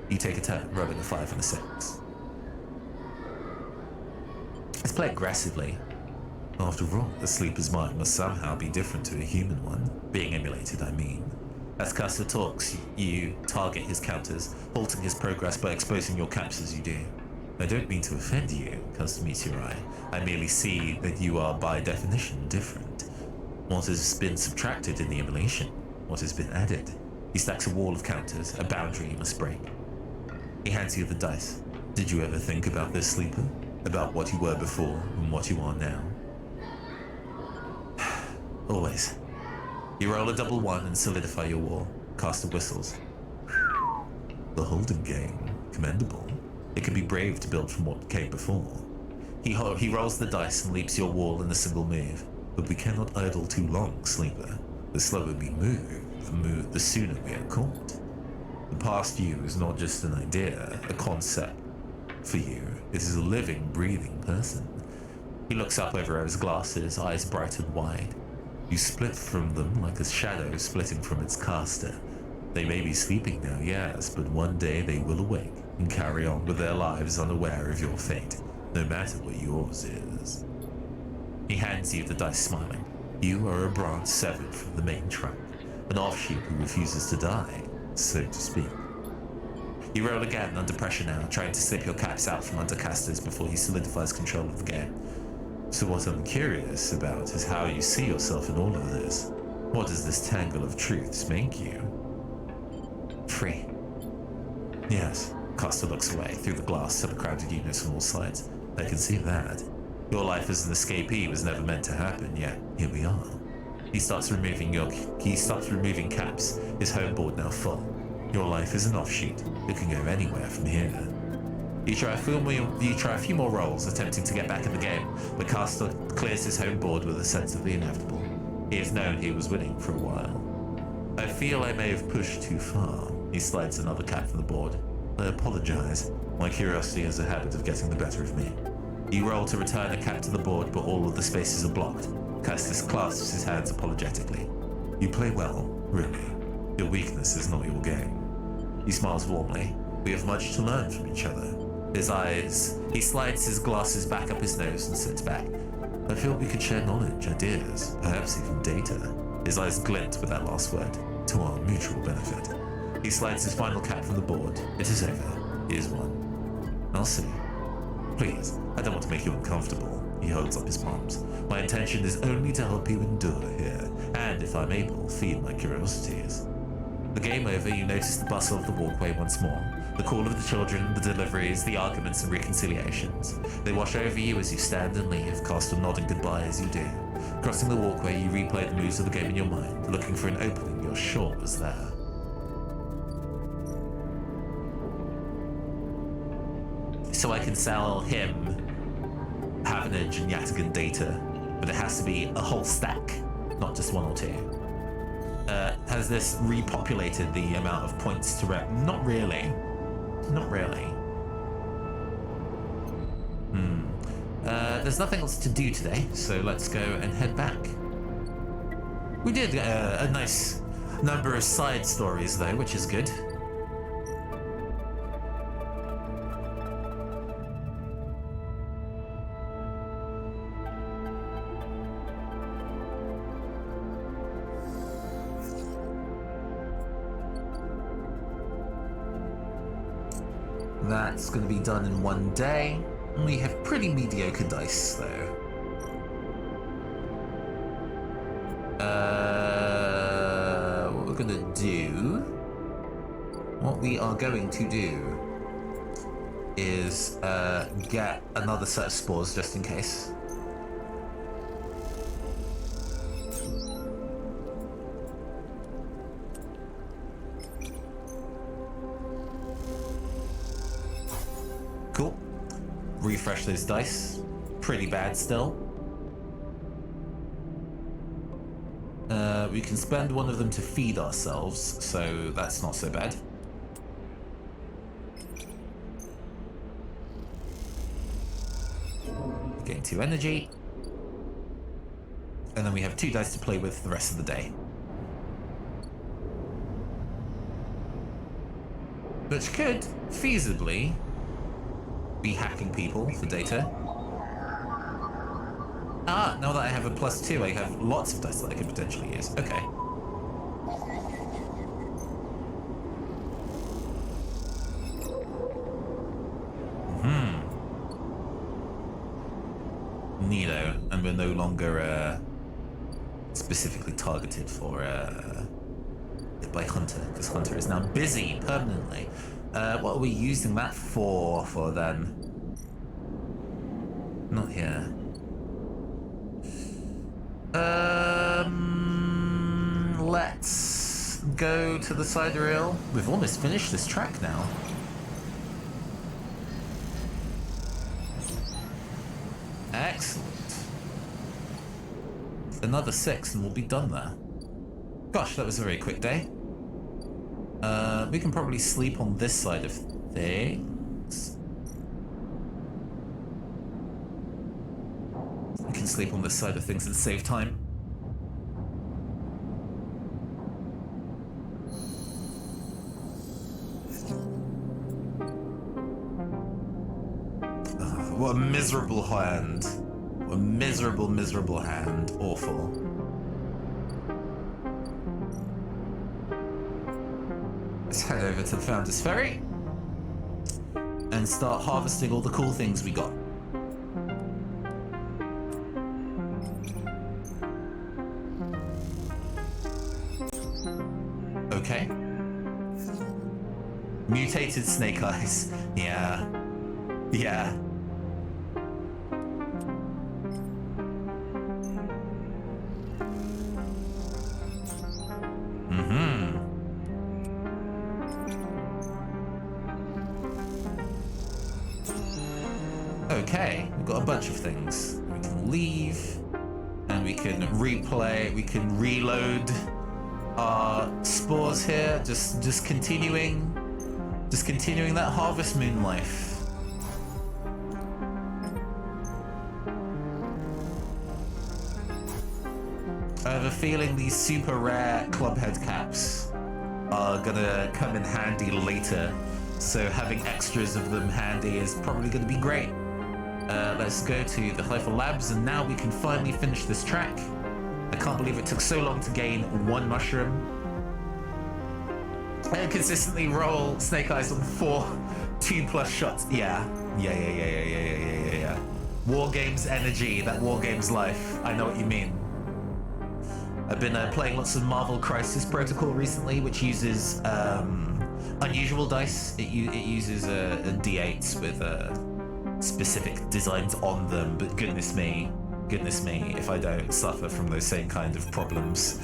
You take a turn, rolling a 5 and a 6. Let's play aggressively. After all, the sleeper's mind must somehow be different to a human one. Being emulated, I mean. As Castor talks, you target his counters, halting his progress by exposing your caps as you do. I don't mean to offend you, Castor meets your eye. I merely see that you are by definition different. What has been subtracted in the emulation? What has been added? He stacks a wall of counters, a boundary you must break. He hands you the dice. Did you ever think about this, sleeper? About what you were before and what you are now? Always. You roll a double 1 and solidify your wall. Castor whistles. The holding game. Commendable. It can be brave to build from what came before. He rolls the dice and leaps your wall in a single move. But we cannot idle too long, sleeper. The slower we move, the sooner we are caught. The past you is not just an idea, a concept. For you, it is a living, breathing person. He looks up over his glasses, eyes bright and wide. You split from them like a shadow splitting from its caster. They may be sleeping now, yes, but one day they will awake and carry on with their lives unaware of your fate, no matter what yours is. He hands you the dice, smiling. You are a branch severed from the main trunk, an offshoot who refuses to die, so to speak. You roll again under pressure now, trying to slip your caps out from under Castor's before he solidifies control of the game. So what I'm curious about is how you see yourself in all of this. What does this tangle of truths make you? Free. Yes. Castor looks away through the glass to the crowded units on all sides. I can see that. Your life as an escapee was never meant to happen, yet here we are. He stops removing caps, his home board now full. Your life is an offshoot. It can go anywhere from here. You try a few more rolls, attempting to get back in the game, but Castor clears his home board with a sense of the inevitable. He has known he was winning for a while. I feel I may have pushed too far. He slides another cap from the board. I apologize. My curiosity has a habit of getting the better of me. You roll to return a cap to the board, but all of the spaces are blocked. Castor clasps his hands apologetically. You play well, really. Your weakness is not your game. He smiles warmly. We have much to learn from each other. He slides his glasses back up his nose and sits back. I feel we could share knowledge, ideas, perhaps even data. His eyes glint with that last word, to our mutual benefit. He slides his final cap from the board. It is over. He is won. I'll see. Please, I don't want to make you uncomfortable. He holds up his palms. My intention is only to help you endure here, and if I'm able, feed my curiosities. The game over, you notice the bustle of the walkway once more. The call of the children, the deliveries, the arguments and reconciliations. They wash over you as you stand and leave, cast a nodding goodbye as you do. Crossing the walkway, you replay the moves of the game in your mind, looking for an opening you're sure was there. So I can sell him Havenage and Yatagan data, but it has to be a whole stack, not just one or two. Has this repopulated the amount of points to rep? Not really. Not really. There's nothing else to do today, so let's go and head back. We did a nice number of side stories though, which is good. That's going to be done in one day. We have pretty mediocre dice, though. What we're going to do... What we are going to do is get another set of spores, just in case. Cool. Refresh those dice. Pretty bad still. We can spend one of them to feed ourselves, so that's not so bad. Gain 2 energy. And then we have 2 dice to play with the rest of the day. Which could feasibly be hacking people for data. Ah, now that I have a +2, I have lots of dice that I could potentially use. Okay. Neato, and we're no longer specifically targeted for by Hunter, because Hunter is now busy permanently. What are we using that for then? Not here. Let's go to the side rail. We've almost finished this track now. Excellent. Another 6 and we'll be done there. Gosh, that was a very quick day. We can probably sleep on this side of things. We can sleep on this side of things and save time. What a miserable hand. What a miserable, miserable hand. Awful. Let's head over to the Founder's Ferry and start harvesting all the cool things we got. Okay. Mutated snake eyes. Yeah. Yeah. Okay, we've got a bunch of things. We can leave, and we can replay, we can reload our spores here, just continuing that Harvest Moon life. I have a feeling these super rare clubhead caps are gonna come in handy later, so having extras of them handy is probably gonna be great. Let's go to the Hypha Labs, and now we can finally finish this track. I can't believe it took so long to gain 1 mushroom. And consistently roll Snake Eyes on 4 2+ shots. Yeah. War Games energy, that War Games life. I know what you mean. I've been playing lots of Marvel Crisis Protocol recently, which uses unusual dice. It uses a D8s with specific designs on them, but goodness me, if I don't suffer from those same kind of problems.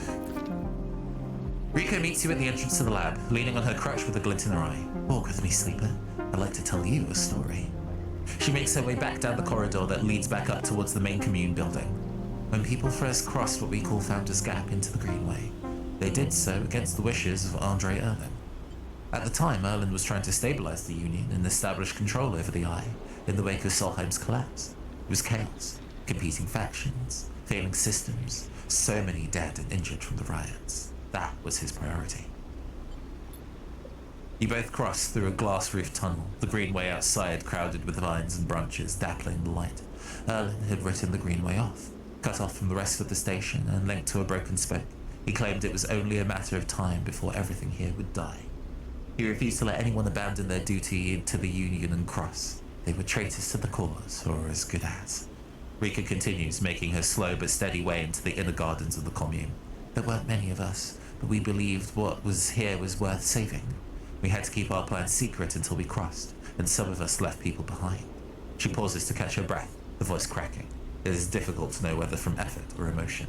Riko meets you at the entrance to the lab, leaning on her crutch with a glint in her eye. Walk with me, sleeper. I'd like to tell you a story. She makes her way back down the corridor that leads back up towards the main commune building. When people first crossed what we call Founder's Gap into the Greenway, they did so against the wishes of Andre Erlin. At the time, Erlin was trying to stabilize the Union and establish control over the Eye in the wake of Solheim's collapse. It was chaos, competing factions, failing systems, so many dead and injured from the riots. That was his priority. You both crossed through a glass-roofed tunnel, the Greenway outside crowded with vines and branches dappling the light. Erlin had written the Greenway off, cut off from the rest of the station and linked to a broken spoke. He claimed it was only a matter of time before everything here would die. He refused to let anyone abandon their duty to the Union and cross. They were traitors to the cause, or as good as. Rika continues, making her slow but steady way into the inner gardens of the commune. There weren't many of us, but we believed what was here was worth saving. We had to keep our plans secret until we crossed, and some of us left people behind. She pauses to catch her breath, the voice cracking. It is difficult to know whether from effort or emotion.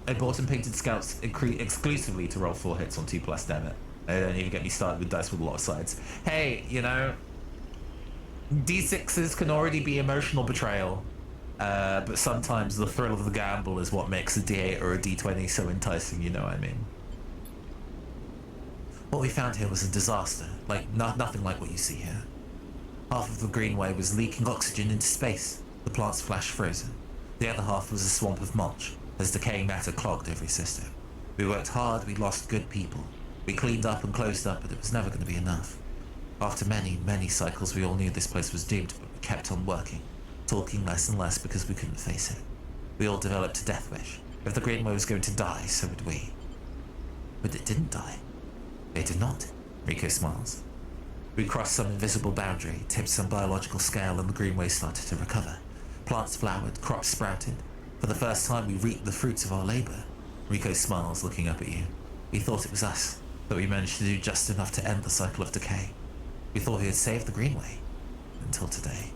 I bought and painted scouts exclusively to roll 4 hits on 2+, damn it. They don't even get me started with dice with a lot of sides. Hey, you know, D6s can already be emotional betrayal, but sometimes the thrill of the gamble is what makes a D8 or a D20 so enticing, you know what I mean? What we found here was a disaster, nothing like what you see here. Half of the Greenway was leaking oxygen into space, the plants flash frozen. The other half was a swamp of mulch, as decaying matter clogged every system. We worked hard, we lost good people. We cleaned up and closed up, but it was never going to be enough. After many, many cycles, we all knew this place was doomed, but we kept on working, talking less and less because we couldn't face it. We all developed a death wish. If the Greenway was going to die, so would we. But it didn't die. It did not. Riko smiles. We crossed some invisible boundary, tipped some biological scale, and the Greenway started to recover. Plants flowered, crops sprouted. For the first time, we reaped the fruits of our labor. Riko smiles, looking up at you. We thought it was us, but we managed to do just enough to end the cycle of decay. We thought we had saved the Greenway. Until today.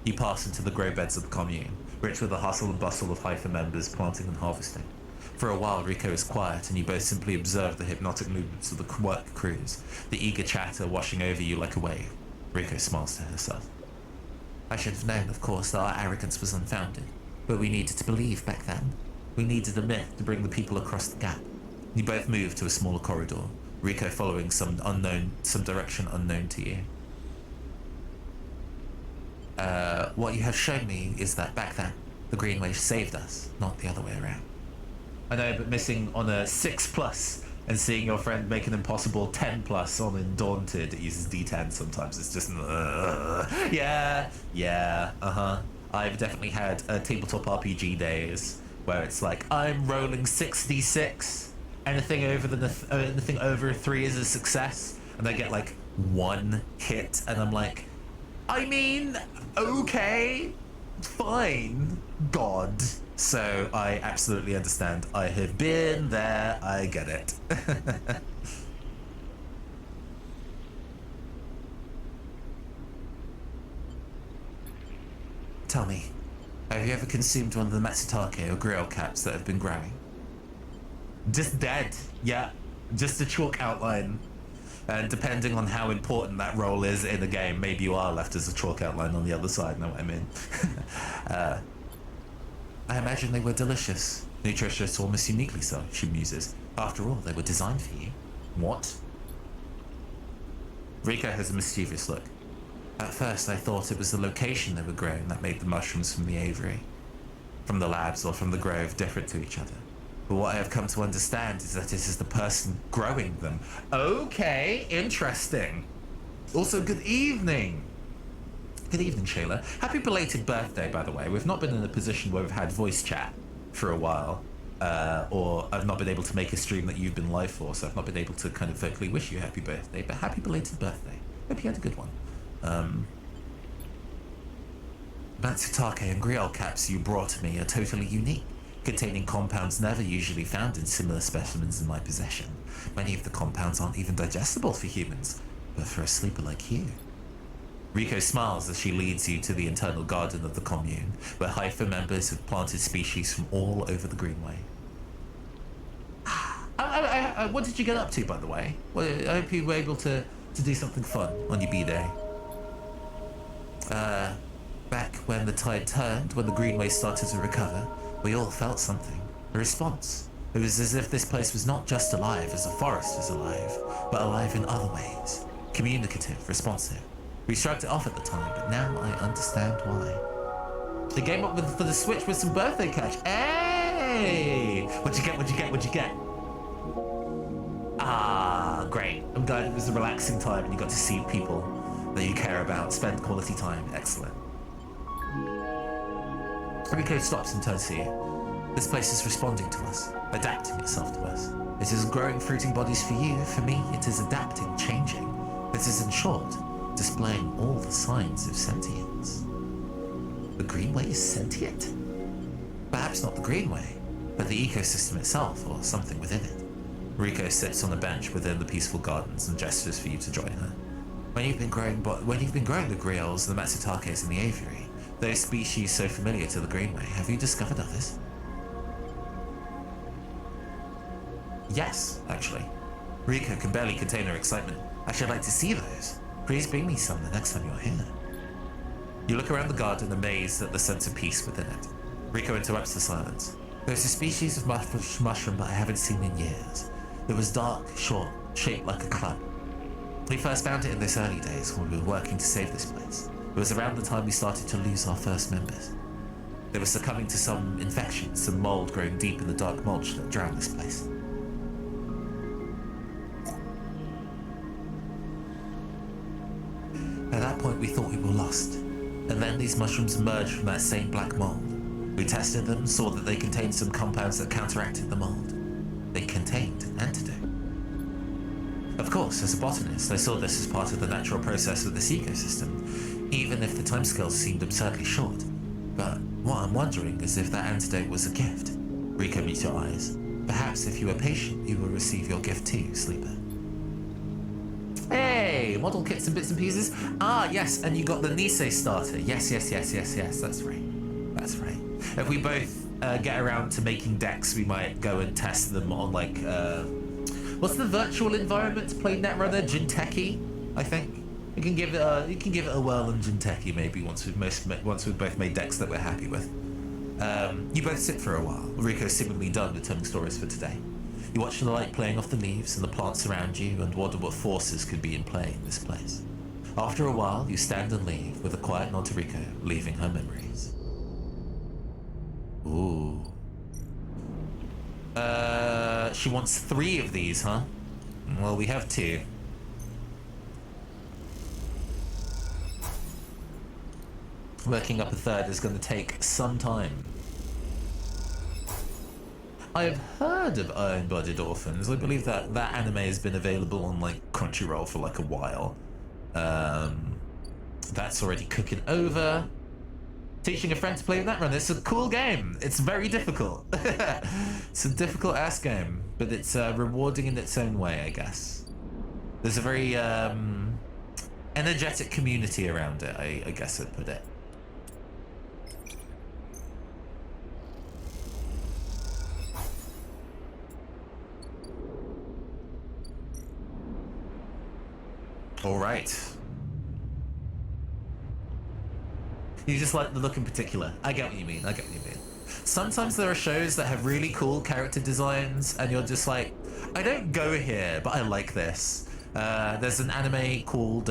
You pass into the grow beds of the commune, rich with the hustle and bustle of Hypha members planting and harvesting. For a while, Riko is quiet, and you both simply observe the hypnotic movements of the work crews, the eager chatter washing over you like a wave. Riko smiles to herself. I should have known, of course, that our arrogance was unfounded, but we needed to believe back then. We needed a myth to bring the people across the gap. You both move to a smaller corridor, Riko following some direction unknown to you. What you have shown me is that back then, the Greenway saved us, not the other way around. I know, but missing on a 6+ and seeing your friend make an impossible 10+ on Undaunted, it uses D10 sometimes, it's just, I've definitely had tabletop RPG days where it's like, I'm rolling 6d6, anything over 3 is a success, and I get like 1 hit, and I'm like, I mean, okay, fine, God. So I absolutely understand. I have been there, I get it. Tell me, have you ever consumed one of the Matsutake or grill caps that have been growing? Just dead, yeah. Just a chalk outline. And depending on how important that role is in the game, maybe you are left as a chalk outline on the other side, know what I mean? I imagine they were delicious. Nutritious, almost uniquely so, she muses. After all, they were designed for you. What? Rika has a mischievous look. At first, I thought it was the location they were grown that made the mushrooms from the aviary, from the labs or from the grove different to each other. But what I have come to understand is that it is the person growing them. Okay, interesting. Also, good evening. Good evening, Shayla. Happy belated birthday, by the way. We've not been in a position where we've had voice chat for a while, or I've not been able to make a stream that you've been live for, so I've not been able to kind of vocally wish you a happy birthday, but happy belated birthday. Hope you had a good one. Matsutake and grill caps you brought to me are totally unique. containing compounds never usually found in similar specimens in my possession. Many of the compounds aren't even digestible for humans, but for a sleeper like you. Rico smiles as she leads you to the internal garden of the commune, where Hypha members have planted species from all over the Greenway. What did you get up to, by the way? Well, I hope you were able to do something fun on your B-Day. Back when the tide turned, when the Greenway started to recover, we all felt something. A response. It was as if this place was not just alive as the forest is alive, but alive in other ways. Communicative, responsive. We shrugged it off at the time, but now I understand why. They came up for the Switch with some birthday cash. Hey! What'd you get? Ah, great. I'm glad it was a relaxing time and you got to see people that you care about, spend quality time. Excellent. Rico stops and turns to you. This place is responding to us, adapting itself to us. It is growing fruiting bodies for you. For me, it is adapting, changing. It is, in short, displaying all the signs of sentience. The Greenway is sentient? Perhaps not the Greenway, but the ecosystem itself, or something within it. Rico sits on a bench within the peaceful gardens and gestures for you to join her. When you've been growing the grills, the matsutakes, and the aviary, those species so familiar to the Greenway, have you discovered others? Yes, actually. Rico can barely contain her excitement. I should like to see those. Please bring me some the next time you're here. You look around the garden, amazed at the sense of peace within it. Rico interrupts the silence. There's a species of mushroom that I haven't seen in years. It was dark, short, shaped like a club. We first found it in those early days when we were working to save this place. It was around the time we started to lose our first members. They were succumbing to some infection, some mold growing deep in the dark mulch that drowned this place. At that point, we thought we were lost. And then these mushrooms emerged from that same black mold. We tested them, saw that they contained some compounds that counteracted the mold. They contained an antidote. Of course, as a botanist, I saw this as part of the natural process of this ecosystem, even if the timescales seemed absurdly short. But what I'm wondering is if that antidote was a gift. Rico meets your eyes. Perhaps if you are patient, you will receive your gift too, Sleeper. Hey, model kits and bits and pieces. Ah, yes, and you got the Nisei starter. Yes, that's right. If we both get around to making decks, we might go and test them on, like, what's the virtual environment to play Netrunner? Jinteki, I think. You can give it a whirl in Jinteki maybe once we've both made decks that we're happy with. You both sit for a while. Rico's seemingly done with telling stories for today. You watch the light playing off the leaves and the plants around you and wonder what forces could be in play in this place. After a while, you stand and leave with a quiet nod to Rico, leaving her memories. Ooh. She wants 3 of these, huh? Well, we have 2. Working up a 3rd is going to take some time. I've heard of Iron-Blooded Orphans. I believe that anime has been available on, like, Crunchyroll for, like, a while. That's already cooking over. Teaching a friend to play Netrunner. It's a cool game. It's very difficult. It's a difficult-ass game, but it's rewarding in its own way, I guess. There's a very energetic community around it, I guess I'd put it. All right. You just like the look in particular. I get what you mean. Sometimes there are shows that have really cool character designs and you're just like, I don't go here, but I like this. There's an anime called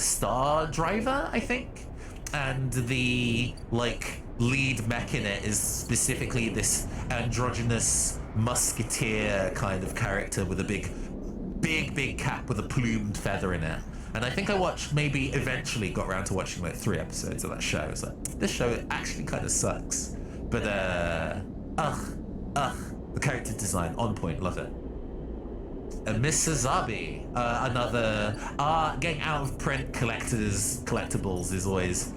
Star Driver, I think. And the, like, lead mech in it is specifically this androgynous musketeer kind of character with a big cap with a plumed feather in it. And I think I watched, maybe eventually got around to watching like 3 episodes of that show. It's like, this show actually kind of sucks. But, the character design, on point, love it. Miss Sazabi, another, getting out of print collectibles is always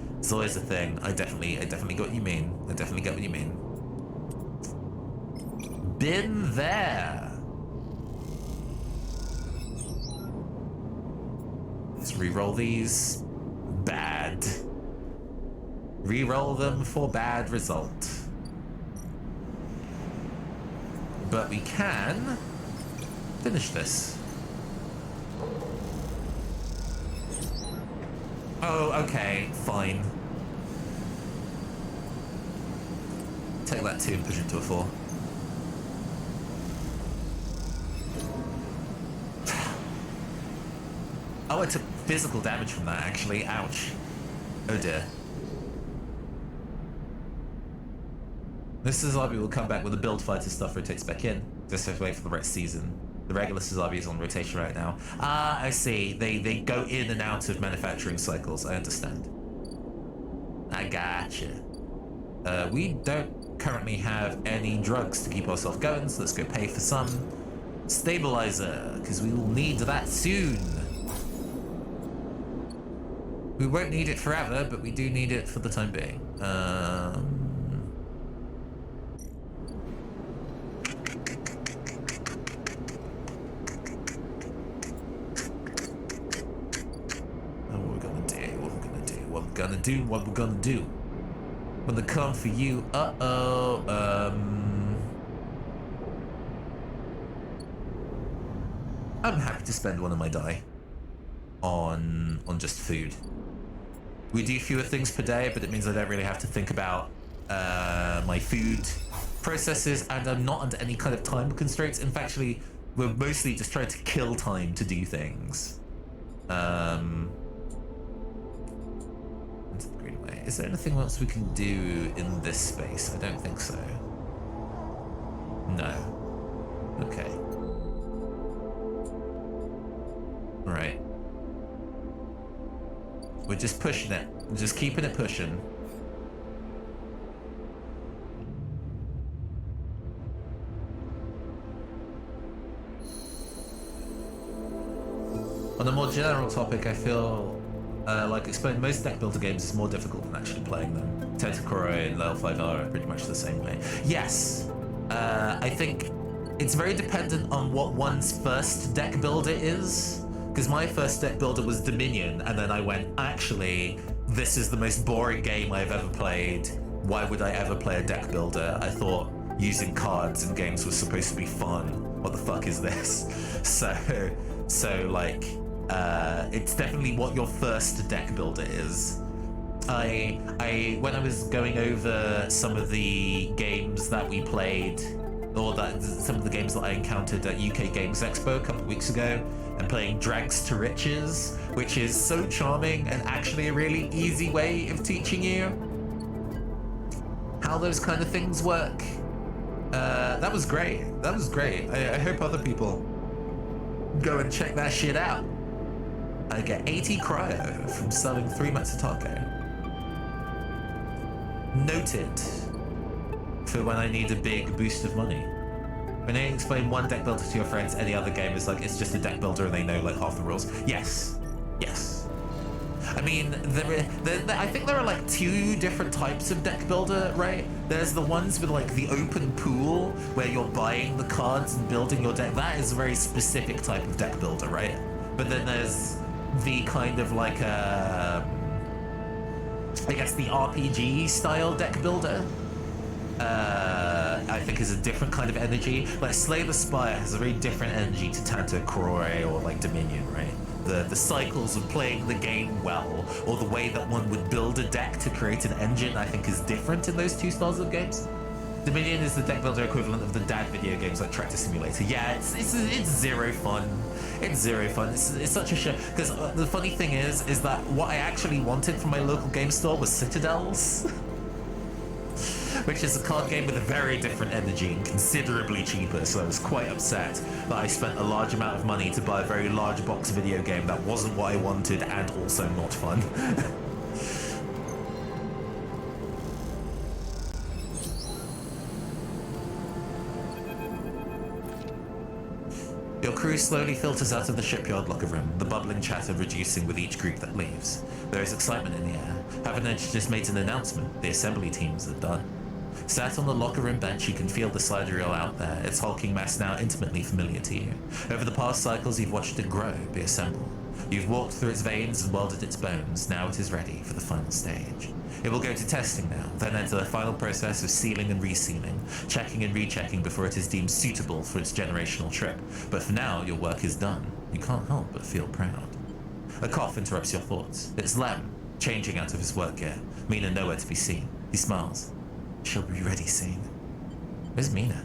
a thing. I definitely get what you mean. Been there. Let's re-roll these. Bad. Re-roll them for bad result. But we can finish this. Oh, okay, fine. Take that 2 and push it to a 4. Oh, I took physical damage from that, actually. Ouch. Oh dear. This Suzabi will come back when the build fighter stuff rotates back in. Just have to wait for the right season. The regular Suzabi is on rotation right now. Ah, I see. They go in and out of manufacturing cycles. I understand. I gotcha. We don't currently have any drugs to keep ourselves going, so let's go pay for some stabilizer, because we will need that soon. We won't need it forever, but we do need it for the time being. Oh, what we're gonna do. When they come for you, I'm happy to spend one of my die on just food. We do fewer things per day, but it means I don't really have to think about my food processes, and I'm not under any kind of time constraints. In fact, actually, we're mostly just trying to kill time to do things. Into the greenway. Is there anything else we can do in this space? I don't think so. No. Okay. All right. We're just pushing it. We're just keeping it pushing. On a more general topic, I feel like explaining most deck builder games is more difficult than actually playing them. Tentacore and Level 5 are pretty much the same way. Yes, I think it's very dependent on what one's first deck builder is. Because my first deck builder was Dominion, and then I went, actually, this is the most boring game I've ever played. Why would I ever play a deck builder? I thought using cards in games was supposed to be fun. What the fuck is this? So like, it's definitely what your first deck builder is. When I was going over some of the games that we played, or some of the games that I encountered at UK Games Expo a couple of weeks ago, and playing Drags to Riches, which is so charming and actually a really easy way of teaching you how those kind of things work. That was great. That was great. I hope other people go and check that shit out. I get 80 cryo from selling 3 Matsutake. Noted for when I need a big boost of money. When they explain one deck builder to your friends, any other game is like, it's just a deck builder and they know like half the rules. Yes. Yes. I mean, I think there are like 2 different types of deck builder, right? There's the ones with like the open pool where you're buying the cards and building your deck. That is a very specific type of deck builder, right? But then there's the kind of like I guess the RPG style deck builder. I think is a different kind of energy. Like Slay the Spire has a very different energy to Tanto Korore or like Dominion, right? The cycles of playing the game well, or the way that one would build a deck to create an engine, I think is different in those 2 styles of games. Dominion is the deck builder equivalent of the dad video games like Tractor Simulator. Yeah, it's zero fun. It's zero fun. It's such a shit. Because the funny thing is that what I actually wanted from my local game store was Citadels. Which is a card game with a very different energy and considerably cheaper, so I was quite upset that I spent a large amount of money to buy a very large box video game that wasn't what I wanted and also not fun. Your crew slowly filters out of the shipyard locker room, the bubbling chatter reducing with each group that leaves. There is excitement in the air. Haven't just made an announcement. The assembly teams are done. Sat on the locker room bench, you can feel the sidereal out there, its hulking mass now intimately familiar to you. Over the past cycles, you've watched it grow, be assembled. You've walked through its veins and welded its bones. Now it is ready for the final stage. It will go to testing now, then enter the final process of sealing and resealing, checking and rechecking before it is deemed suitable for its generational trip. But for now, your work is done. You can't help but feel proud. A cough interrupts your thoughts. It's Lem, changing out of his work gear. Mina nowhere to be seen. He smiles. She'll be ready soon. Where's Mina?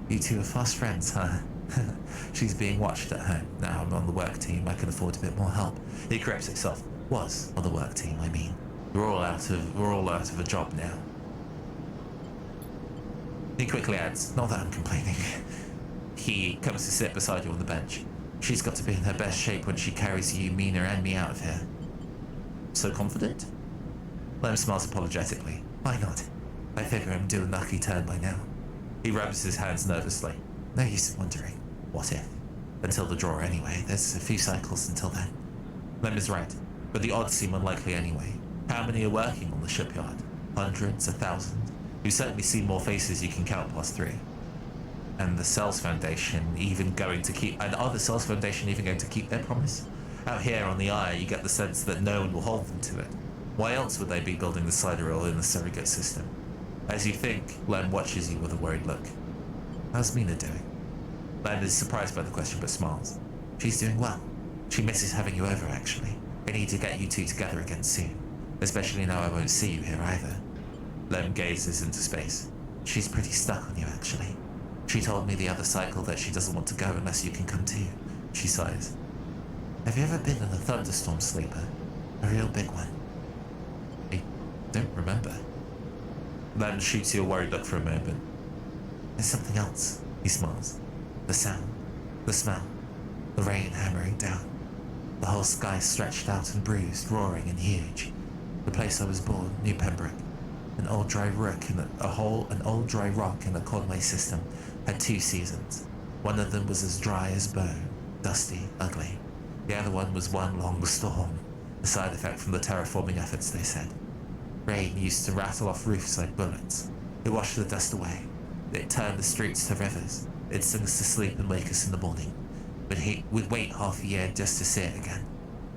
You two are fast friends, huh? She's being watched at home. Now I'm on the work team, I can afford a bit more help. He corrects himself. Was on the work team, I mean. We're all out of a job now. He quickly adds, not that I'm complaining. He comes to sit beside you on the bench. She's got to be in her best shape when she carries you, Mina, and me out of here. So confident? Lem smiles apologetically. Why not? I figure I'm due a lucky turn by now. He rubs his hands nervously. No use in wondering. What if? Until the draw anyway. There's a few cycles until then. Lem is right, but the odds seem unlikely anyway. How many are working on the shipyard? Hundreds, 1,000? You've certainly seen more faces you can count plus 3. And the Cells Foundation are the Cells Foundation even going to keep their promise? Out here on the Eye, you get the sense that no one will hold them to it. Why else would they be building the sidereal in the surrogate system? As you think, Lem watches you with a worried look. How's Mina doing? Lem is surprised by the question but smiles. She's doing well. She misses having you over, actually. I need to get you two together again soon. Especially now I won't see you here either. Lem gazes into space. She's pretty stuck on you, actually. She told me the other cycle that she doesn't want to go unless you can come too. She sighs. Have you ever been in a thunderstorm sleeper? A real big one? I don't remember. Lem shoots you a worried look for a moment. There's something else, he smiles. The sound, the smell, the rain hammering down. The whole sky stretched out and bruised, roaring and huge. The place I was born, New Pembroke, an old dry rock in the Conway system, had 2 seasons. One of them was as dry as bone, dusty, ugly. The other one was one long storm, a side effect from the terraforming efforts, they said. Rain used to rattle off roofs like bullets. It washed the dust away. It turned the streets to rivers. It sent us to sleep and wake us in the morning. But we'd wait half a year just to see it again.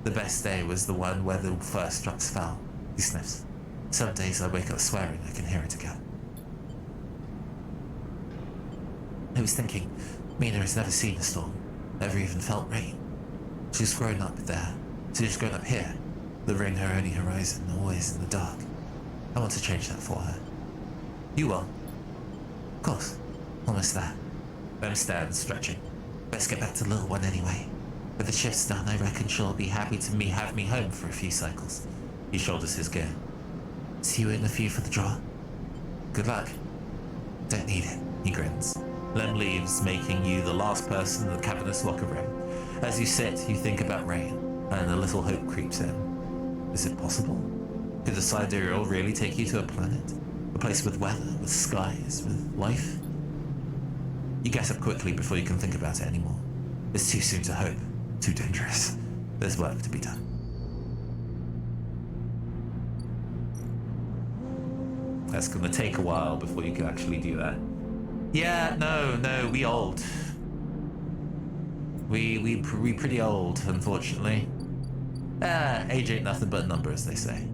The best day was the one where the first drops fell. He sniffs. Some days I wake up swearing I can hear it again. I was thinking, Mina has never seen a storm, never even felt rain. She's grown up there. She's grown up here. The rain her only horizon, always in the dark. I want to change that for her. You will? Of course. Almost there. Lem stands, stretching. Let's get back to the little one anyway. With the shift's done, I reckon she'll be happy to have me home for a few cycles. He shoulders his gear. See you in a few for the draw. Good luck. Don't need it, he grins. Lem leaves, making you the last person in the cavernous locker room. As you sit, you think about rain, and a little hope creeps in. Is it possible? Could the sidereal really take you to a planet? A place with weather, with skies, with life? You get up quickly before you can think about it anymore. It's too soon to hope. Too dangerous. There's work to be done. That's gonna take a while before you can actually do that. Yeah, no, we old. We pretty old, unfortunately. Age ain't nothing but a number, as they say.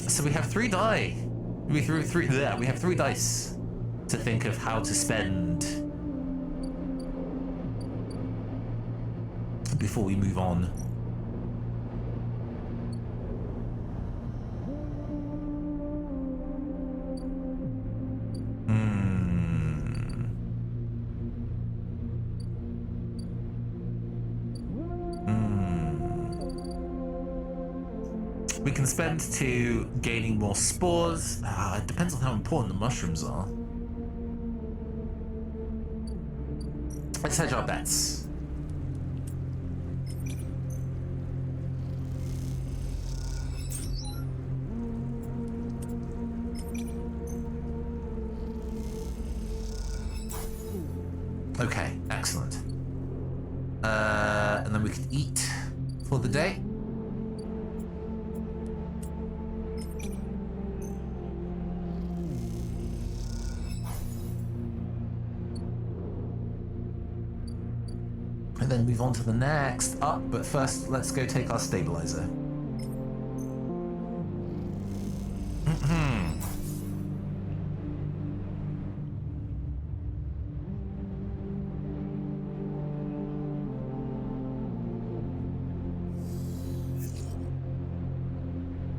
So we have 3 die. We have 3 dice to think of how to spend before we move on. We can spend to gaining more spores. It depends on how important the mushrooms are. Let's hedge our bets. Okay, excellent. And then we can eat for the day. then move on to the next up, but first let's go take our stabilizer.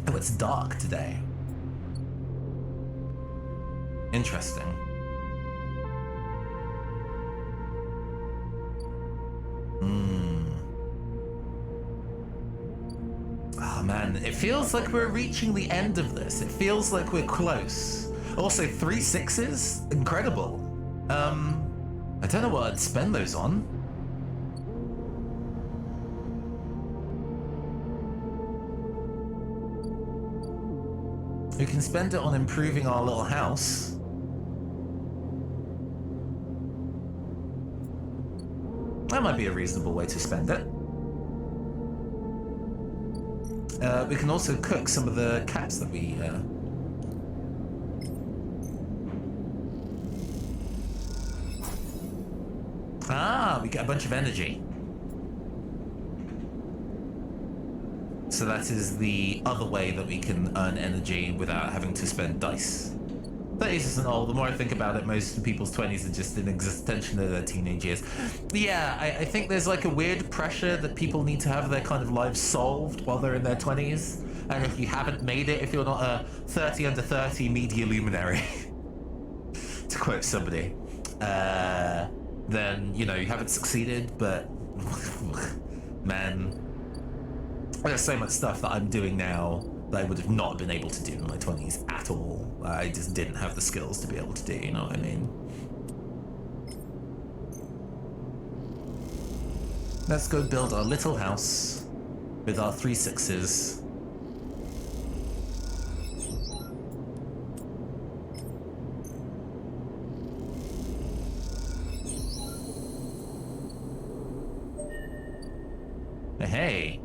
Oh, it's dark today. Interesting. Oh man, it feels like we're reaching the end of this. It feels like we're close. Also, 3 6s? Incredible. I don't know what I'd spend those on. We can spend it on improving our little house. That might be a reasonable way to spend it. We can also cook some of the cats that we... we get a bunch of energy. So that is the other way that we can earn energy without having to spend dice. 30s isn't old. The more I think about it, most people's 20s are just an extension of their teenage years. Yeah, I think there's like a weird pressure that people need to have their kind of lives solved while they're in their 20s. And if you haven't made it, if you're not a 30 under 30 media luminary, to quote somebody, then, you know, you haven't succeeded, but man, there's so much stuff that I'm doing now that I would have not been able to do in my 20s at all. I just didn't have the skills to be able to do, you know what I mean? Let's go build our little house with our 3 6s. Hey.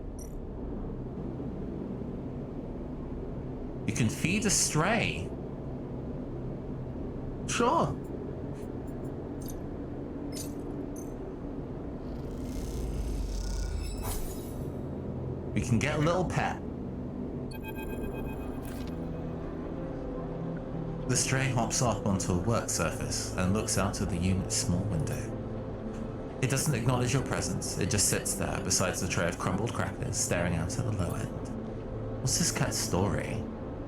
You can feed a stray. Sure. We can get a little pet. The stray hops up onto a work surface and looks out of the unit's small window. It doesn't acknowledge your presence. It just sits there beside the tray of crumbled crackers, staring out at the low end. What's this cat's story?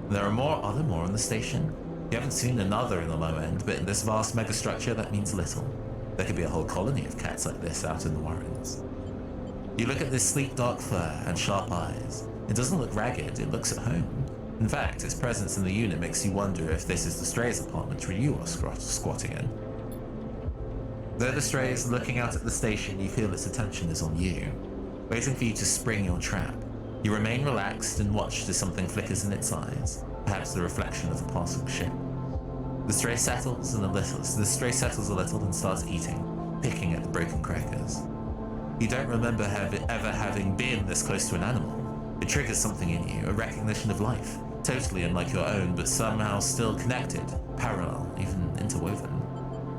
There are more on the station. You haven't seen another in the low end, but in this vast megastructure, that means little. There could be a whole colony of cats like this out in the Warrens. You look at this sleek dark fur and sharp eyes. It doesn't look ragged, it looks at home. In fact, its presence in the unit makes you wonder if this is the stray's apartment where you are squatting in. Though the stray is looking out at the station, you feel its attention is on you, waiting for you to spring your trap. You remain relaxed and watch as something flickers in its eyes, perhaps the reflection of a passing ship. The stray settles a little and starts eating, picking at the broken crackers. You don't remember ever having been this close to an animal. It triggers something in you, a recognition of life, totally unlike your own, but somehow still connected, parallel, even interwoven.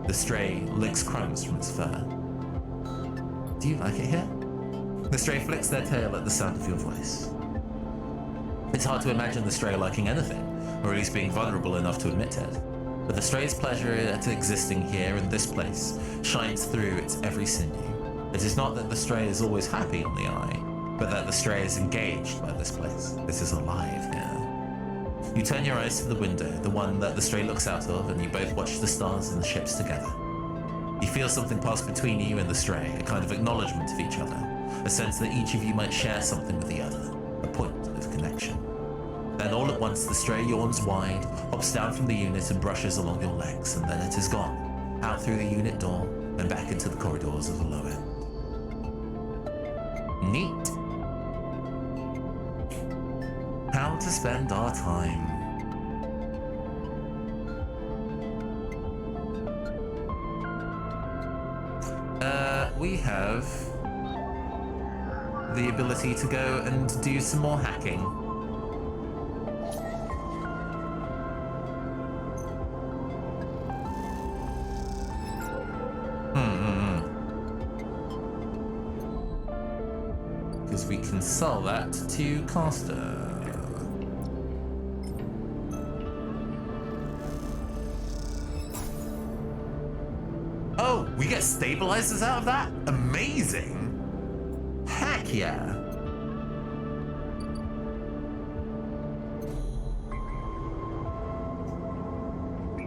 The stray licks crumbs from its fur. Do you like it here? The stray flicks their tail at the sound of your voice. It's hard to imagine the stray liking anything, or at least being vulnerable enough to admit it. But the stray's pleasure at existing here in this place shines through its every sinew. It is not that the stray is always happy on the eye, but that the stray is engaged by this place. This is alive here. You turn your eyes to the window, the one that the stray looks out of, and you both watch the stars and the ships together. You feel something pass between you and the stray, a kind of acknowledgement of each other, a sense that each of you might share something with the other, a point of connection. Then all at once the stray yawns wide, hops down from the unit and brushes along your legs, and then it is gone, out through the unit door and back into the corridors of the low end. Neat. How to spend our time. We have the ability to go and do some more hacking. because we can sell that to Caster. Oh, we get stabilizers out of that? Amazing! Heck yeah!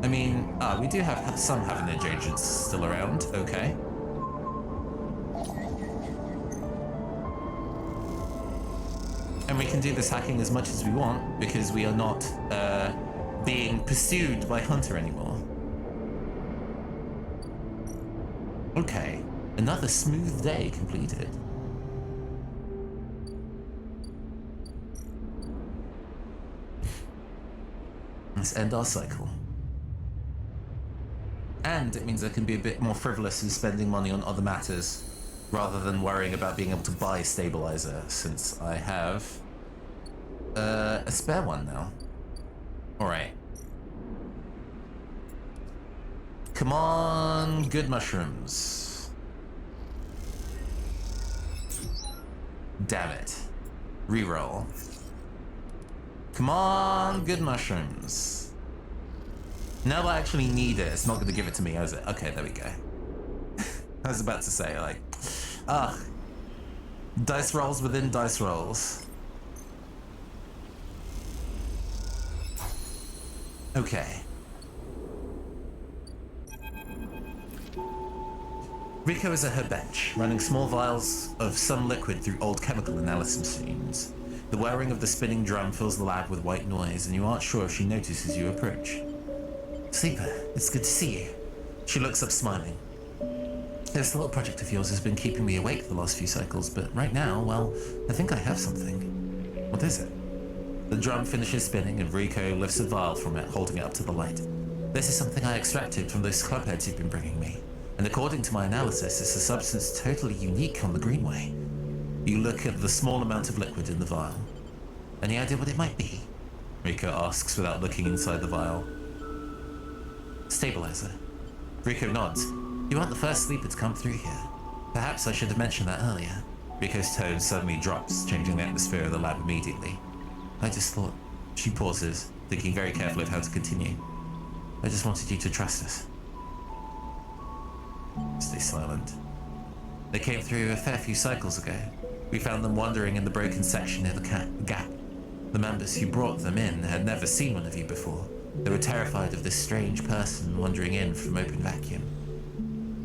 I mean, we do have some Having Edge agents still around, okay. And we can do this hacking as much as we want because we are not being pursued by Hunter anymore. Okay, another smooth day completed. Let's end our cycle. And it means I can be a bit more frivolous in spending money on other matters, rather than worrying about being able to buy a stabilizer, since I have a spare one now. Alright. Come on, good mushrooms. Damn it. Reroll. Come on, good mushrooms. Now I actually need it. It's not going to give it to me, is it? Okay, there we go. I was about to say, like, dice rolls within dice rolls. Okay. Rico is at her bench, running small vials of some liquid through old chemical analysis machines. The whirring of the spinning drum fills the lab with white noise, and you aren't sure if she notices you approach. Sleeper, it's good to see you. She looks up, smiling. This little project of yours has been keeping me awake the last few cycles, but right now, well, I think I have something. What is it? The drum finishes spinning, and Rico lifts a vial from it, holding it up to the light. This is something I extracted from those clubheads you've been bringing me. And according to my analysis, it's a substance totally unique on the Greenway. You look at the small amount of liquid in the vial. Any idea what it might be? Rico asks without looking inside the vial. Stabilizer. Rico nods. You aren't the first sleeper to come through here. Perhaps I should have mentioned that earlier. Rico's tone suddenly drops, changing the atmosphere of the lab immediately. I just thought... She pauses, thinking very carefully of how to continue. I just wanted you to trust us. Stay silent. They came through a fair few cycles ago. We found them wandering in the broken section near the gap. The members who brought them in had never seen one of you before. They were terrified of this strange person wandering in from open vacuum.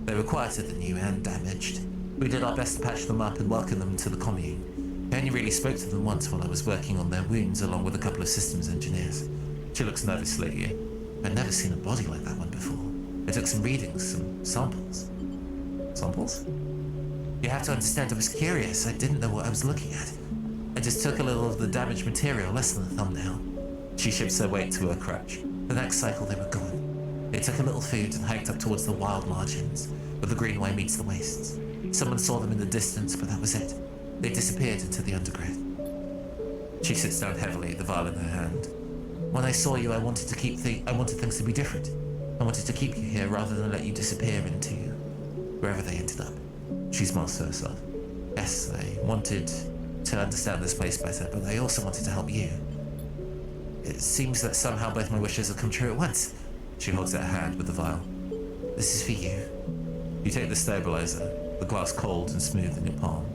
They were quieter than you and damaged. We did our best to patch them up and welcome them to the commune. I only really spoke to them once while I was working on their wounds along with a couple of systems engineers. She looks nervously at you. I'd never seen a body like that one before. I took some readings, some samples. Samples? You have to understand, I was curious. I didn't know what I was looking at. I just took a little of the damaged material, less than a thumbnail. She shifts her weight to her crutch. The next cycle they were gone. They took a little food and hiked up towards the wild margins, where the Greenway meets the wastes. Someone saw them in the distance, but that was it. They disappeared into the undergrowth. She sits down heavily, the vial in her hand. When I saw you, I wanted things to be different. I wanted to keep you here rather than let you disappear into wherever they ended up. She smiles to herself. Yes, I wanted to understand this place better, but I also wanted to help you. It seems that somehow both my wishes have come true at once. She holds out her hand with the vial. This is for you. You take the stabilizer, the glass cold and smooth in your palm.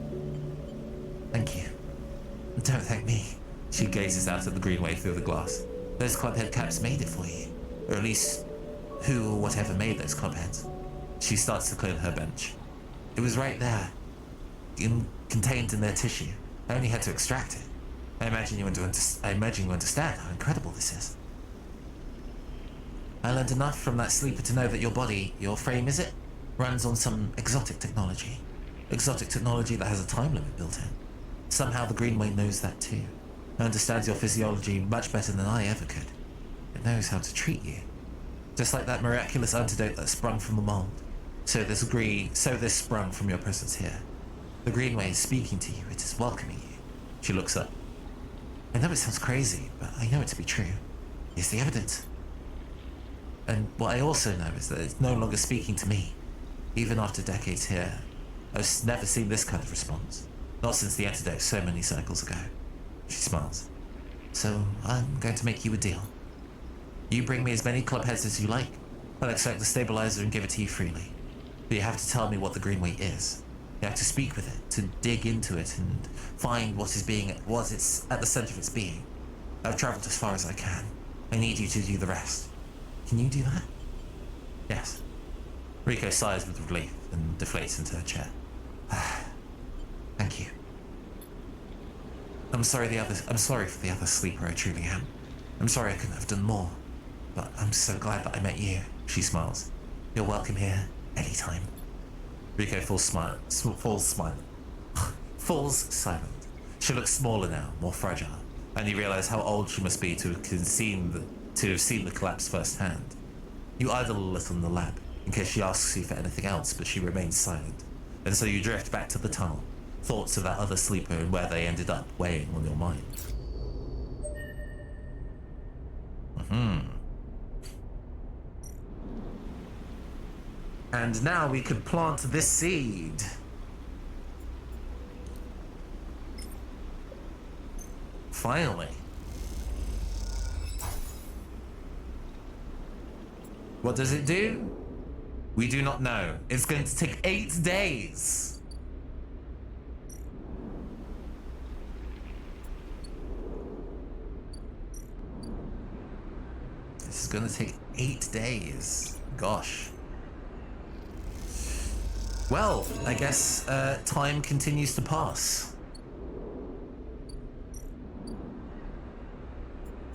Thank you. Don't thank me. She gazes out at the Greenway through the glass. Those clubhead caps made it for you. Or at least, who or whatever made those clubheads. She starts to clean her bench. It was right there. Contained in their tissue. I only had to extract it. I imagine you understand how incredible this is. I learned enough from that sleeper to know that your body, your frame is it, runs on some exotic technology. Exotic technology that has a time limit built in. Somehow the Greenway knows that too. It understands your physiology much better than I ever could. It knows how to treat you. Just like that miraculous antidote that sprung from the mold. So this sprung from your presence here. The Greenway is speaking to you. It is welcoming you. She looks up. I know it sounds crazy, but I know it to be true. Here's the evidence. And what I also know is that it's no longer speaking to me. Even after decades here, I've never seen this kind of response. Not since the antidote so many cycles ago. She smiles. So I'm going to make you a deal. You bring me as many club heads as you like. I'll extract the stabilizer and give it to you freely. But you have to tell me what the green weight is. You have to speak with it, to dig into it and find what it's at the center of its being. I've traveled as far as I can. I need you to do the rest. Can you do that? Yes. Rico sighs with relief and deflates into her chair. Thank you. I'm sorry for the other sleeper, I truly am. I'm sorry I couldn't have done more. But I'm so glad that I met you. She smiles. You're welcome here, anytime. Rico falls silent. She looks smaller now, more fragile, and you realize how old she must be to have seen the collapse firsthand. You idle a little in the lab, in case she asks you for anything else, but she remains silent, and so you drift back to the tunnel, thoughts of that other sleeper and where they ended up weighing on your mind. And now we can plant this seed. Finally. What does it do? We do not know. It's going to take 8 days. This is going to take 8 days. Gosh. Well, I guess time continues to pass.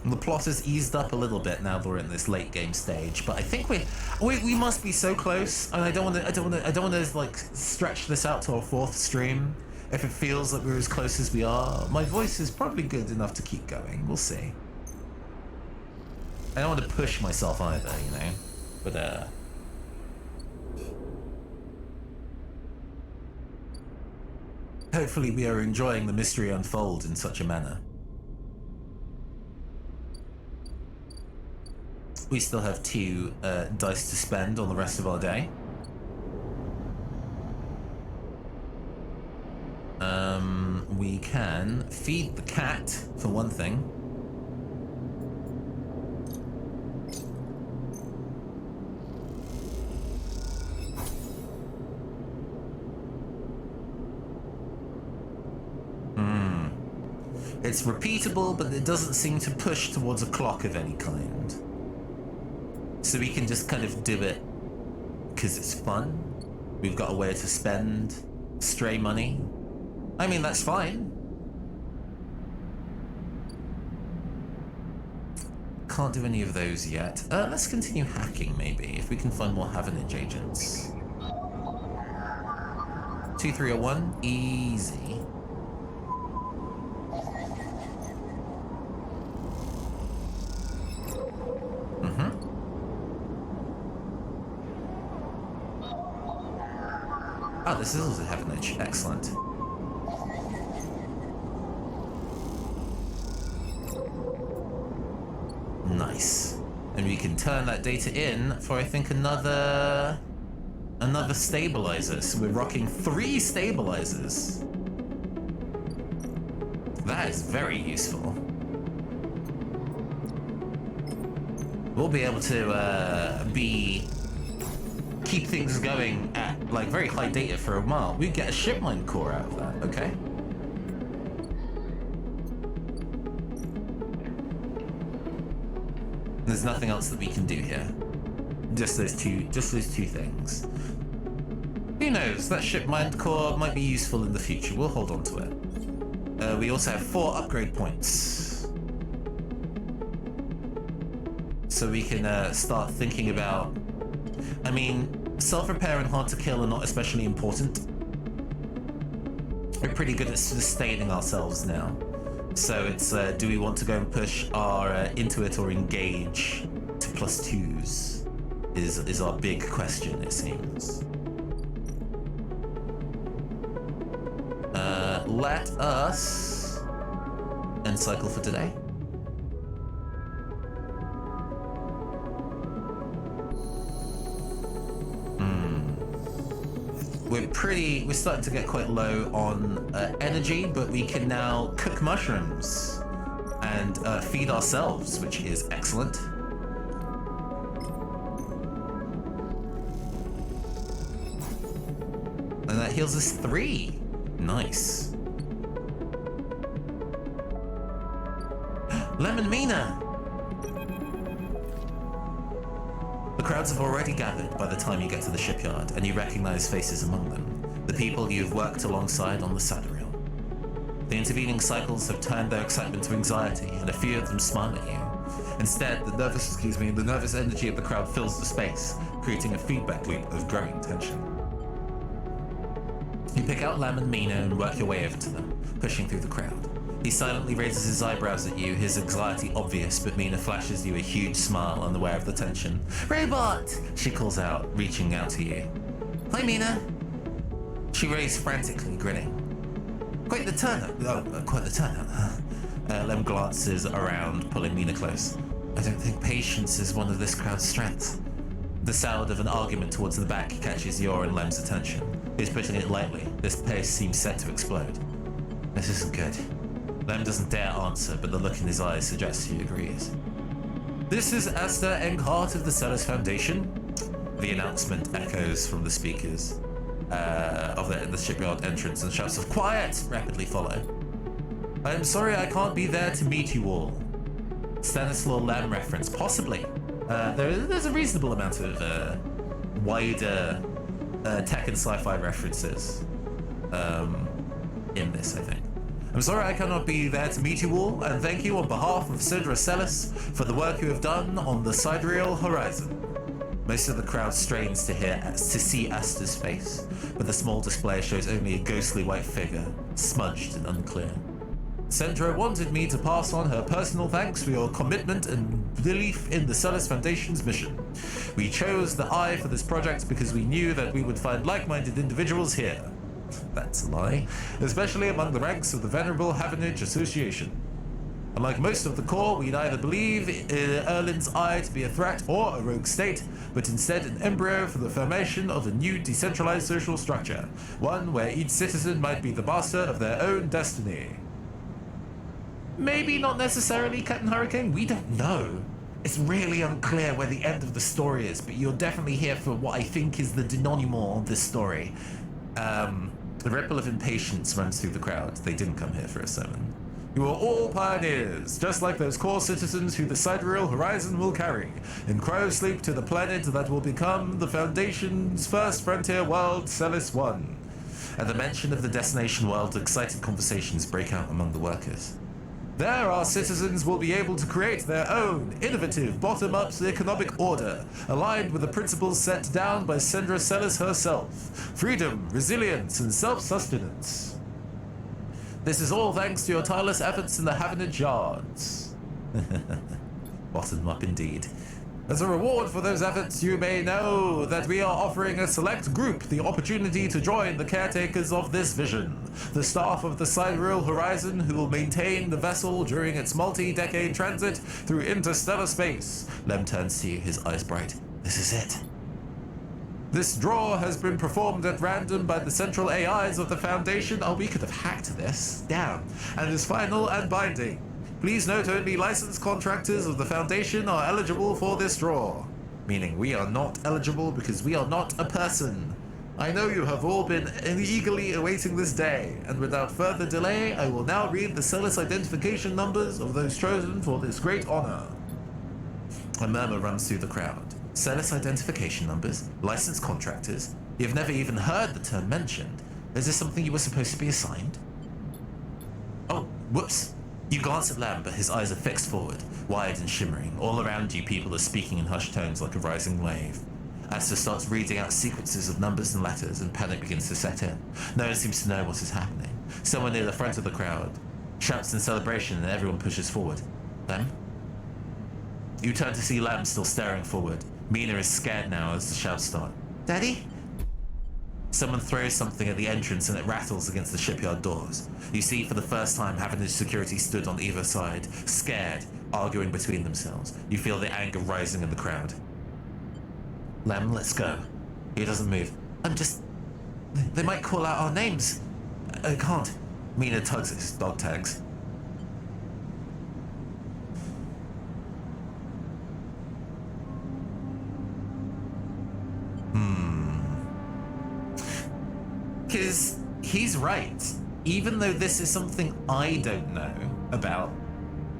The plot has eased up a little bit now that we're in this late game stage, but I think we must be so close, and I don't want to like stretch this out to our 4th stream. If it feels like we're as close as we are, my voice is probably good enough to keep going. We'll see. I don't want to push myself either, you know, but hopefully we are enjoying the mystery unfold in such a manner. We still have 2 dice to spend on the rest of our day. We can feed the cat, for one thing. It's repeatable, but it doesn't seem to push towards a clock of any kind. So we can just kind of do it because it's fun. We've got a way to spend stray money. I mean, that's fine. Can't do any of those yet. Let's continue hacking, maybe, if we can find more Havenage agents. 2301, easy. Oh, this is also Havenage. Excellent. Nice. And we can turn that data in for, I think, another stabilizer. So we're rocking 3 stabilizers. That is very useful. We'll be able to keep things going at like very high data for a while. We get a shipmine core out of that, okay? There's nothing else that we can do here. Just those two things. Who knows? That shipmine core might be useful in the future. We'll hold on to it. We also have 4 upgrade points. So we can start thinking about... I mean, self-repair and hard to kill are not especially important. We're pretty good at sustaining ourselves now. So it's, do we want to go and push our Intuit or Engage to +2s? Is our big question, it seems. Let us end cycle for today. we're starting to get quite low on energy, but we can now cook mushrooms and feed ourselves, which is excellent. And that heals us 3. Nice. Lemon Mina! The crowds have already gathered by the time you get to the shipyard, and you recognize faces among them, the people you've worked alongside on the Sidereal. The intervening cycles have turned their excitement to anxiety, and a few of them smile at you. Instead, the nervous energy of the crowd fills the space, creating a feedback loop of growing tension. You pick out Lam and Mina and work your way over to them, pushing through the crowd. He silently raises his eyebrows at you, his anxiety obvious, but Mina flashes you a huge smile, unaware of the tension. "Robot!" she calls out, reaching out to you. "Hi, Mina." She raised frantically, grinning. Quite the turnout, huh? Lem glances around, pulling Mina close. "I don't think patience is one of this crowd's strengths." The sound of an argument towards the back catches your and Lem's attention. He's putting it lightly. This place seems set to explode. "This isn't good." Lem doesn't dare answer, but the look in his eyes suggests he agrees. "This is Asta Enghart of the Sellers Foundation." The announcement echoes from the speakers of the shipyard entrance, and shouts of "Quiet!" rapidly follow. "I am sorry I can't be there to meet you all." Stanislaw Lem reference, possibly. There's a reasonable amount of wider tech and sci-fi references in this, I think. "I'm sorry I cannot be there to meet you all, and thank you on behalf of Sindra Celis for the work you have done on the Sidereal Horizon." Most of the crowd strains to see Asta's face, but the small display shows only a ghostly white figure, smudged and unclear. "Sandra wanted me to pass on her personal thanks for your commitment and belief in the Celis Foundation's mission. We chose the Eye for this project because we knew that we would find like-minded individuals here." That's a lie. "Especially among the ranks of the Venerable Havenage Association. Unlike most of the Corps, we neither believe Erlin's Eye to be a threat or a rogue state, but instead an embryo for the formation of a new decentralized social structure, one where each citizen might be the master of their own destiny." Maybe not necessarily, Captain Hurricane, we don't know. It's really unclear where the end of the story is, but you're definitely here for what I think is the denouement of this story. The ripple of impatience runs through the crowd. They didn't come here for a sermon. "You are all pioneers, just like those core citizens who the Sidereal Horizon will carry, in cryosleep to the planet that will become the Foundation's first frontier world, Celis 1. At the mention of the destination world, excited conversations break out among the workers. "There, our citizens will be able to create their own innovative bottom-up economic order, aligned with the principles set down by Sindra Celis herself: freedom, resilience, and self-sustenance. This is all thanks to your tireless efforts in the Havenage Yards." Bottom-up indeed. "As a reward for those efforts, you may know that we are offering a select group the opportunity to join the caretakers of this vision, the staff of the Sidereal Horizon who will maintain the vessel during its multi-decade transit through interstellar space." Lem turns to you, his eyes bright. "This is it." "This draw has been performed at random by the central AIs of the Foundation." Oh, we could have hacked this. Damn. "And is final and binding. Please note only licensed contractors of the Foundation are eligible for this draw." Meaning we are not eligible because we are not a person. "I know you have all been eagerly awaiting this day, and without further delay, I will now read the Celis identification numbers of those chosen for this great honor." A murmur runs through the crowd. Celis identification numbers? Licensed contractors? You've never even heard the term mentioned. Is this something you were supposed to be assigned? Oh, whoops. You glance at Lam, but his eyes are fixed forward, wide and shimmering. All around you, people are speaking in hushed tones like a rising wave. Asta starts reading out sequences of numbers and letters, and panic begins to set in. No one seems to know what is happening. Someone near the front of the crowd shouts in celebration, and everyone pushes forward. "Lam?" You turn to see Lam still staring forward. Mina is scared now as the shouts start. "Daddy?" Someone throws something at the entrance and it rattles against the shipyard doors. You see for the first time Havenage security stood on either side, scared, arguing between themselves. You feel the anger rising in the crowd. "Lem, let's go." He doesn't move. They might call out our names. I can't. Mina tugs at his dog tags. Because he's right. Even though this is something I don't know about,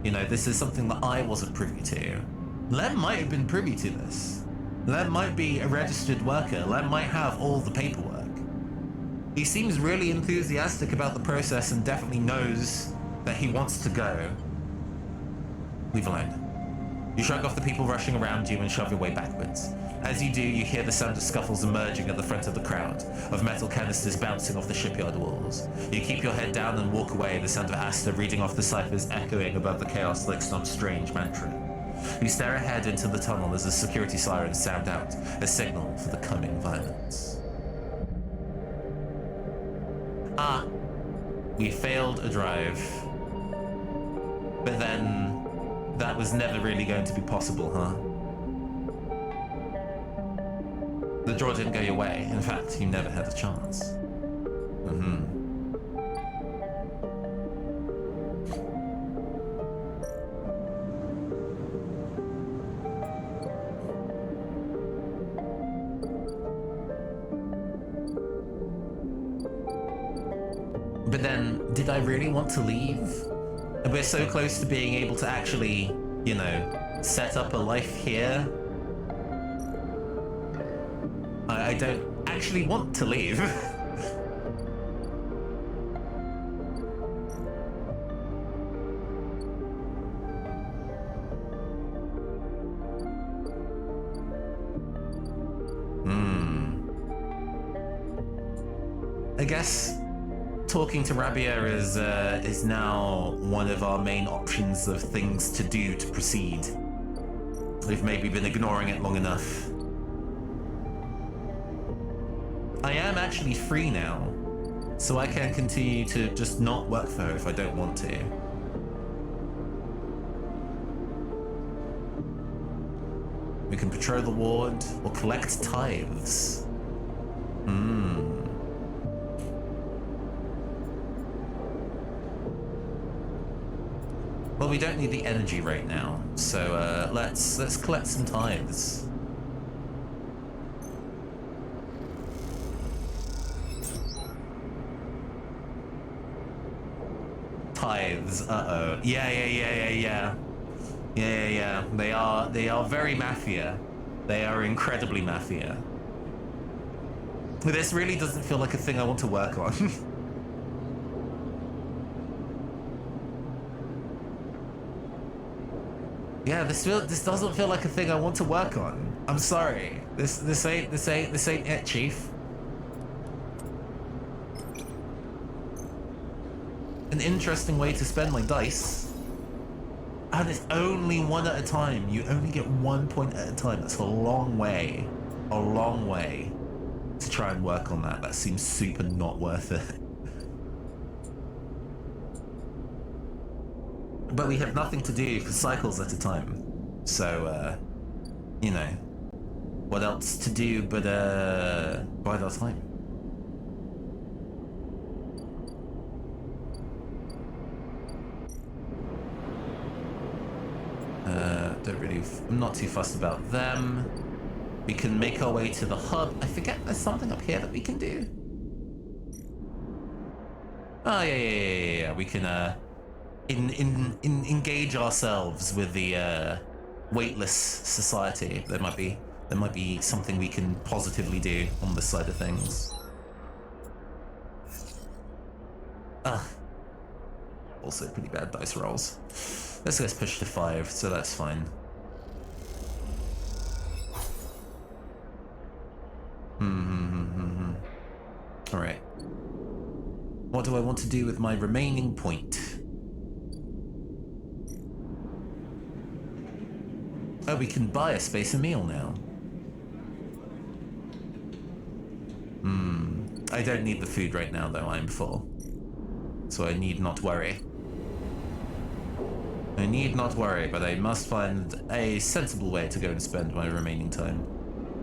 you know, this is something that I wasn't privy to, Lem might have been privy to this. Lem might be a registered worker. Lem might have all the paperwork. He seems really enthusiastic about the process and definitely knows that he wants to go. Leave alone. You shrug off the people rushing around you and shove your way backwards. As you do, you hear the sound of scuffles emerging at the front of the crowd, of metal canisters bouncing off the shipyard walls. You keep your head down and walk away, the sound of Asta reading off the ciphers echoing above the chaos like some strange mantra. You stare ahead into the tunnel as the security sirens sound out, a signal for the coming violence. Ah, we failed a drive. But then, that was never really going to be possible, huh? The draw didn't go your way. In fact, you never had a chance. But then, did I really want to leave? And we're so close to being able to actually, you know, set up a life here. I don't actually want to leave. I guess talking to Rabia is now one of our main options of things to do to proceed. We've maybe been ignoring it long enough. I am actually free now, so I can continue to just not work for her if I don't want to. We can patrol the ward or collect tithes. Well, we don't need the energy right now, so let's collect some tithes. Tithes, uh-oh. Yeah. They are very mafia. They are incredibly mafia. This really doesn't feel like a thing I want to work on. Yeah, this doesn't feel like a thing I want to work on. I'm sorry. This ain't it, Chief. An interesting way to spend my dice. And it's only one at a time. You only get 1 point at a time. That's a long way to try and work on that. That seems super not worth it. But we have nothing to do for cycles at a time. So, you know, what else to do but bide our time. I'm not too fussed about them. We can make our way to the hub. I forget there's something up here that we can do. Oh, yeah. We can, engage ourselves with the, weightless society. There might be something we can positively do on this side of things. Also pretty bad dice rolls. Let's push to 5, so that's fine. Alright. What do I want to do with my remaining point? Oh, we can buy a space a meal now. I don't need the food right now, though. I'm full. So I need not worry. But I must find a sensible way to go and spend my remaining time.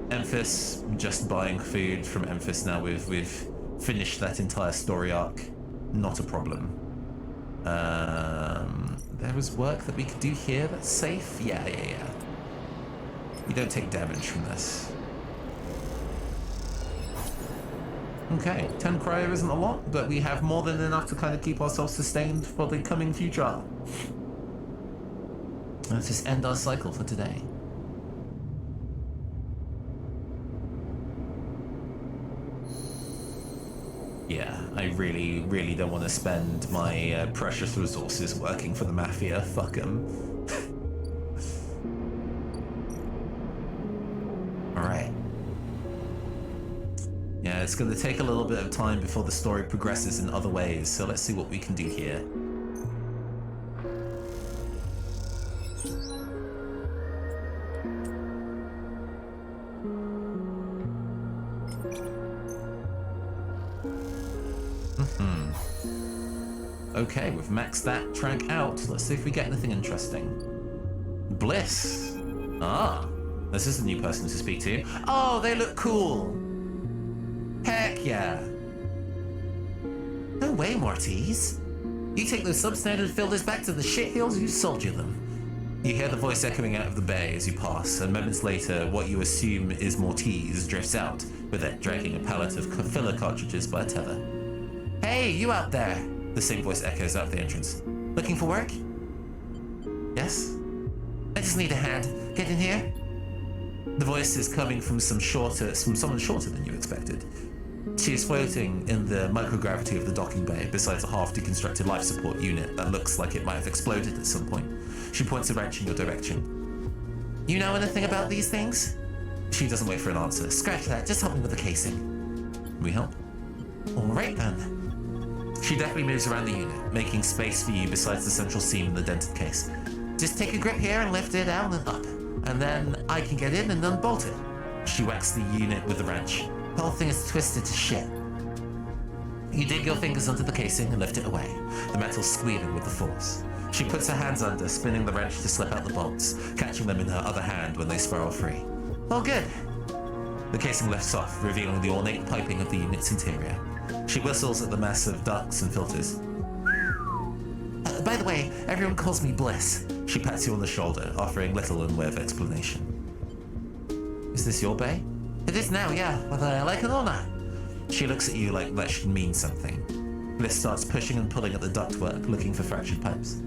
Memphis, just buying food from Memphis now. We've finish that entire story arc. Not a problem. There was work that we could do here that's safe? Yeah. We don't take damage from this. Okay, 10 cryo isn't a lot, but we have more than enough to kind of keep ourselves sustained for the coming future. Let's just end our cycle for today. Yeah, I really don't want to spend my precious resources working for the Mafia. Fuck them. Alright. Yeah, it's going to take a little bit of time before the story progresses in other ways, so let's see what we can do here. Okay, we've maxed that track out. Let's see if we get anything interesting. Bliss. Ah, this is a new person to speak to. Oh, they look cool. Heck yeah. No way, Mortiz. You take those substandard filters back to the shithills, you soldier them. You hear the voice echoing out of the bay as you pass, and moments later, what you assume is Mortiz drifts out, with it dragging a pallet of filler cartridges by a tether. Hey, you out there! The same voice echoes out of the entrance. Looking for work? Yes? I just need a hand. Get in here? The voice is coming from someone shorter than you expected. She is floating in the microgravity of the docking bay beside a half-deconstructed life support unit that looks like it might have exploded at some point. She points a wrench in your direction. You know anything about these things? She doesn't wait for an answer. Scratch that, just help me with the casing. Can we help? Alright then. She deftly moves around the unit, making space for you besides the central seam in the dented case. Just take a grip here and lift it down and up, and then I can get in and unbolt it. She whacks the unit with the wrench. The whole thing is twisted to shit. You dig your fingers onto the casing and lift it away, the metal squealing with the force. She puts her hands under, spinning the wrench to slip out the bolts, catching them in her other hand when they spiral free. All good. The casing lifts off, revealing the ornate piping of the unit's interior. She whistles at the mass of ducts and filters. By the way, everyone calls me Bliss. She pats you on the shoulder, offering little in way of explanation. Is this your bay? It is now, yeah, whether I like it or not. She looks at you like that should mean something. Bliss starts pushing and pulling at the ductwork, looking for fractured pipes.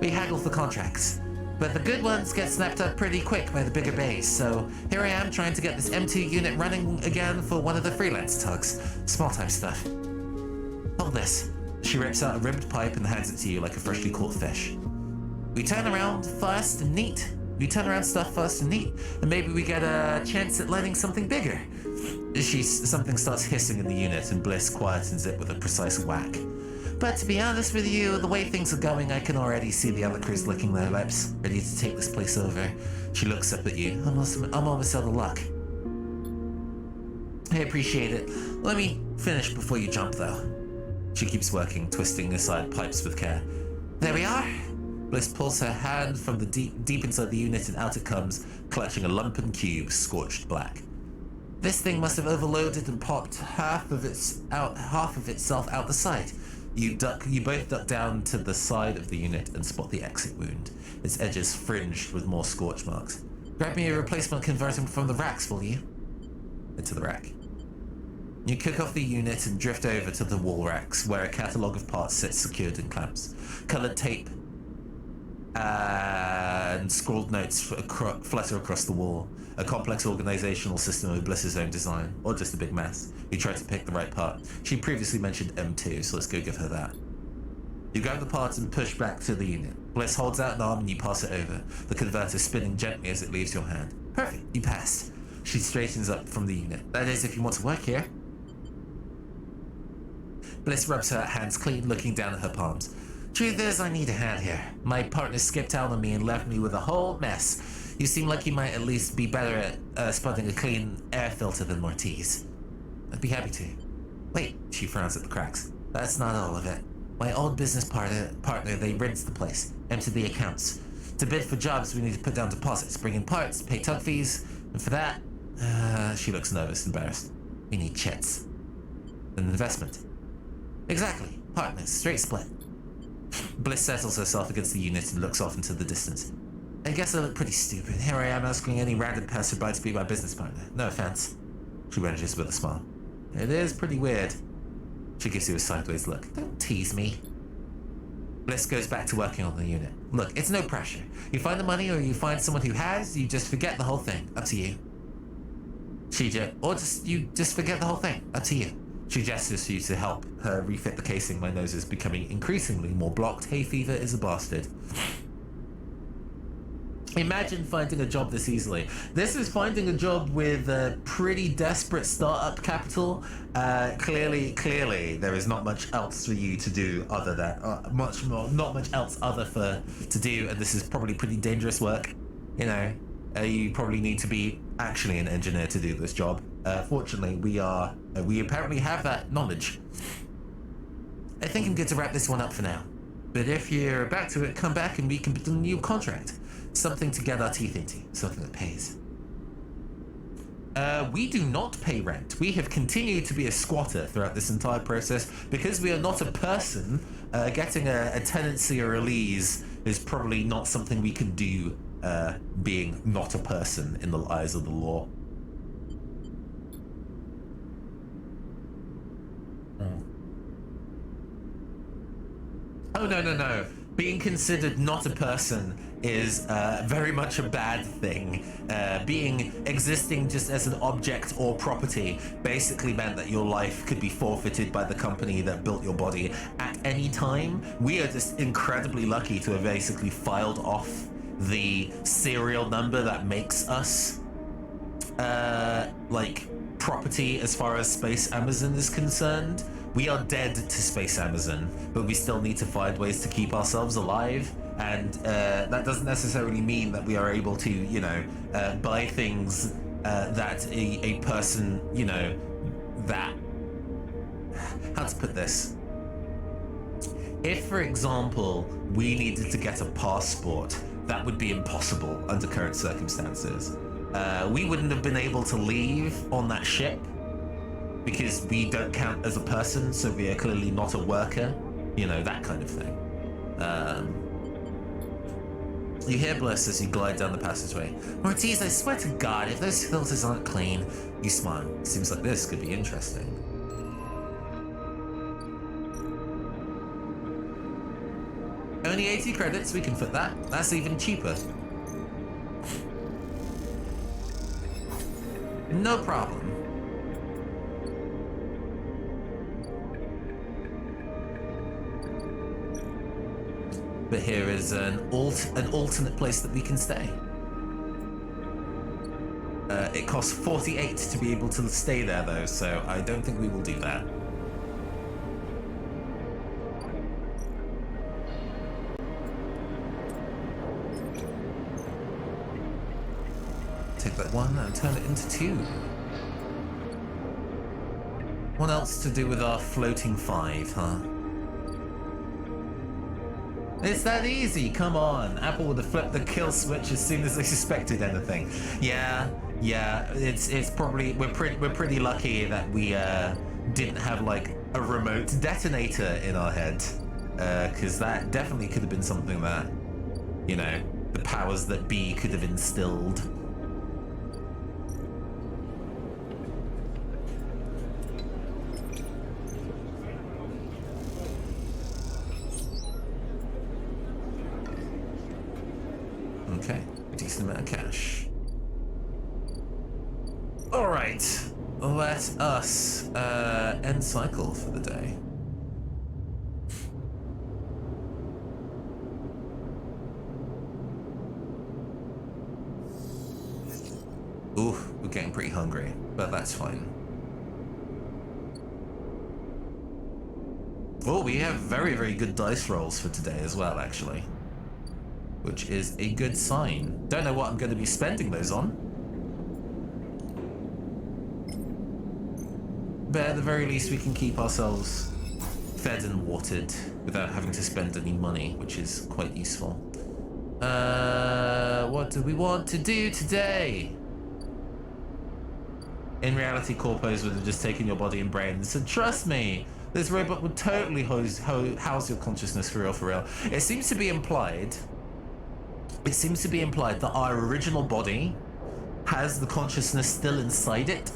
We haggle for contracts, but the good ones get snapped up pretty quick by the bigger bays, so here I am trying to get this M2 unit running again for one of the freelance tugs. Small-time stuff. Hold this. She rips out a ribbed pipe and hands it to you like a freshly caught fish. We turn around fast and neat. We turn around stuff fast and neat, and maybe we get a chance at lighting something bigger. Something starts hissing in the unit, and Bliss quietens it with a precise whack. But to be honest with you, the way things are going, I can already see the other crews licking their lips, ready to take this place over. She looks up at you. I'm almost out of luck. I appreciate it. Let me finish before you jump, though. She keeps working, twisting aside pipes with care. There we are. Bliss pulls her hand from the deep inside the unit, and out it comes, clutching a lumpen cube scorched black. This thing must have overloaded and popped half of itself out the side. You both duck down to the side of the unit and spot the exit wound, its edges fringed with more scorch marks. Grab me a replacement converter from the racks, will you? Into the rack. You kick off the unit and drift over to the wall racks, where a catalogue of parts sits secured in clamps. Coloured tape and scrawled notes flutter across the wall. A complex organizational system of Bliss's own design, or just a big mess. You try to pick the right part. She previously mentioned M2, so let's go give her that. You grab the part and push back to the unit. Bliss holds out an arm and you pass it over, the converter spinning gently as it leaves your hand. Perfect, you passed. She straightens up from the unit. That is, if you want to work here. Bliss rubs her hands clean, looking down at her palms. Truth is, I need a hand here. My partner skipped out on me and left me with a whole mess. You seem like you might at least be better at spotting a clean air filter than Mortiz. I'd be happy to. Wait, she frowns at the cracks. That's not all of it. My old business partner, they rinsed the place, emptied the accounts. To bid for jobs, we need to put down deposits, bring in parts, pay tug fees, and for that, she looks nervous, embarrassed. We need chits. An investment. Exactly. Partners. Straight split. Bliss settles herself against the unit and looks off into the distance. I guess I look pretty stupid. Here I am asking any random passerby to be my business partner. No offense. She manages with a smile. It is pretty weird. She gives you a sideways look. Don't tease me. Bliss goes back to working on the unit. Look, it's no pressure. You find the money or you find someone who has, you just forget the whole thing. Up to you. You just forget the whole thing. Up to you. She gestures to you to help her refit the casing. My nose is becoming increasingly more blocked. Hay fever is a bastard. Imagine finding a job this easily. This is finding a job with a pretty desperate startup capital. Clearly, there is not much else for you to do other than not much else to do, and this is probably pretty dangerous work. You know, you probably need to be actually an engineer to do this job. Fortunately, we apparently have that knowledge. I think I'm good to wrap this one up for now. But if you're back to it, come back and we can begin a new contract. Something to get our teeth into. Something that pays. We do not pay rent. We have continued to be a squatter throughout this entire process. Because we are not a person, getting a tenancy or a lease is probably not something we can do, being not a person in the eyes of the law. Oh, no. Being considered not a person is very much a bad thing. Existing just as an object or property basically meant that your life could be forfeited by the company that built your body at any time. We are just incredibly lucky to have basically filed off the serial number that makes us property as far as Space Amazon is concerned. We are dead to Space Amazon, but we still need to find ways to keep ourselves alive, and that doesn't necessarily mean that we are able to, buy things that a person, that... How to put this? If, for example, we needed to get a passport, that would be impossible under current circumstances. We wouldn't have been able to leave on that ship, because we don't count as a person, so we are clearly not a worker, that kind of thing. You hear Bliss as you glide down the passageway. Ortiz, I swear to God, if those filters aren't clean. You smile. Seems like this could be interesting. Only 80 credits, we can fit that. That's even cheaper. No problem. But here is an alternate place that we can stay. It costs 48 to be able to stay there, though, so I don't think we will do that. Take that one and turn it into two. What else to do with our floating 5, huh? It's that easy, come on. Apple would have flipped the kill switch as soon as they suspected anything. Yeah, it's probably, we're pretty lucky that we didn't have like a remote detonator in our head. Because that definitely could have been something that, the powers that be could have instilled. Okay, decent amount of cash. Alright, let us end cycle for the day. Ooh, we're getting pretty hungry, but that's fine. Oh, we have very, very good dice rolls for today as well, actually. Which is a good sign. Don't know what I'm going to be spending those on. But at the very least, we can keep ourselves fed and watered without having to spend any money, which is quite useful. What do we want to do today? In reality, corpos would have just taken your body and brain and said, trust me, this robot would totally house your consciousness for real. It seems to be implied that our original body has the consciousness still inside it.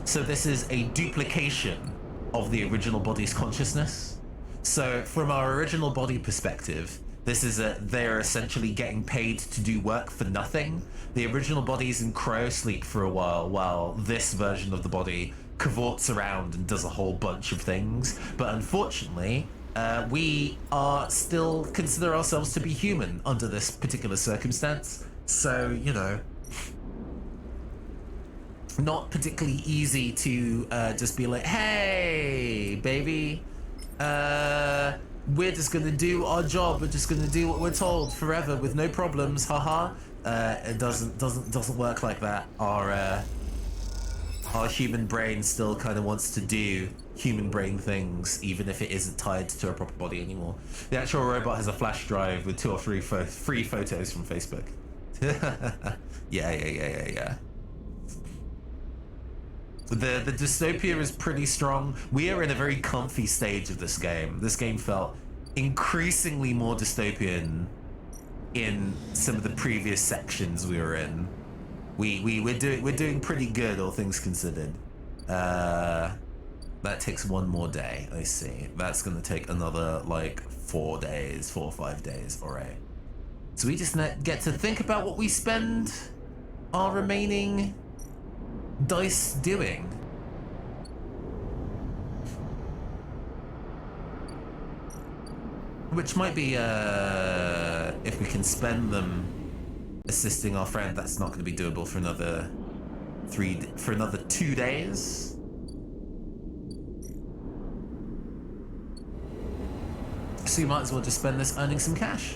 So this is a duplication of the original body's consciousness. So from our original body perspective, they're essentially getting paid to do work for nothing. The original body's in cryo sleep for a while this version of the body cavorts around and does a whole bunch of things. But unfortunately, we are still consider ourselves to be human under this particular circumstance. So, you know, not particularly easy to just be like, hey, baby, we're just gonna do our job. We're just gonna do what we're told forever with no problems. Haha. It doesn't work like that. Our human brain still kind of wants to do human brain things, even if it isn't tied to a proper body anymore. The actual robot has a flash drive with 2 or 3 free photos from Facebook. Yeah. The dystopia is pretty strong. We are in a very comfy stage of this game. This game felt increasingly more dystopian in some of the previous sections we were in. We're doing pretty good, all things considered. That takes 1 more day. I see. That's gonna take another like 4 or 5 days. All right. So we just get to think about what we spend our remaining dice doing. Which might be, if we can spend them assisting our friend, that's not going to be doable for another 2 days. So you might as well just spend this earning some cash.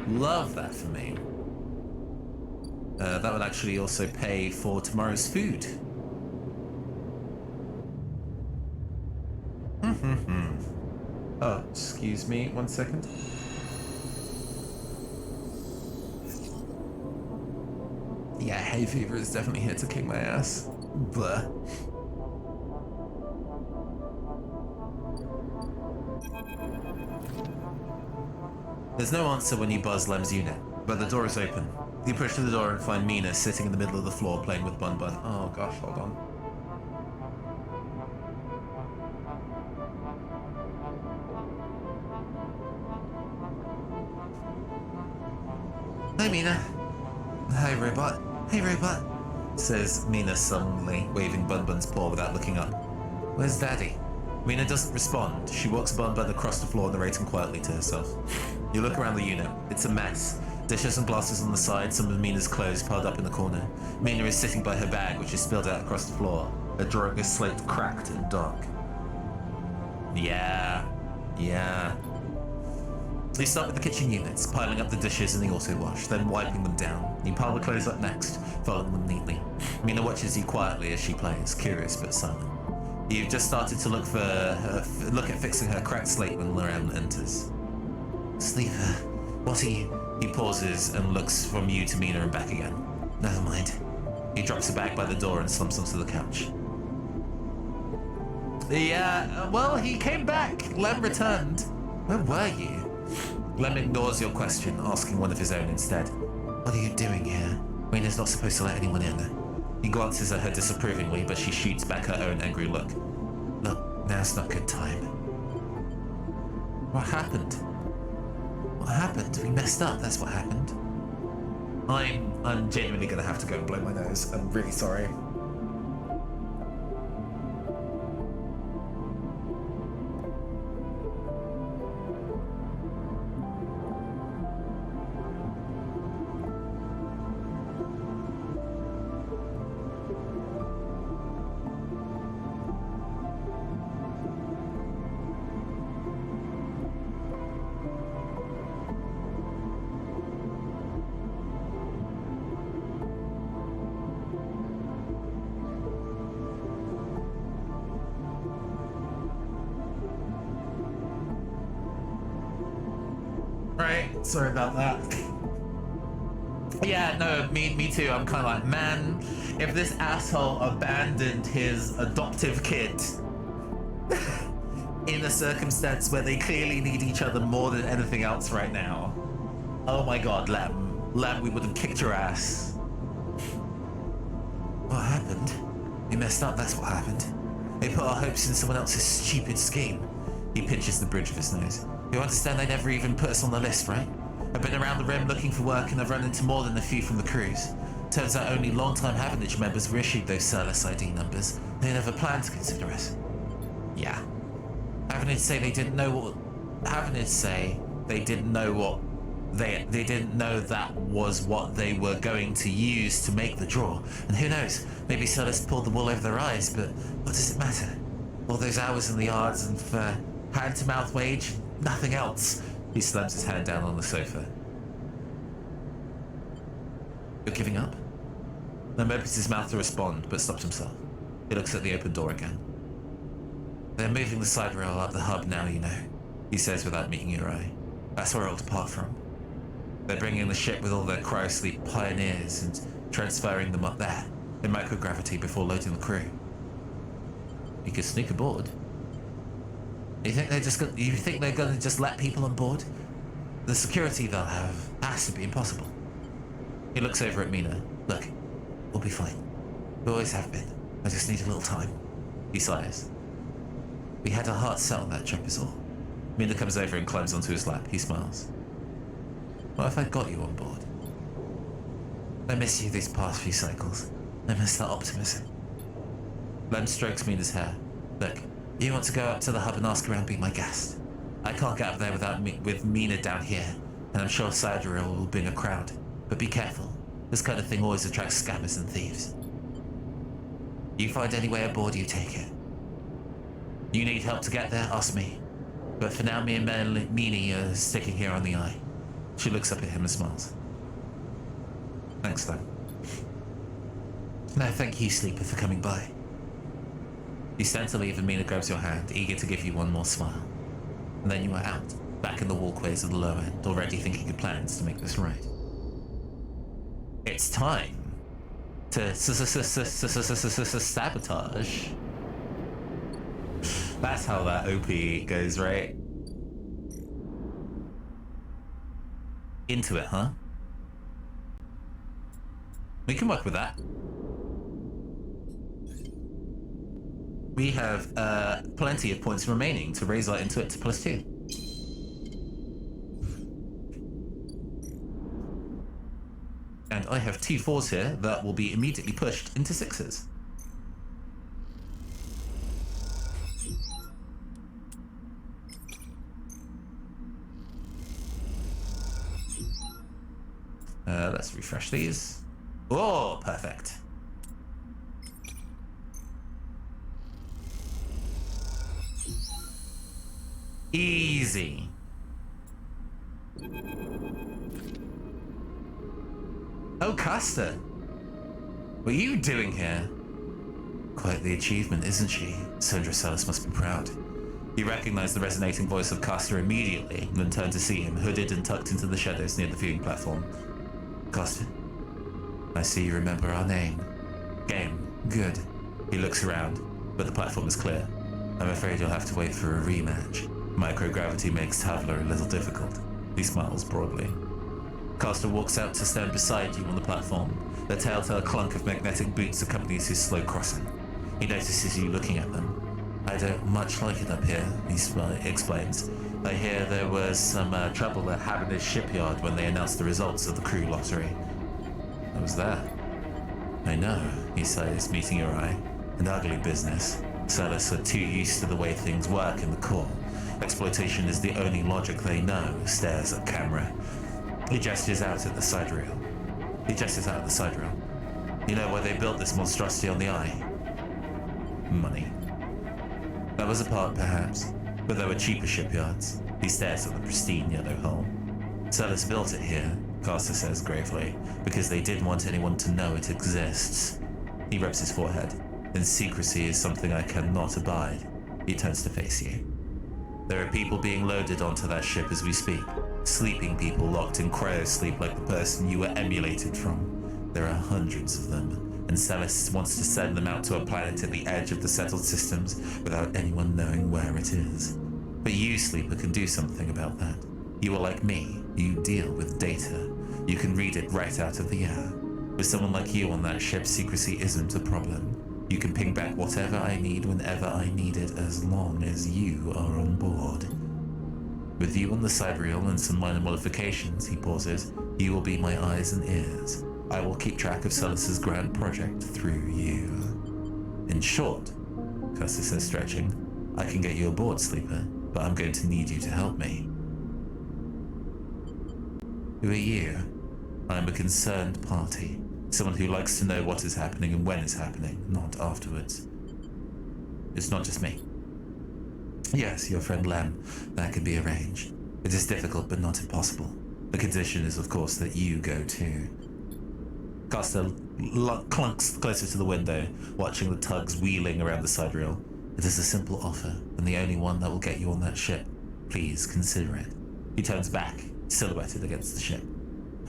Love that for me. That would actually also pay for tomorrow's food. Oh, excuse me, 1 second. Yeah, hay fever is definitely here to kick my ass. Blah. There's no answer when you buzz Lem's unit, but the door is open. You push through the door and find Mina sitting in the middle of the floor playing with Bun Bun. Oh gosh, hold on. Hi, Mina. Hi, robot. Hey, robot, says Mina sullenly, waving Bun Bun's paw without looking up. Where's Daddy? Mina doesn't respond. She walks Bun Bun across the floor, narrating quietly to herself. You look around the unit. It's a mess. Dishes and glasses on the side, some of Mina's clothes piled up in the corner. Mina is sitting by her bag, which is spilled out across the floor. Her drawing is slate cracked and dark. Yeah. You start with the kitchen units, piling up the dishes in the auto wash, then wiping them down. You pile the clothes up next, folding them neatly. Mina watches you quietly as she plays, curious but silent. You've just started to look at fixing her cracked slate when Loran enters. Sleeper, what are you? He pauses and looks from you to Mina and back again. Never mind. He drops a bag by the door and slumps onto the couch. Yeah, well, he came back. Lem returned. Where were you? Lem ignores your question, asking one of his own instead. What are you doing here? Mina's not supposed to let anyone in. He glances at her disapprovingly, but she shoots back her own angry look. Look, now's not a good time. What happened? What happened? We messed up, that's what happened. I'm genuinely gonna have to go and blow my nose. I'm really sorry. Sorry about that. Yeah, no, me too. I'm kind of like, man, if this asshole abandoned his adoptive kid in a circumstance where they clearly need each other more than anything else right now, oh my god, Lem, we would have kicked your ass. What happened? We messed up, that's what happened. They put our hopes in someone else's stupid scheme. He pinches the bridge of his nose. You understand they never even put us on the list, right? I've been around the rim looking for work and I've run into more than a few from the cruise. Turns out only long-time Havenage members were issued those Silas ID numbers. They never planned to consider us. Yeah. Havenage say they didn't know what... Havenage say they didn't know what... They didn't know that was what they were going to use to make the draw. And who knows, maybe Silas pulled the wool over their eyes, but what does it matter? All those hours in the yards and for hand-to-mouth wage, nothing else. He slams his hand down on the sofa. You're giving up? Lem opens his mouth to respond, but stops himself. He looks at the open door again. They're moving the side rail up the hub now, you know, he says without meeting your eye. That's where it'll depart from. They're bringing the ship with all their cryosleep pioneers and transferring them up there in microgravity before loading the crew. You could sneak aboard. You think they're gonna just let people on board? The security they'll have has to be impossible. He looks over at Mina. Look, we'll be fine. We always have been. I just need a little time. He sighs. We had our hearts set on that trip is all. Mina comes over and climbs onto his lap. He smiles. What if I got you on board? I miss you these past few cycles. I miss that optimism. Lem strokes Mina's hair. Look, you want to go up to the hub and ask around, be my guest. I can't get up there with Mina down here, and I'm sure Sidereal will bring a crowd. But be careful. This kind of thing always attracts scammers and thieves. You find any way aboard, you take it. You need help to get there, ask me. But for now, me and Meanie are sticking here on the eye. She looks up at him and smiles. Thanks, though. No, thank you, Sleeper, for coming by. You stand to leave and Mina grabs your hand, eager to give you one more smile. And then you are out, back in the walkways of the low end, already thinking of plans to make this right. It's time to sabotage. That's how that OP goes, right? Into it, huh? We can work with that. We have plenty of points remaining to raise our Intuit to +2. And I have 2 4s here that will be immediately pushed into 6s. Let's refresh these. Oh, perfect. Easy. Oh, Custer. What are you doing here? Quite the achievement, isn't she? Sandra Salas must be proud. You recognize the resonating voice of Custer immediately, and then turn to see him, hooded and tucked into the shadows near the viewing platform. Custer, I see you remember our name. Game. Good. He looks around, but the platform is clear. I'm afraid you'll have to wait for a rematch. Microgravity makes Tavler a little difficult. He smiles broadly. Caster walks out to stand beside you on the platform. The telltale clunk of magnetic boots accompanies his slow crossing. He notices you looking at them. I don't much like it up here, he explains. I hear there was some trouble at Havenage shipyard when they announced the results of the crew lottery. I was there. I know, he says, meeting your eye. An ugly business. Sellers are too used to the way things work in the core. Exploitation is the only logic they know, stares at camera. He gestures out at the side rail. You know why they built this monstrosity on the eye? Money. That was a part, perhaps, but there were cheaper shipyards. He stares at the pristine yellow hull. Sellers built it here, Caster says gravely, because they didn't want anyone to know it exists. He rubs his forehead. And secrecy is something I cannot abide. He turns to face you. There are people being loaded onto that ship as we speak. Sleeping people locked in cryosleep like the person you were emulated from. There are hundreds of them, and Celis wants to send them out to a planet at the edge of the settled systems without anyone knowing where it is. But you, Sleeper, can do something about that. You are like me. You deal with data. You can read it right out of the air. With someone like you on that ship, secrecy isn't a problem. You can ping back whatever I need whenever I need it, as long as you are on board. With you on the Cyberreal and some minor modifications, he pauses, you will be my eyes and ears. I will keep track of Celis's grand project through you. In short, Custer says, stretching, I can get you aboard, Sleeper, but I'm going to need you to help me. Who are you? I'm a concerned party. Someone who likes to know what is happening and when it's happening, not afterwards. It's not just me. Yes, your friend Lem. That can be arranged. It is difficult, but not impossible. The condition is, of course, that you go too. Costa clunks closer to the window, watching the tugs wheeling around the side rail. It is a simple offer, and the only one that will get you on that ship. Please consider it. He turns back, silhouetted against the ship.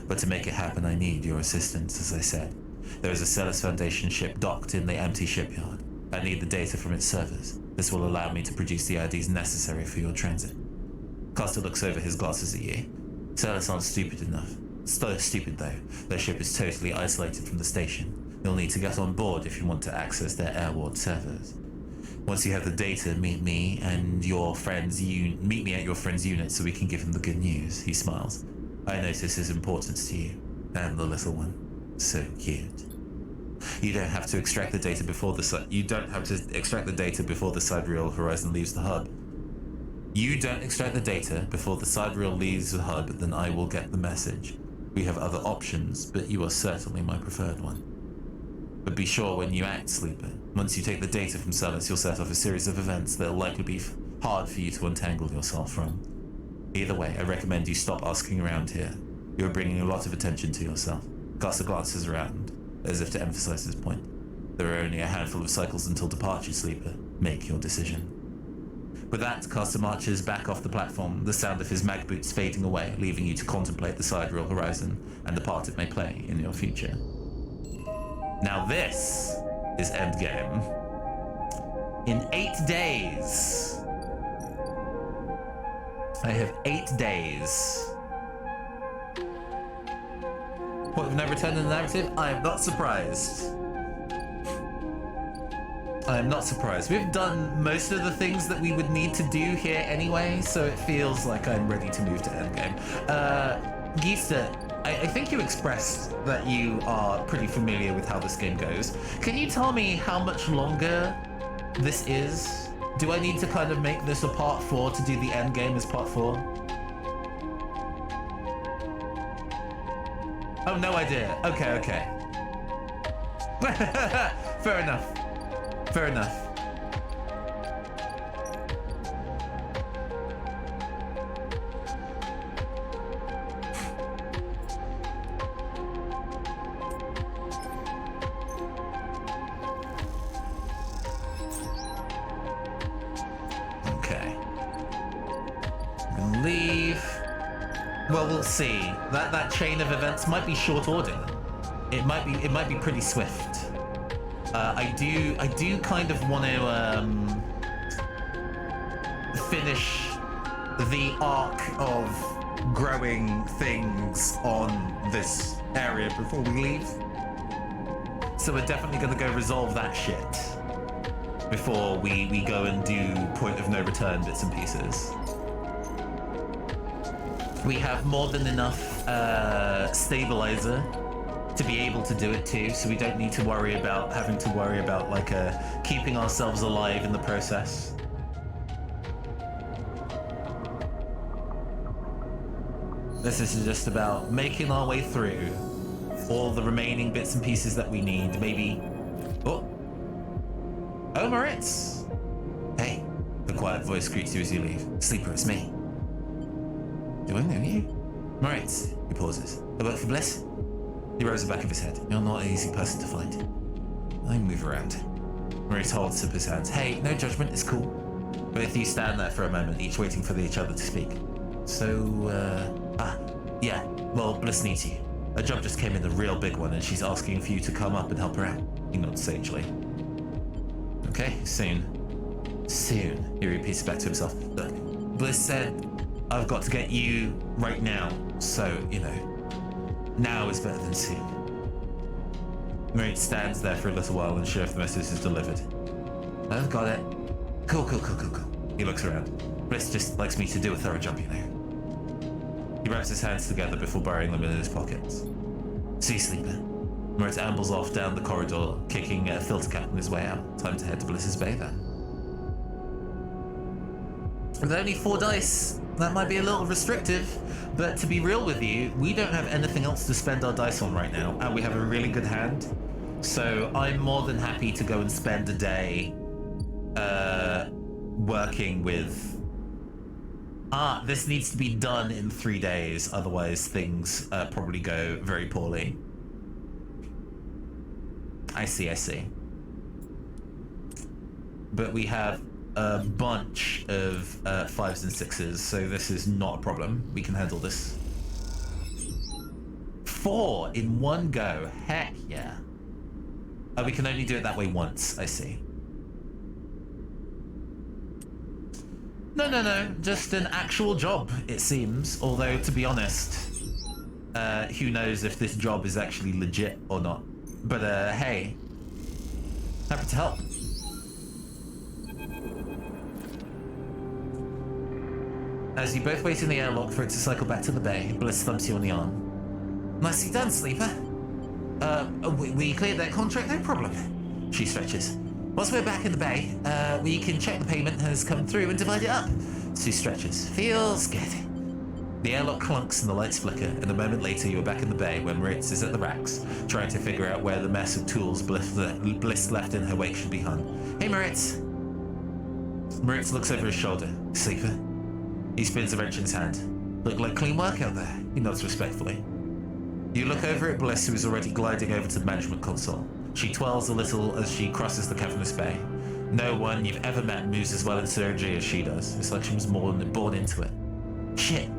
But to make it happen, I need your assistance, as I said. There is a Celis Foundation ship docked in the empty shipyard. I need the data from its servers. This will allow me to produce the IDs necessary for your transit. Costa looks over his glasses at you. Celis aren't stupid enough. So stupid though. Their ship is totally isolated from the station. You'll need to get on board if you want to access their airward servers. Once you have the data, meet me at your friend's unit so we can give him the good news. He smiles. I notice his importance to you, and the little one. So cute. You don't have to extract the data before the sidereal horizon leaves the hub. You don't extract the data before the sidereal leaves the hub, then I will get the message. We have other options, but you are certainly my preferred one. But be sure when you act, Sleeper. Once you take the data from Celis, you'll set off a series of events that'll likely be hard for you to untangle yourself from. Either way, I recommend you stop asking around here. You're bringing a lot of attention to yourself. Costa glances around, as if to emphasize his point. There are only a handful of cycles until departure, Sleeper. Make your decision. With that, Costa marches back off the platform, the sound of his mag boots fading away, leaving you to contemplate the sidereal horizon and the part it may play in your future. Now this is Endgame. In 8 days. I have 8 days. Point of no return in the narrative? I am not surprised. I am not surprised. We've done most of the things that we would need to do here anyway, so it feels like I'm ready to move to Endgame. Geista, I think you expressed that you are pretty familiar with how this game goes. Can you tell me how much longer this is? Do I need to kind of make this a part 4 to do the end game as part 4? Oh, no idea. Okay. Fair enough. Fair enough. Leave. Well, we'll see. That chain of events might be short order. It might be pretty swift. I do kind of want to finish the arc of growing things on this area before we leave. So we're definitely gonna go resolve that shit before we go and do point of no return bits and pieces. We have more than enough stabilizer to be able to do it too, so we don't need to worry about having to worry about like keeping ourselves alive in the process. This is just about making our way through all the remaining bits and pieces that we need. Maybe... Oh, Moritz! Hey, the quiet voice greets you as you leave. Sleeper, it's me. Do I know you? Moritz, he pauses. I work for Bliss? He rose the back of his head. You're not an easy person to find. I move around. Moritz holds up his hands. Hey, no judgment, it's cool. Both of you stand there for a moment, each waiting for each other to speak. So, Ah, yeah, well, Bliss needs you. A job just came in, a real big one, and she's asking for you to come up and help her out. He nods sagely. Okay, soon. Soon, he repeats back to himself. Look, Bliss said, I've got to get you right now, so, you know, now is better than soon. Marie stands there for a little while, unsure if the message is delivered. I've got it. Cool. He looks around. Bliss just likes me to do a thorough job, you know. He rubs his hands together before burying them in his pockets. See, sleeper. Moritz ambles off down the corridor, kicking a filter cap on his way out. Time to head to Bliss's bay then. With only 4 dice, that might be a little restrictive, but to be real with you, we don't have anything else to spend our dice on right now, and we have a really good hand. So I'm more than happy to go and spend a day working with... this needs to be done in 3 days, otherwise things probably go very poorly. I see. But we have a bunch of 5s and 6s, so this is not a problem. We can handle this. 4 in one go. Heck yeah. We can only do it that way once, I see. No. Just an actual job, it seems. Although, to be honest, who knows if this job is actually legit or not. But, hey. Happy to help. As you both wait in the airlock for it to cycle back to the bay, Bliss thumps you on the arm. Nicely done, sleeper. We cleared that contract, no problem. She stretches. Once we're back in the bay, we can check the payment has come through and divide it up. Sue stretches. Feels good. The airlock clunks and the lights flicker, and a moment later you are back in the bay when Moritz is at the racks, trying to figure out where the mess of tools Bliss left in her wake should be hung. Hey, Moritz. Moritz looks over his shoulder. Sleeper. He spins a wrench in his hand. Look like clean work out there. He nods respectfully. You look over at Bliss, who is already gliding over to the management console. She twirls a little as she crosses the cavernous bay. No one you've ever met moves as well in synergy as she does. It's like she was born into it. Shit.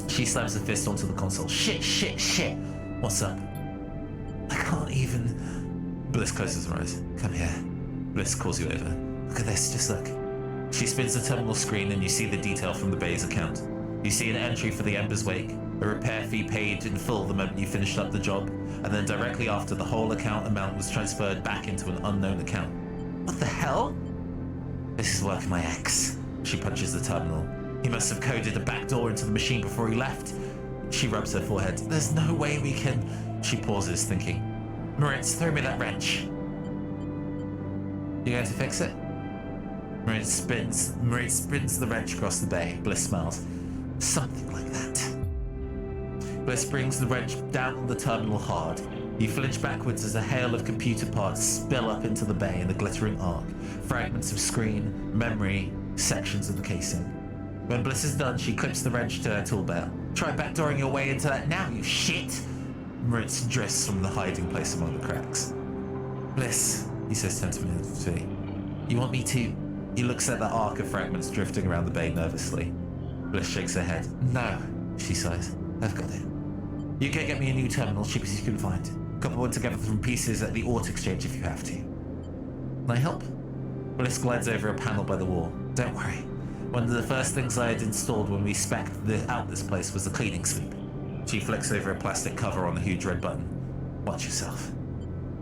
She slams a fist onto the console. Shit. What's up? I can't even... Bliss closes her eyes. Come here. Bliss calls you over. Look at this, just look. She spins the terminal screen and you see the detail from the bay's account. You see an entry for the Ember's Wake, a repair fee paid in full the moment you finished up the job, and then directly after the whole account amount was transferred back into an unknown account. What the hell? This is work of my ex. She punches the terminal. He must have coded a backdoor into the machine before he left. She rubs her forehead. There's no way we can... She pauses, thinking. Moritz, throw me that wrench. You going to fix it? Moritz spins the wrench across the bay. Bliss smiles. Something like that. Bliss brings the wrench down on the terminal hard. You flinch backwards as a hail of computer parts spill up into the bay in a glittering arc. Fragments of screen, memory, sections of the casing. When Bliss is done, she clips the wrench to her tool belt. Try backdooring your way into that now, you shit! Moritz drifts from the hiding place among the cracks. Bliss, he says tentatively. You want me to... He looks at the arc of fragments drifting around the bay nervously. Bliss shakes her head. No, she sighs. I've got it. You can get me a new terminal, cheapest you can find. Couple one together from pieces at the Auto Exchange if you have to. Can I help? Bliss glides over a panel by the wall. Don't worry. One of the first things I had installed when we spec'd out this place was the cleaning sweep. She flicks over a plastic cover on the huge red button. Watch yourself.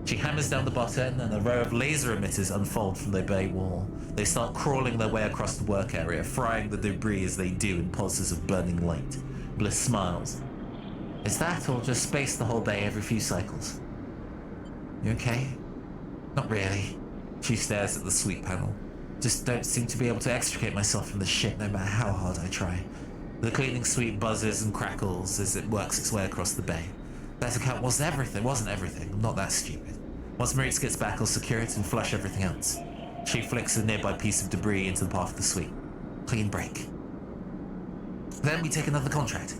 She hammers down the button and a row of laser emitters unfold from their bay wall. They start crawling their way across the work area, frying the debris as they do in pulses of burning light. Bliss smiles. Is that or just space the whole bay every few cycles? You okay? Not really. She stares at the sweep panel. Just don't seem to be able to extricate myself from this shit no matter how hard I try. The cleaning sweep buzzes and crackles as it works its way across the bay. That account wasn't everything. I'm not that stupid. Once Moritz gets back, I'll secure it and flush everything else. She flicks a nearby piece of debris into the path of the sweep. Clean break. Then we take another contract.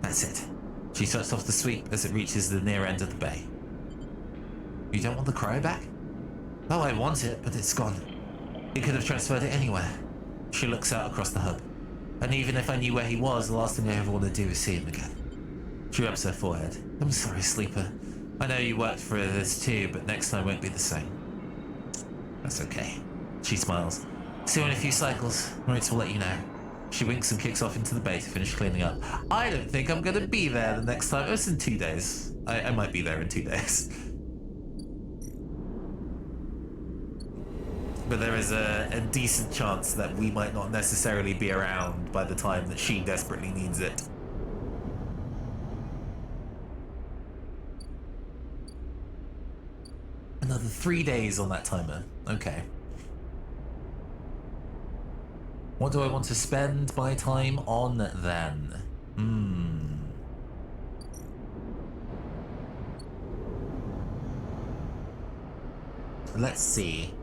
That's it. She shuts off the sweep as it reaches the near end of the bay. You don't want the cryo back? Oh, I want it, but it's gone. You could have transferred it anywhere. She looks out across the hub. And even if I knew where he was, the last thing I ever want to do is see him again. She rubs her forehead. I'm sorry, Sleeper. I know you worked for this too, but next time won't be the same. That's okay. She smiles. See you in a few cycles. Moritz will let you know. She winks and kicks off into the bay to finish cleaning up. I don't think I'm going to be there the next time. It's in 2 days. I might be there in 2 days. But there is a decent chance that we might not necessarily be around by the time that she desperately needs it. Another 3 days on that timer. Okay. What do I want to spend my time on then? Let's see.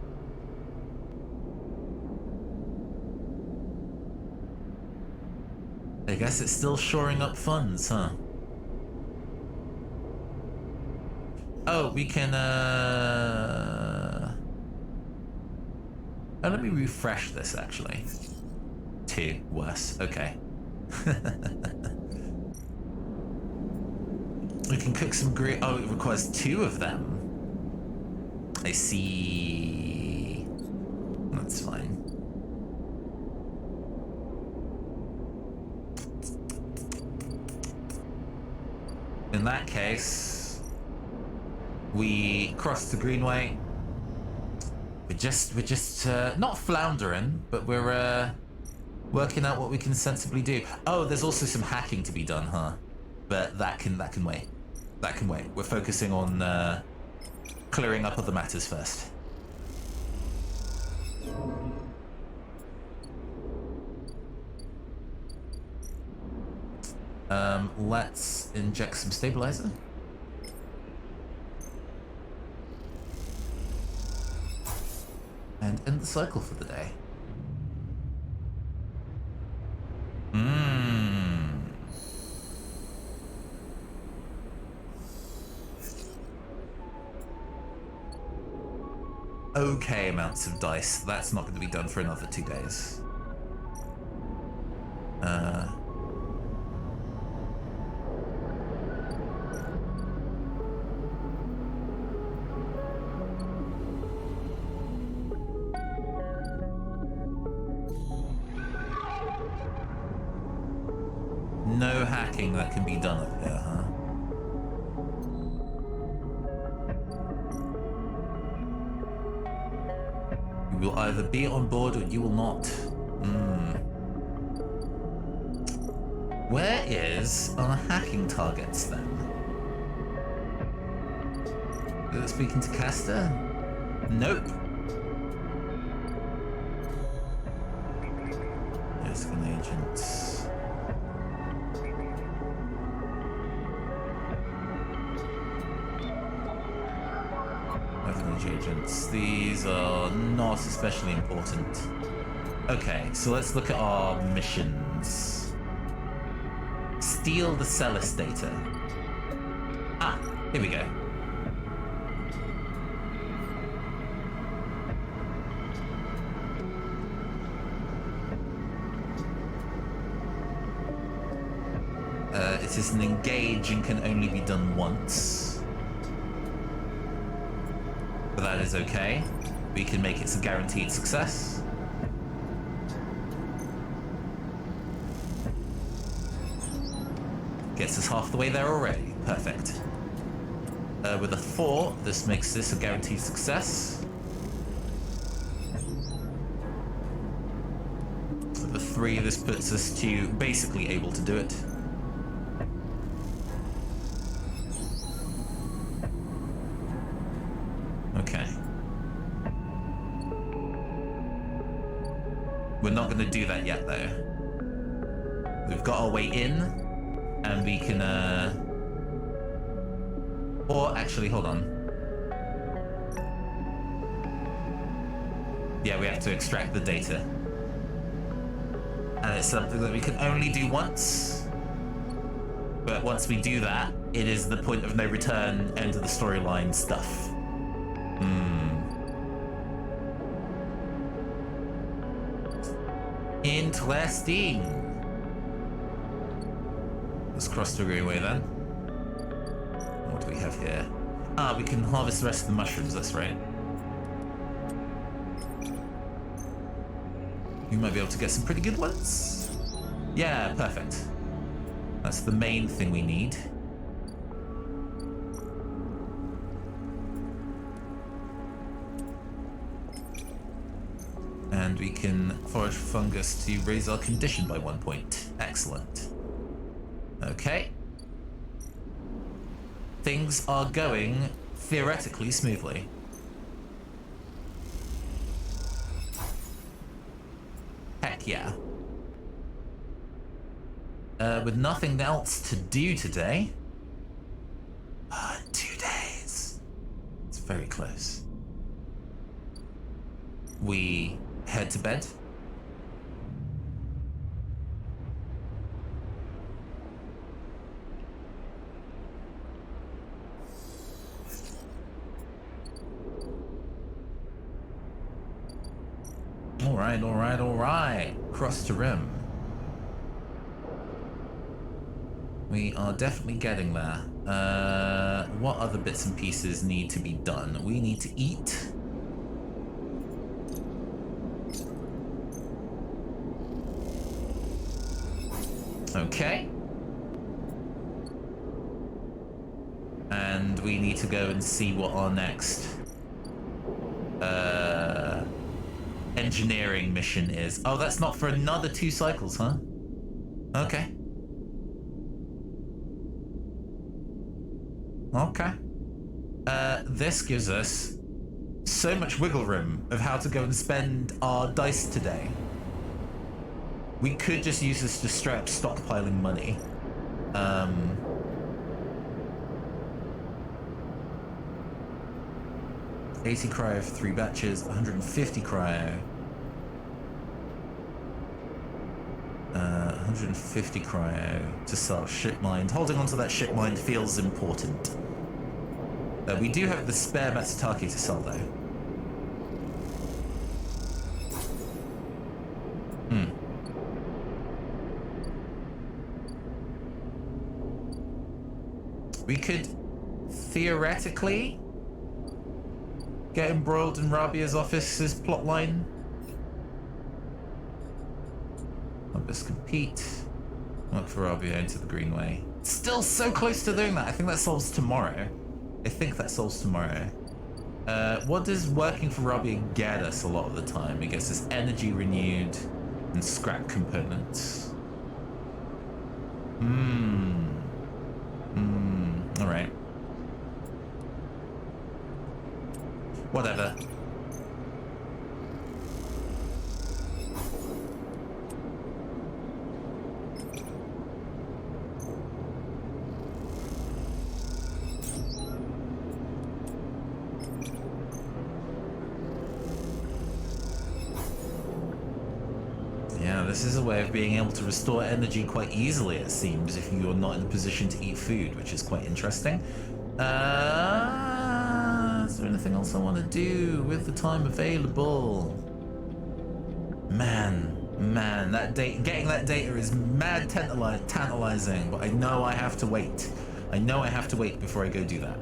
I guess it's still shoring up funds, huh? Oh, we can, Oh, let me refresh this, actually. 2, worse, okay. We can cook some green... Oh, it requires 2 of them. I see... That's fine. In that case, we cross the Greenway. We're just not floundering, but we're working out what we can sensibly do. Oh, there's also some hacking to be done, huh? But that can wait. That can wait. We're focusing on clearing up other matters first. Let's inject some stabilizer. And end the cycle for the day. Okay amounts of dice. That's not going to be done for another 2 days. No hacking that can be done up here, huh? You will either be on board or you will not. Where is our hacking targets then? Is it speaking to Castor? Nope. Yes, an agent. Agents. These are not especially important. Okay, so let's look at our missions. Steal the Celis data. Ah, here we go. It is an engage and can only be done once. But that is okay. We can make it a guaranteed success. Gets us half the way there already. Perfect. With a 4, this makes this a guaranteed success. With a 3, this puts us to basically able to do it. Okay. We're not going to do that yet, though. We've got our way in, and we can, Or, actually, hold on. Yeah, we have to extract the data. And it's something that we can only do once. But once we do that, it is the point of no return, end of the storyline stuff. Interesting. Let's cross the greenway then. What do we have here? Ah, we can harvest the rest of the mushrooms, that's right. We might be able to get some pretty good ones. Yeah, perfect. That's the main thing we need. And we can forage fungus to raise our condition by 1 point. Excellent. Okay. Things are going theoretically smoothly. Heck yeah. With nothing else to do today. 2 days. It's very close. We head to bed. All right. Cross to rim. We are definitely getting there. What other bits and pieces need to be done? We need to eat. Okay. And we need to go and see what our next engineering mission is. Oh, that's not for another 2 cycles, huh? Okay. Okay. This gives us so much wiggle room of how to go and spend our dice today. We could just use this to straight up stockpiling money. 80 cryo for 3 batches, 150 cryo. 150 cryo to sell ship mind. Holding onto that ship mind feels important. We do have the spare Matsutake to sell though. We could theoretically get embroiled in Rabia's office's plotline. Let's compete. Work for Rabia into the Greenway. Still so close to doing that. I think that solves tomorrow. What does working for Rabia get us a lot of the time? It gets us energy renewed and scrap components. Alright. Whatever. Yeah, this is a way of being able to restore energy quite easily, it seems, if you're not in a position to eat food, which is quite interesting. Is there anything else I want to do with the time available? Man, getting that data is mad tantalizing, but I know I have to wait. I know I have to wait before I go do that.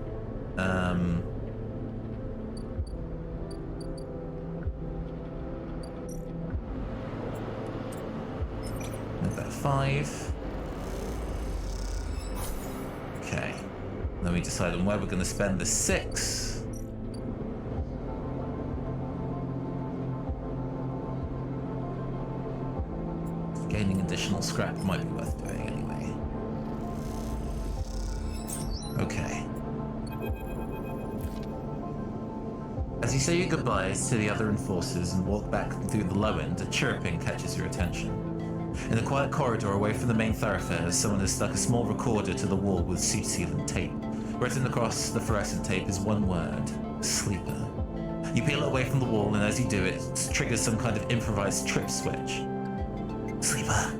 Make that 5. Okay. Then we decide on where we're going to spend the 6. Gaining additional scrap might be worth doing anyway. Okay. As you say your goodbyes to the other enforcers and walk back through the low end, a chirping catches your attention. In the quiet corridor away from the main thoroughfare, someone has stuck a small recorder to the wall with suit sealant tape. Written across the fluorescent tape is one word: sleeper. You peel it away from the wall, and as you do, it triggers some kind of improvised trip switch. Sleeper.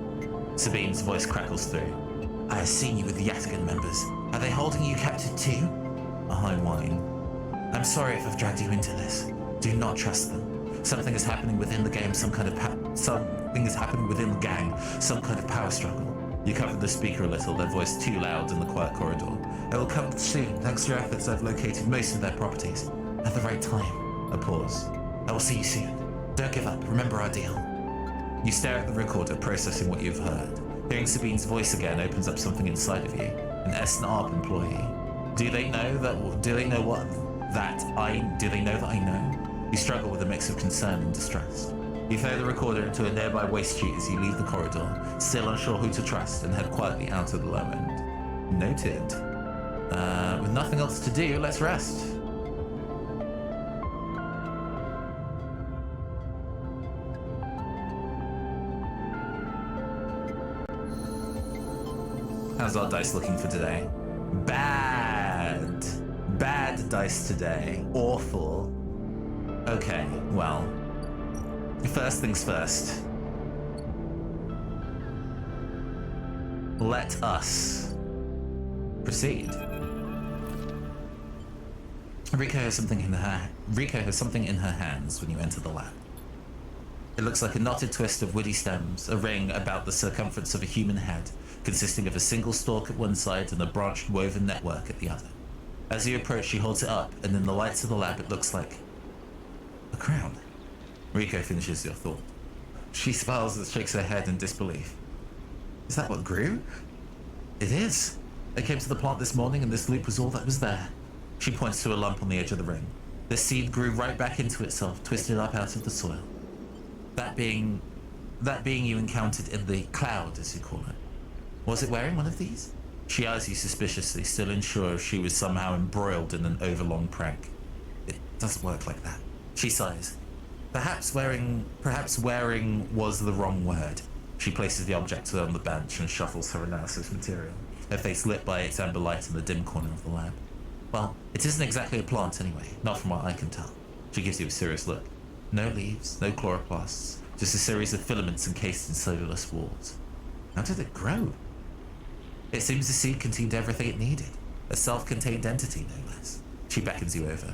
Sabine's voice crackles through. I have seen you with the Yatagan members. Are they holding you captive too? A high whine. I'm sorry if I've dragged you into this. Do not trust them. Something is happening within the game, something is happening within the gang, some kind of power struggle. You cover the speaker a little, their voice too loud in the quiet corridor. I will come soon. Thanks to your efforts, I've located most of their properties. At the right time. A pause. I will see you soon. Don't give up. Remember our deal. You stare at the recorder, processing what you've heard. Hearing Sabine's voice again opens up something inside of you. An S&ARP employee. Do they know that I know? You struggle with a mix of concern and distrust. You throw the recorder into a nearby waste chute as you leave the corridor, still unsure who to trust, and head quietly out of the low end. Noted. With nothing else to do, let's rest. How's our dice looking for today? Bad. Bad dice today. Awful. Okay, well. First things first. Let us proceed. Rico has something in her hands when you enter the lab. It looks like a knotted twist of woody stems, a ring about the circumference of a human head, consisting of a single stalk at one side and a branched woven network at the other. As you approach, she holds it up, and in the lights of the lab, it looks like a crown. Rico finishes your thought. She smiles and shakes her head in disbelief. Is that what grew? It is. I came to the plant this morning, and this loop was all that was there. She points to a lump on the edge of the ring. The seed grew right back into itself, twisted up out of the soil. That being you encountered in the cloud, as you call it. Was it wearing one of these? She eyes you suspiciously, still unsure if she was somehow embroiled in an overlong prank. It doesn't work like that. She sighs. Perhaps wearing was the wrong word. She places the object on the bench and shuffles her analysis material, her face lit by its amber light in the dim corner of the lab. Well, it isn't exactly a plant anyway, not from what I can tell. She gives you a serious look. No leaves, no chloroplasts, just a series of filaments encased in cellulose walls. How did it grow? It seems the seed contained everything it needed. A self-contained entity, no less. She beckons you over.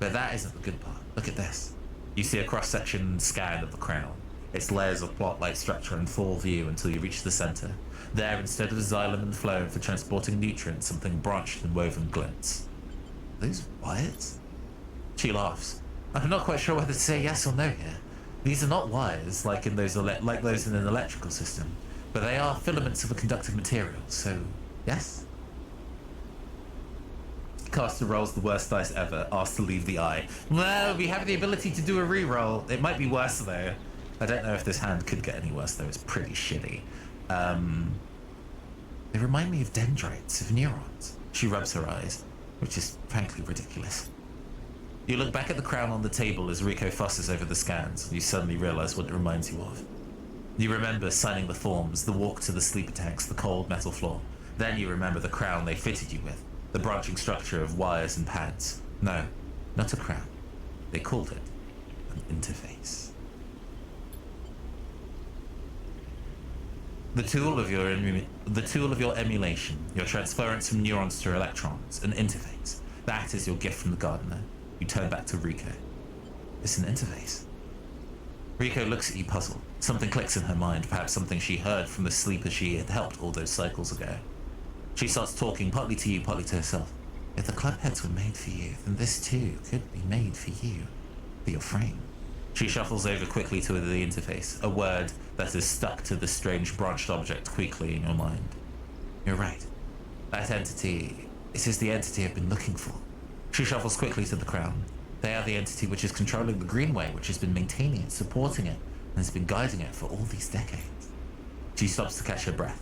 But that isn't the good part. Look at this. You see a cross-section scan of the crown. Its layers of plot-like structure in full view until you reach the center. There, instead of xylem and phloem for transporting nutrients, something branched and woven glints. Are those wires? She laughs. I'm not quite sure whether to say yes or no here. These are not wires like those in an electrical system, but they are filaments of a conductive material, so yes? Caster rolls the worst dice ever, asked to leave the eye. Well, we have the ability to do a re-roll. It might be worse though. I don't know if this hand could get any worse though, it's pretty shitty. They remind me of dendrites, of neurons. She rubs her eyes, which is frankly ridiculous. You look back at the crown on the table as Rico fusses over the scans, and you suddenly realize what it reminds you of. You remember signing the forms, the walk to the sleeper tanks, the cold metal floor. Then you remember the crown they fitted you with, the branching structure of wires and pads. No, not a crown. They called it an interface. The tool of your emulation, your transference from neurons to electrons, an interface. That is your gift from the gardener. You turn back to Rico. It's an interface. Rico looks at you puzzled. Something clicks in her mind, perhaps something she heard from the sleeper she had helped all those cycles ago. She starts talking, partly to you, partly to herself. If the club heads were made for you, then this too could be made for you. For your frame. She shuffles over quickly to the interface, a word that is stuck to the strange branched object quickly in your mind. You're right. That entity, it is the entity I've been looking for. She shuffles quickly to the crown. They are the entity which is controlling the Greenway, which has been maintaining it, supporting it, and has been guiding it for all these decades. She stops to catch her breath.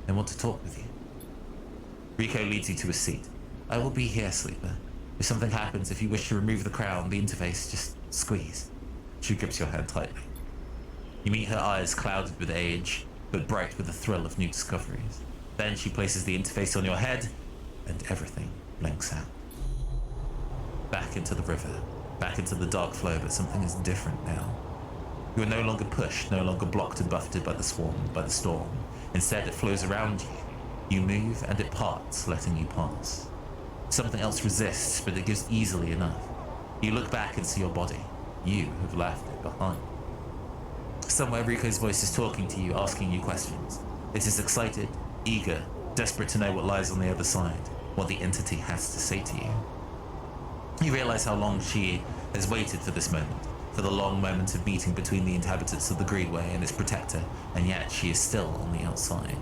I want to talk with you. Rico leads you to a seat. I will be here, sleeper. If something happens, if you wish to remove the crown, the interface, just squeeze. She grips your hand tightly. You meet her eyes clouded with age, but bright with the thrill of new discoveries. Then she places the interface on your head, and everything blinks out. Back into the river, back into the dark flow, but something is different now. You are no longer pushed, no longer blocked and buffeted by the storm. Instead, it flows around you. You move, and it parts, letting you pass. Something else resists, but it gives easily enough. You look back and see your body. You have left it behind. Somewhere Rico's voice is talking to you, asking you questions. It is excited, eager, desperate to know what lies on the other side, what the entity has to say to you. You realize how long she has waited for this moment, for the long moment of meeting between the inhabitants of the Greenway and its protector, and yet she is still on the outside.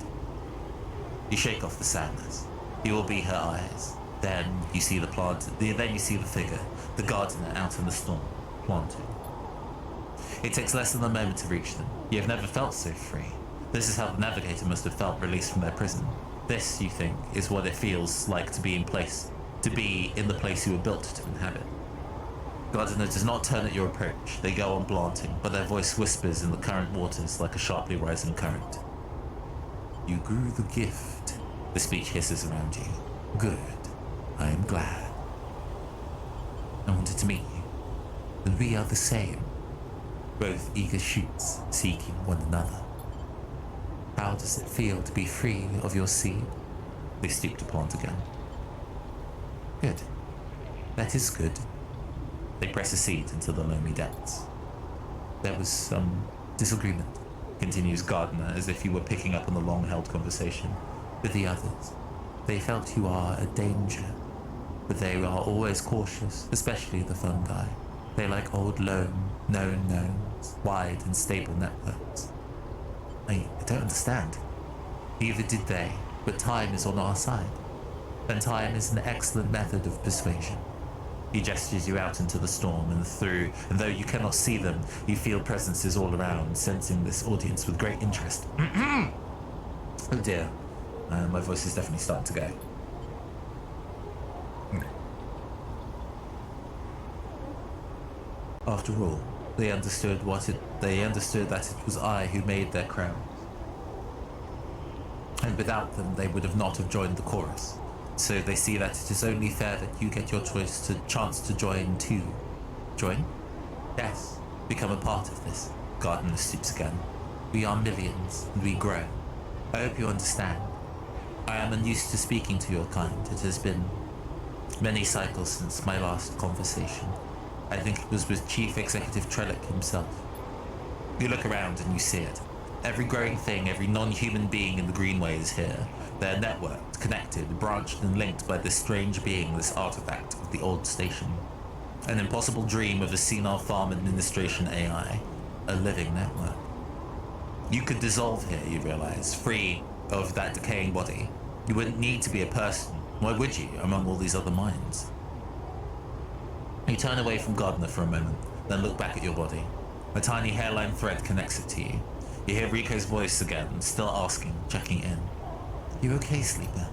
You shake off the sadness. You will be her eyes. Then you see the figure, the gardener out in the storm, planted. It takes less than a moment to reach them. You have never felt so free. This is how the navigator must have felt released from their prison. This, you think, is what it feels like to be in the place you were built to inhabit. Gardener does not turn at your approach. They go on planting, but their voice whispers in the current waters like a sharply rising current. You grew the gift. The speech hisses around you. Good. I am glad. I wanted to meet you. And we are the same. Both eager shoots seeking one another. How does it feel to be free of your seed? They stoop to plant again. Good. That is good. They press a seed into the loamy depths. There was some disagreement, continues Gardner, as if you were picking up on the long-held conversation, with the others. They felt you are a danger, but they are always cautious, especially the fungi. They like old known knowns, wide and stable networks. I don't understand. Neither did they, but time is on our side. And time is an excellent method of persuasion. He gestures you out into the storm and through, and though you cannot see them, you feel presences all around, sensing this audience with great interest. Oh dear, my voice is definitely starting to go. After all, they understood that it was I who made their crowns. And without them, they would have not have joined the chorus. So they see that it is only fair that you get your chance to join too. Join? Yes. Become a part of this. Gardner stoops again. We are millions, and we grow. I hope you understand. I am unused to speaking to your kind. It has been many cycles since my last conversation. I think it was with Chief Executive Trellick himself. You look around and you see it. Every growing thing, every non-human being in the Greenway is here. They're networked, connected, branched and linked by this strange being, this artifact of the old station. An impossible dream of a senile farm administration AI. A living network. You could dissolve here, you realize, free of that decaying body. You wouldn't need to be a person. Why would you, among all these other minds? You turn away from Gardner for a moment, then look back at your body. A tiny hairline thread connects it to you. You hear Rico's voice again, still asking, checking in. You okay, Sleeper?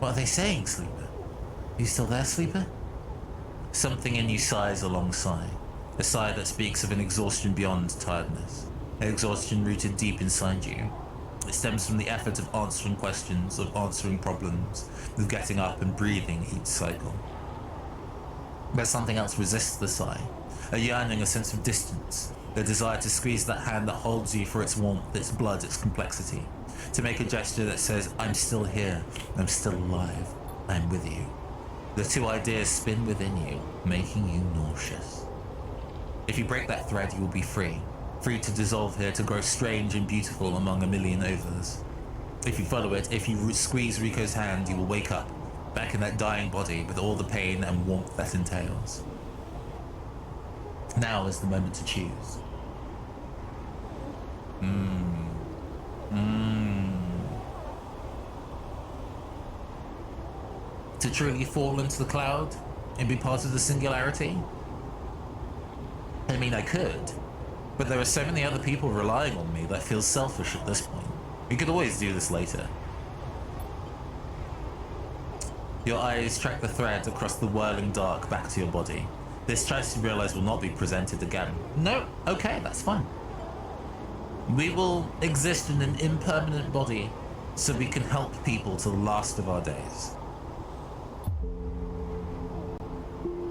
What are they saying, Sleeper? You still there, Sleeper? Something in you sighs a long sigh. A sigh that speaks of an exhaustion beyond tiredness. An exhaustion rooted deep inside you. It stems from the effort of answering questions, of answering problems, of getting up and breathing each cycle. But something else resists the sigh. A yearning, a sense of distance. A desire to squeeze that hand that holds you for its warmth, its blood, its complexity. To make a gesture that says, I'm still here, I'm still alive, I'm with you. The two ideas spin within you, making you nauseous. If you break that thread, you will be free. Free to dissolve here, to grow strange and beautiful among a million others. If you follow it, if you squeeze Rico's hand, you will wake up, back in that dying body with all the pain and warmth that entails. Now is the moment to choose. To truly fall into the cloud and be part of the singularity? I mean, I could, but there are so many other people relying on me that feels selfish at this point. We could always do this later. Your eyes track the thread across the whirling dark back to your body. This choice you realize will not be presented again. No, okay, that's fine. We will exist in an impermanent body so we can help people to the last of our days.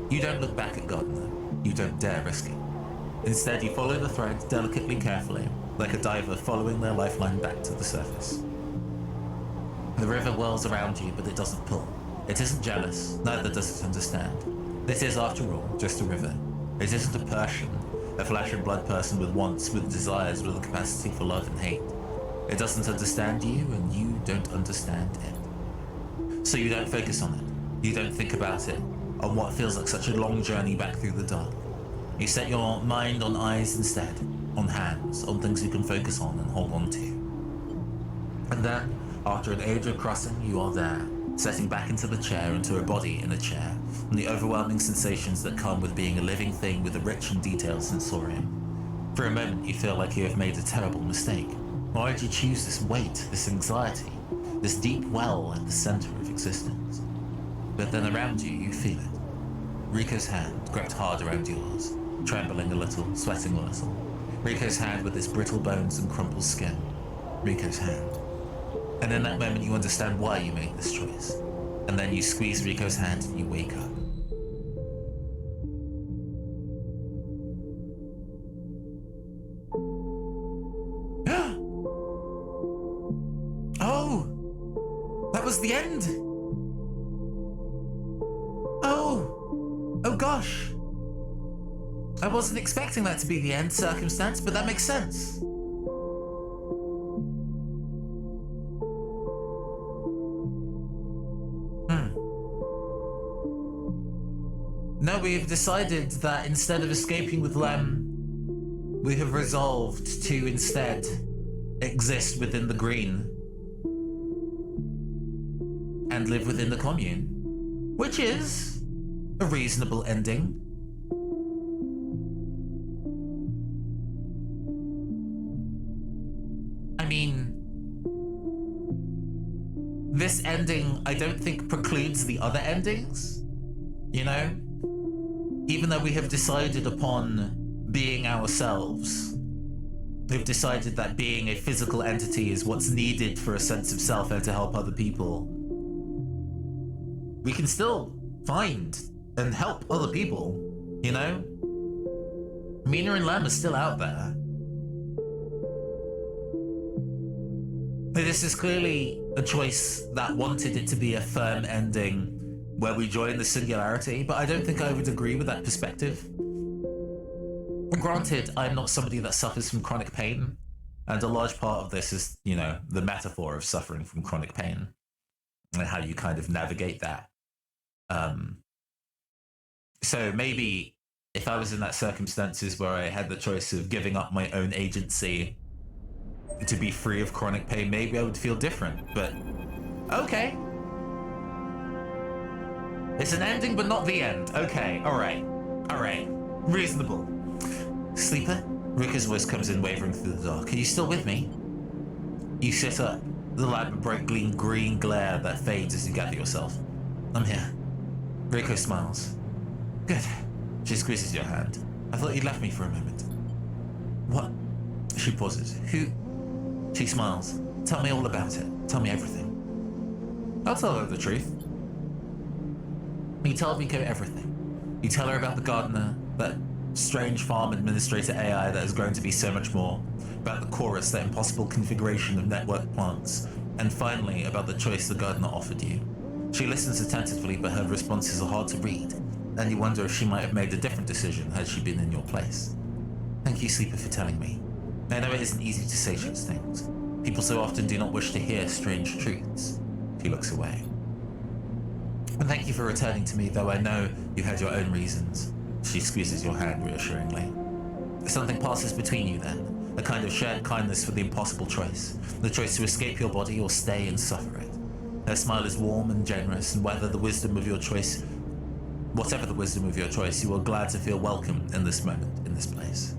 You don't look back at Gardner. You don't dare risk it. Instead, you follow the thread delicately, carefully, like a diver following their lifeline back to the surface. The river whirls around you, but it doesn't pull. It isn't jealous, neither does it understand. This is, after all, just a river. It isn't a person, A flesh and blood person with wants, with desires, with a capacity for love and hate. It doesn't understand you, and you don't understand it. So you don't focus on it. You don't think about it, on what feels like such a long journey back through the dark. You set your mind on eyes instead, on hands, on things you can focus on and hold on to. And then, after an age of crossing, you are there, setting back into the chair, into a body in a chair, and the overwhelming sensations that come with being a living thing with a rich and detailed sensorium. For a moment, you feel like you have made a terrible mistake. Why did you choose this weight, this anxiety, this deep well at the center of existence? But then around you, you feel it. Rico's hand gripped hard around yours, trembling a little, sweating a little. Rico's hand with its brittle bones and crumpled skin. Rico's hand. And in that moment, you understand why you made this choice. And then you squeeze Rico's hand and you wake up. Oh! That was the end! Oh gosh! I wasn't expecting that to be the end circumstance, but that makes sense. No, we have decided that instead of escaping with Lem, we have resolved to instead exist within the green and live within the commune, which is a reasonable ending. I mean, this ending I don't think precludes the other endings, you know? Even though we have decided upon being ourselves, we've decided that being a physical entity is what's needed for a sense of self and to help other people, we can still find and help other people, you know? Mina and Lem are still out there. This is clearly a choice that wanted it to be a firm ending where we join the singularity, but I don't think I would agree with that perspective. Granted, I'm not somebody that suffers from chronic pain, and a large part of this is, you know, the metaphor of suffering from chronic pain and how you kind of navigate that. So maybe if I was in that circumstances where I had the choice of giving up my own agency to be free of chronic pain, maybe I would feel different, but okay. It's an ending, but not the end. Okay, all right, reasonable. Sleeper? Rika's voice comes in, wavering through the dark. Are you still with me? You sit up, the light of bright green glare that fades as you gather yourself. I'm here. Rico smiles. Good. She squeezes your hand. I thought you'd left me for a moment. What? She pauses. Who? She smiles. Tell me all about it. Tell me everything. I'll tell her the truth. You tell Rico everything. You tell her about the gardener, that strange farm administrator AI that has grown to be so much more, about the chorus, that impossible configuration of network plants, and finally about the choice the gardener offered you. She listens attentively, but her responses are hard to read, and you wonder if she might have made a different decision had she been in your place. Thank you, Sleeper, for telling me. I know it isn't easy to say such things. People so often do not wish to hear strange truths. She looks away. And thank you for returning to me, though I know you had your own reasons. She squeezes your hand reassuringly. Something passes between you then, a kind of shared kindness for the impossible choice, the choice to escape your body or stay and suffer it. Her smile is warm and generous, and whatever the wisdom of your choice, you are glad to feel welcome in this moment, in this place.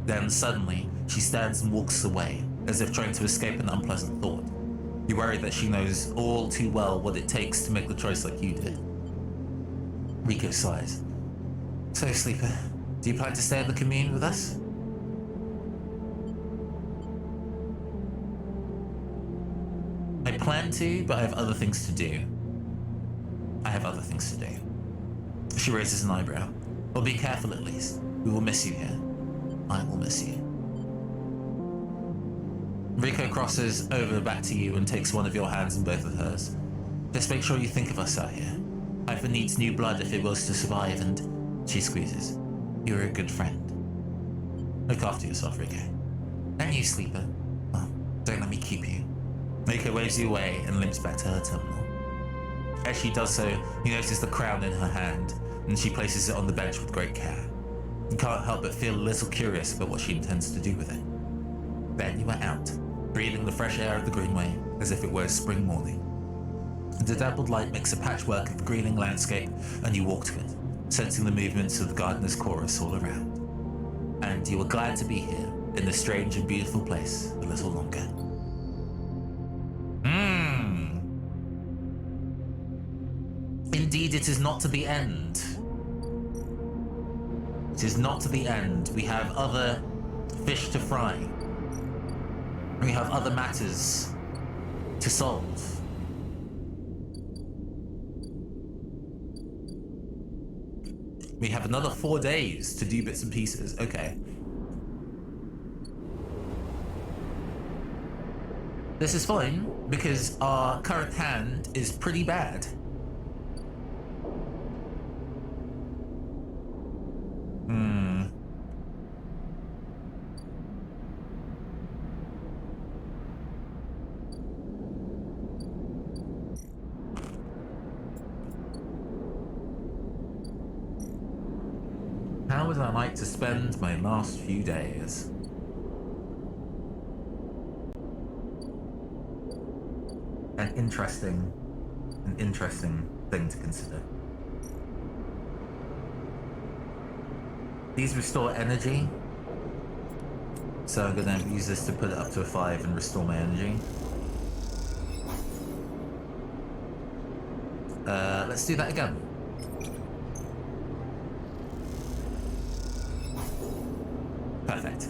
Then suddenly, she stands and walks away, as if trying to escape an unpleasant thought. You worry that she knows all too well what it takes to make the choice like you did. Rico sighs. So, Sleeper, do you plan to stay in the commune with us? I plan to, but I have other things to do. She raises an eyebrow. Well, be careful at least. We will miss you here. I will miss you. Rico crosses over back to you and takes one of your hands in both of hers. Just make sure you think of us out here. Hyphen needs new blood if it was to survive, and she squeezes. You're a good friend. Look after yourself, Rika. And you, Sleeper. Oh, don't let me keep you. Rika waves you away and limps back to her terminal. As she does so, you notice the crown in her hand, and she places it on the bench with great care. You can't help but feel a little curious about what she intends to do with it. Then you are out, breathing the fresh air of the greenway as if it were a spring morning. The dappled light makes a patchwork of greening landscape, and you walk to it, sensing the movements of the gardener's chorus all around. And you are glad to be here, in this strange and beautiful place, a little longer. Indeed, it is not to the end. It is not to the end. We have other fish to fry. We have other matters to solve. We have another 4 days to do bits and pieces. Okay. This is fine, because our current hand is pretty bad. How would I like to spend my last few days? An interesting thing to consider. These restore energy, so I'm gonna use this to put it up to a 5 and restore my energy. Let's do that again. Perfect.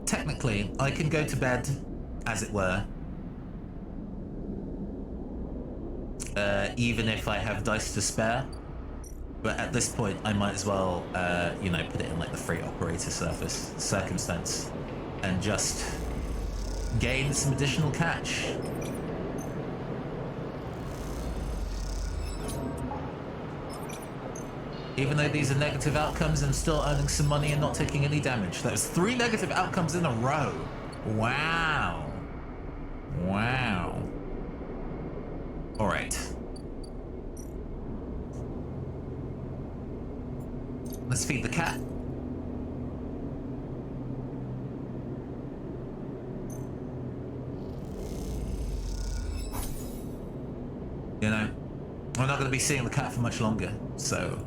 Technically, I can go to bed, as it were, even if I have dice to spare. But at this point, I might as well, put it in like the free operator circumstance, and just gain some additional cash. Even though these are negative outcomes, I'm still earning some money and not taking any damage. That was 3 negative outcomes in a row. Wow. Wow. All right. Let's feed the cat. You know, we're not going to be seeing the cat for much longer, so...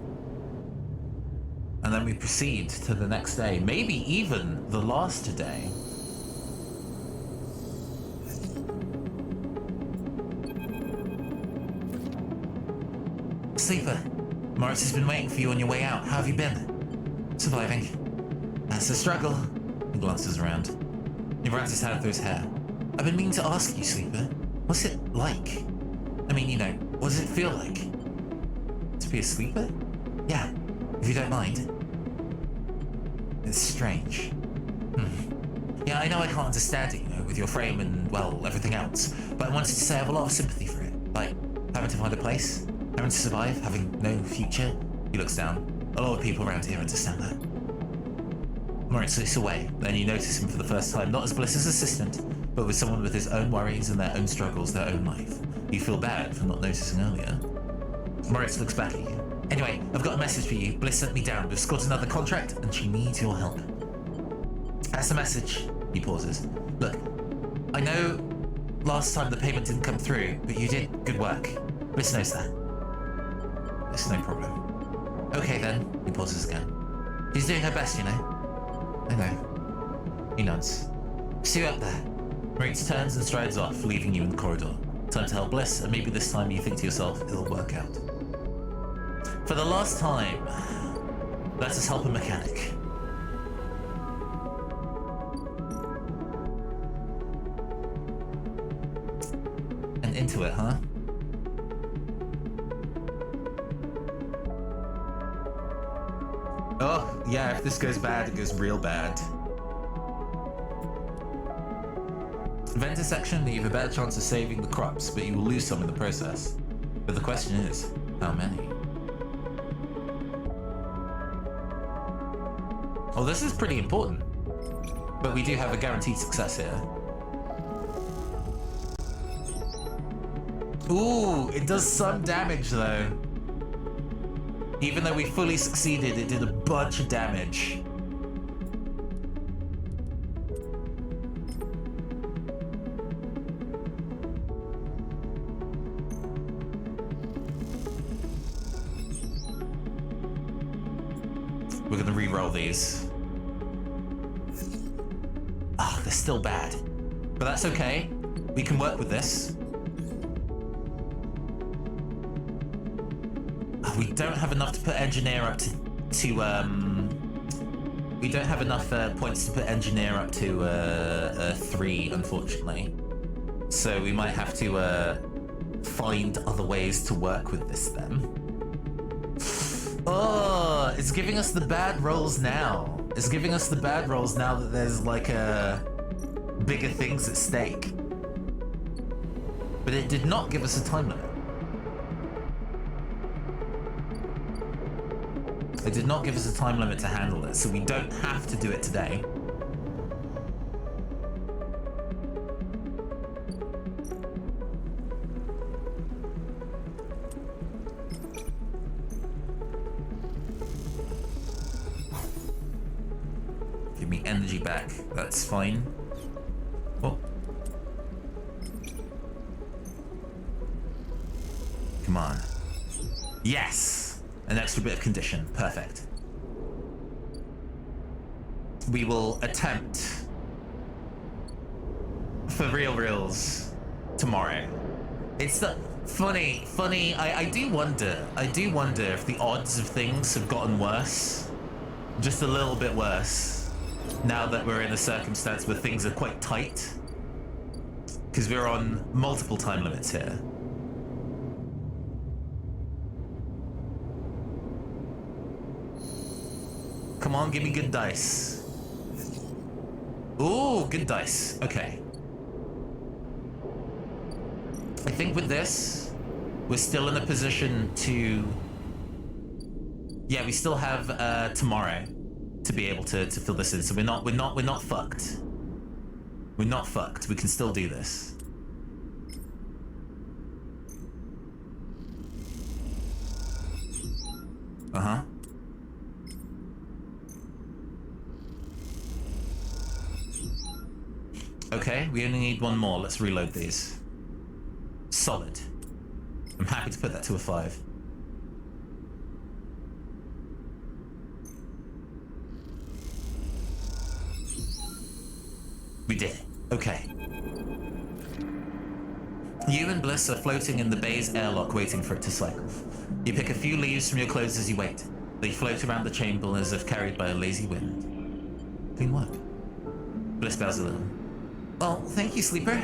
And then we proceed to the next day, maybe even the last day. Sleeper, Moritz has been waiting for you on your way out. How have you been? Surviving. That's a struggle. He glances around. He runs his hand through his hair. I've been meaning to ask you, Sleeper. What's it like? I mean, what does it feel like? To be a sleeper? Yeah, if you don't mind. It's strange. Yeah, I know I can't understand it, with your frame and, well, everything else. But I wanted to say I have a lot of sympathy for it. Like, having to find a place, having to survive, having no future. He looks down. A lot of people around here understand that. Moritz looks away, then you notice him for the first time, not as Bliss's assistant, but with someone with his own worries and their own struggles, their own life. You feel bad for not noticing earlier. Moritz looks back at you. Anyway, I've got a message for you. Bliss sent me down. We've scored another contract, and she needs your help. That's the message. He pauses. Look, I know last time the payment didn't come through, but you did good work. Bliss knows that. It's no problem. Okay then. He pauses again. She's doing her best, I know. He nods. See you up there. Moritz turns and strides off, leaving you in the corridor. Time to help Bliss, and maybe this time you think to yourself, it'll work out. For the last time, let us help a mechanic. And into it, huh? Oh, yeah, if this goes bad, it goes real bad. Venter section, you have a better chance of saving the crops, but you will lose some in the process. But the question is, how many? Well, this is pretty important. But we do have a guaranteed success here. Ooh, it does some damage though. Even though we fully succeeded, it did a bunch of damage. We're gonna re-roll these. Oh, they're still bad. But that's okay. We can work with this. Oh, we don't have enough to put engineer up to we don't have enough points to put engineer up to 3, unfortunately. So we might have to find other ways to work with this then. Oh, it's giving us the bad rolls now. It's giving us the bad rolls now that there's like bigger things at stake. But it did not give us a time limit. It did not give us a time limit to handle it, so we don't have to do it today. Give me energy back, that's fine. Oh. Come on. Yes! An extra bit of condition, perfect. We will attempt for reals tomorrow. It's the funny, I do wonder if the odds of things have gotten worse. Just a little bit worse. Now that we're in a circumstance where things are quite tight. Because we're on multiple time limits here. Come on, give me good dice. Ooh, good dice. Okay. I think with this, we're still in a position to... Yeah, we still have tomorrow to be able to fill this in. So we're not fucked. We're not fucked. We can still do this. Uh-huh. Okay, we only need one more. Let's reload these. Solid. I'm happy to put that to a 5. We did it. Okay. You and Bliss are floating in the bay's airlock waiting for it to cycle. You pick a few leaves from your clothes as you wait. They float around the chamber as if carried by a lazy wind. Clean work. Bliss bows a little. Well, thank you, Sleeper.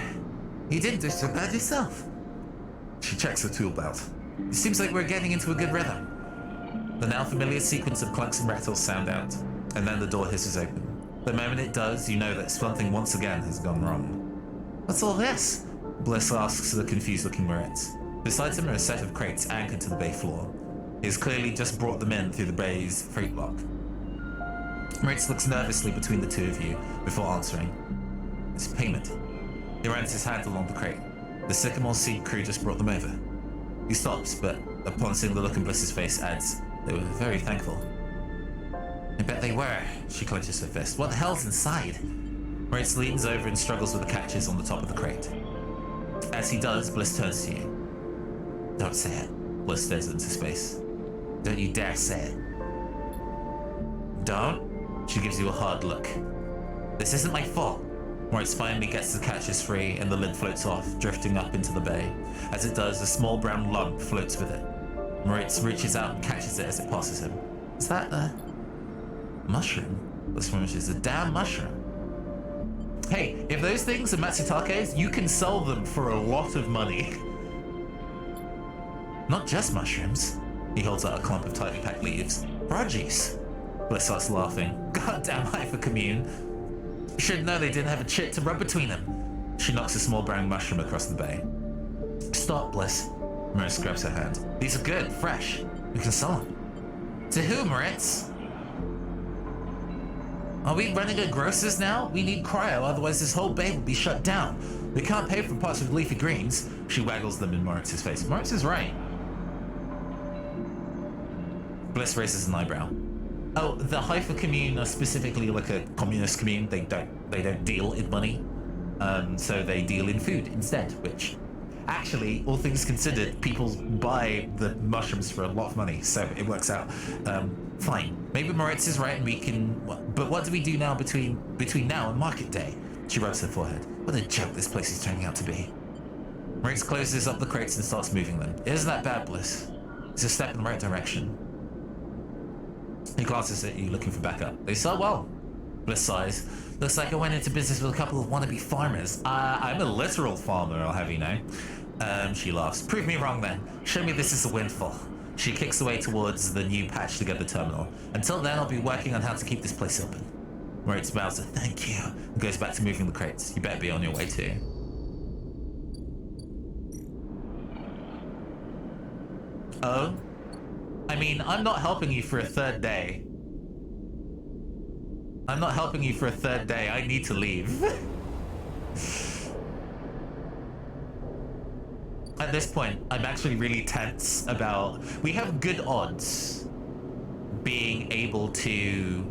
You didn't do so bad yourself. She checks her tool belt. It seems like we're getting into a good rhythm. The now familiar sequence of clunks and rattles sound out, and then the door hisses open. The moment it does, you know that something once again has gone wrong. What's all this? Bliss asks the confused-looking Moritz. Beside him are a set of crates anchored to the bay floor. He has clearly just brought them in through the bay's freight lock. Moritz looks nervously between the two of you before answering. It's payment. He runs his hand along the crate. The Sycamore Seed crew just brought them over. He stops, but upon seeing the look in Bliss's face, adds, they were very thankful. I bet they were. She clenches her fist. What the hell's inside? Moritz leans over and struggles with the catches on the top of the crate. As he does, Bliss turns to you. Don't say it. Bliss stares into space. Don't you dare say it. Don't? She gives you a hard look. This isn't my fault. Moritz finally gets the catches free and the lid floats off, drifting up into the bay. As it does, a small brown lump floats with it. Moritz reaches out and catches it as it passes him. Is that a mushroom? This is a damn mushroom. Hey, if those things are Matsutake's, you can sell them for a lot of money. Not just mushrooms. He holds out a clump of tightly packed leaves. Produce. Bliss starts laughing. Goddamn hypercommune. Should know they didn't have a chit to rub between them. She knocks a small brown mushroom across the bay. Stop, Bliss. Moritz grabs her hand. These are good, fresh. We can sell them. To who, Moritz? Are we running a grocers now? We need cryo, otherwise this whole bay will be shut down. We can't pay for parts of leafy greens. She waggles them in Moritz's face. Moritz is right. Bliss raises an eyebrow. Oh, the Haifa commune are specifically like a communist commune. They don't deal in money. So they deal in food instead, which actually, all things considered, people buy the mushrooms for a lot of money, so it works out. Fine. Maybe Moritz is right and we can... But what do we do now between now and market day? She rubs her forehead. What a joke this place is turning out to be. Moritz closes up the crates and starts moving them. It isn't that bad, Bliss. It's a step in the right direction. He glances at you, looking for backup. They sell well. Bliss sighs. Looks like I went into business with a couple of wannabe farmers. I'm a literal farmer, I'll have you know. She laughs. Prove me wrong then. Show me this is a windfall. She kicks away towards the new patched-together terminal. Until then, I'll be working on how to keep this place open. Moritz bows a thank you and goes back to moving the crates. You better be on your way too. Oh? I mean, I'm not helping you for a third day. I'm not helping you for a third day. I need to leave. At this point, I'm actually really tense about... We have good odds being able to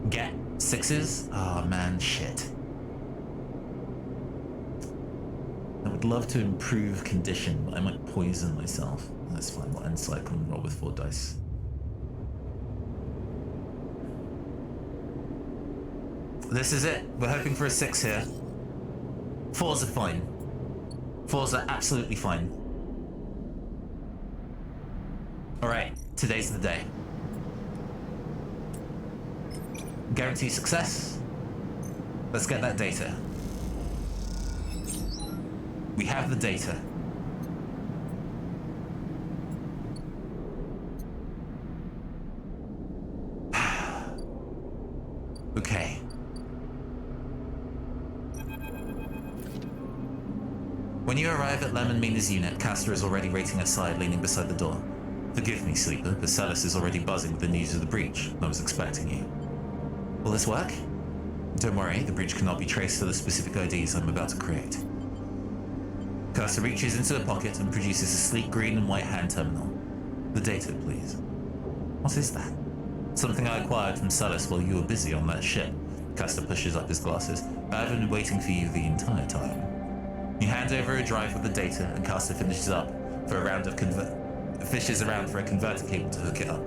get 6s. Oh man, shit. I would love to improve condition, but I might poison myself. That's fine, we'll end cycle and roll with 4 dice. This is it. We're hoping for a 6 here. 4s are fine. 4s are absolutely fine. Alright, today's the day. Guarantee success. Let's get that data. We have the data. Okay. When you arrive at Lemon Mina's unit, Castor is already waiting outside, leaning beside the door. Forgive me, Sleeper, but Celis is already buzzing with the news of the breach. I was expecting you. Will this work? Don't worry, the breach cannot be traced to the specific IDs I'm about to create. Castor reaches into a pocket and produces a sleek green and white hand terminal. The data, please. What is that? Something I acquired from Celis while you were busy on that ship. Castor pushes up his glasses. I've been waiting for you the entire time. You hand over a drive with the data, and Castor finishes up for a round of fishes around for a converter cable to hook it up.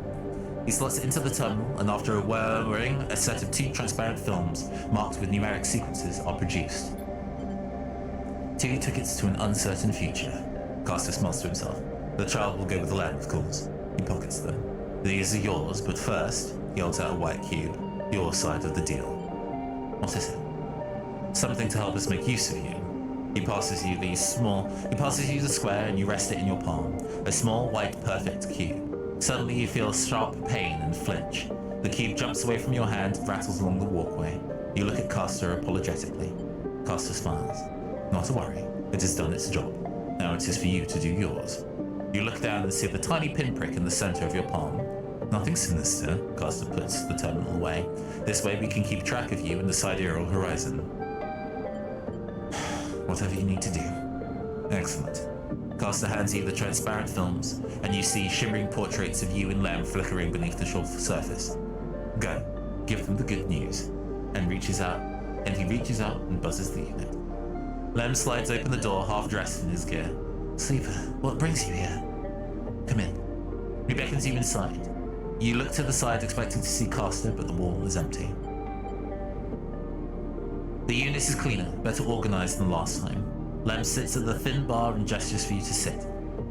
He slots it into the terminal, and after a whirring, a set of 2 transparent films marked with numeric sequences are produced. 2 tickets to an uncertain future. Castor smiles to himself. The child will go with the lad, of course. He pockets them. These are yours, but first, he holds out a white cube. Your side of the deal. What is it? Something to help us make use of you. He passes you the square and you rest it in your palm. A small, white, perfect cube. Suddenly you feel sharp pain and flinch. The cube jumps away from your hand and rattles along the walkway. You look at Castor apologetically. Castor smiles. Not to worry, it has done its job. Now it is for you to do yours. You look down and see the tiny pinprick in the center of your palm. Nothing sinister, Castor puts the terminal away. This way we can keep track of you in the sidereal horizon. Whatever you need to do. Excellent. Castor hands you the transparent films, and you see shimmering portraits of you and Lem flickering beneath the surface. Go, give them the good news. And he reaches out and buzzes the unit. Lem slides open the door, half dressed in his gear. Sleeper, what brings you here? Come in. He beckons you inside. You look to the side expecting to see Castor, but the wall is empty. The unit is cleaner, better organized than last time. Lem sits at the thin bar and gestures for you to sit.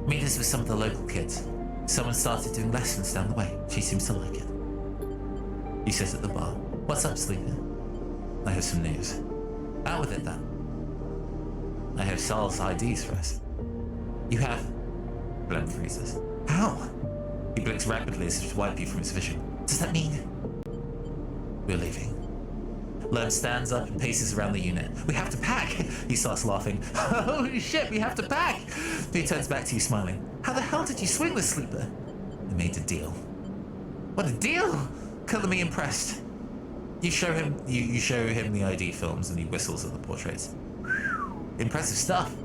Meet us with some of the local kids. Someone started doing lessons down the way. She seems to like it. You sit at the bar. What's up, Sleeper? I have some news. Out with it, then. I have Sal's IDs for us. You have? Lem freezes. How? He blinks rapidly as if to wipe you from his vision. Does that mean? We're leaving. Lem stands up and paces around the unit. We have to pack! He starts laughing. Holy shit, we have to pack! He turns back to you smiling. How the hell did you swing this, Sleeper? I made a deal. What a deal! Color me impressed. You show him the ID films and he whistles at the portraits. Impressive stuff.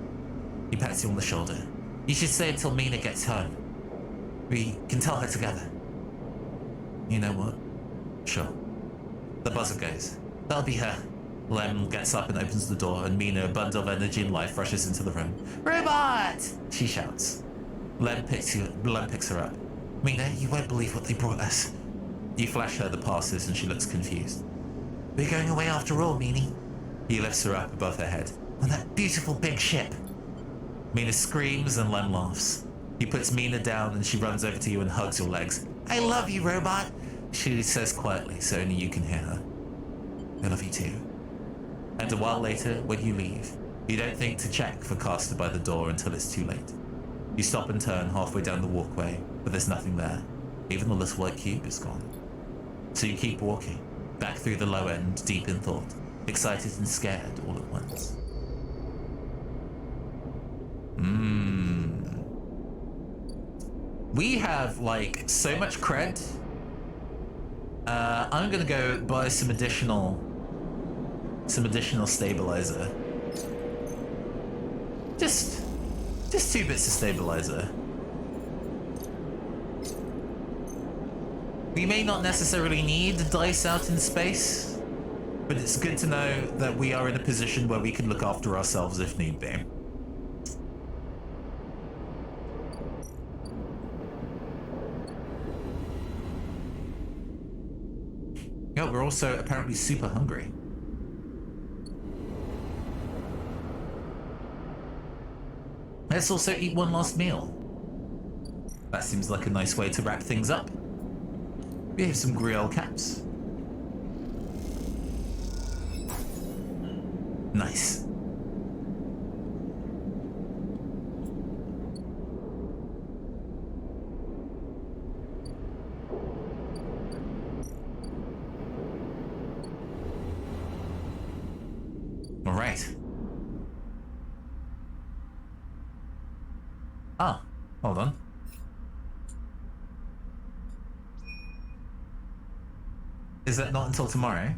He pats you on the shoulder. You should stay until Mina gets home. We can tell her together. You know what? Sure. The buzzer goes. That'll be her. Lem gets up and opens the door, and Mina, a bundle of energy and life, rushes into the room. Robot! She shouts. Lem picks her up. Mina, you won't believe what they brought us. You flash her the passes, and she looks confused. We're going away after all, Meanie. He lifts her up above her head. On that beautiful big ship. Mina screams and Lem laughs. He puts Mina down and she runs over to you and hugs your legs. I love you, robot, she says quietly so only you can hear her. I love you too. And a while later, when you leave, you don't think to check for Caster by the door until it's too late. You stop and turn halfway down the walkway, but there's nothing there. Even the little white cube is gone. So you keep walking, back through the low end, deep in thought, excited and scared all at once. We have, like, so much cred. I'm gonna go buy some additional stabilizer. Just 2 bits of stabilizer. We may not necessarily need dice out in space, but it's good to know that we are in a position where we can look after ourselves if need be. Yeah, we're also apparently super hungry. Let's also eat one last meal. That seems like a nice way to wrap things up. We have some Griol caps. Nice. All right. Ah, hold on. Is that not until tomorrow?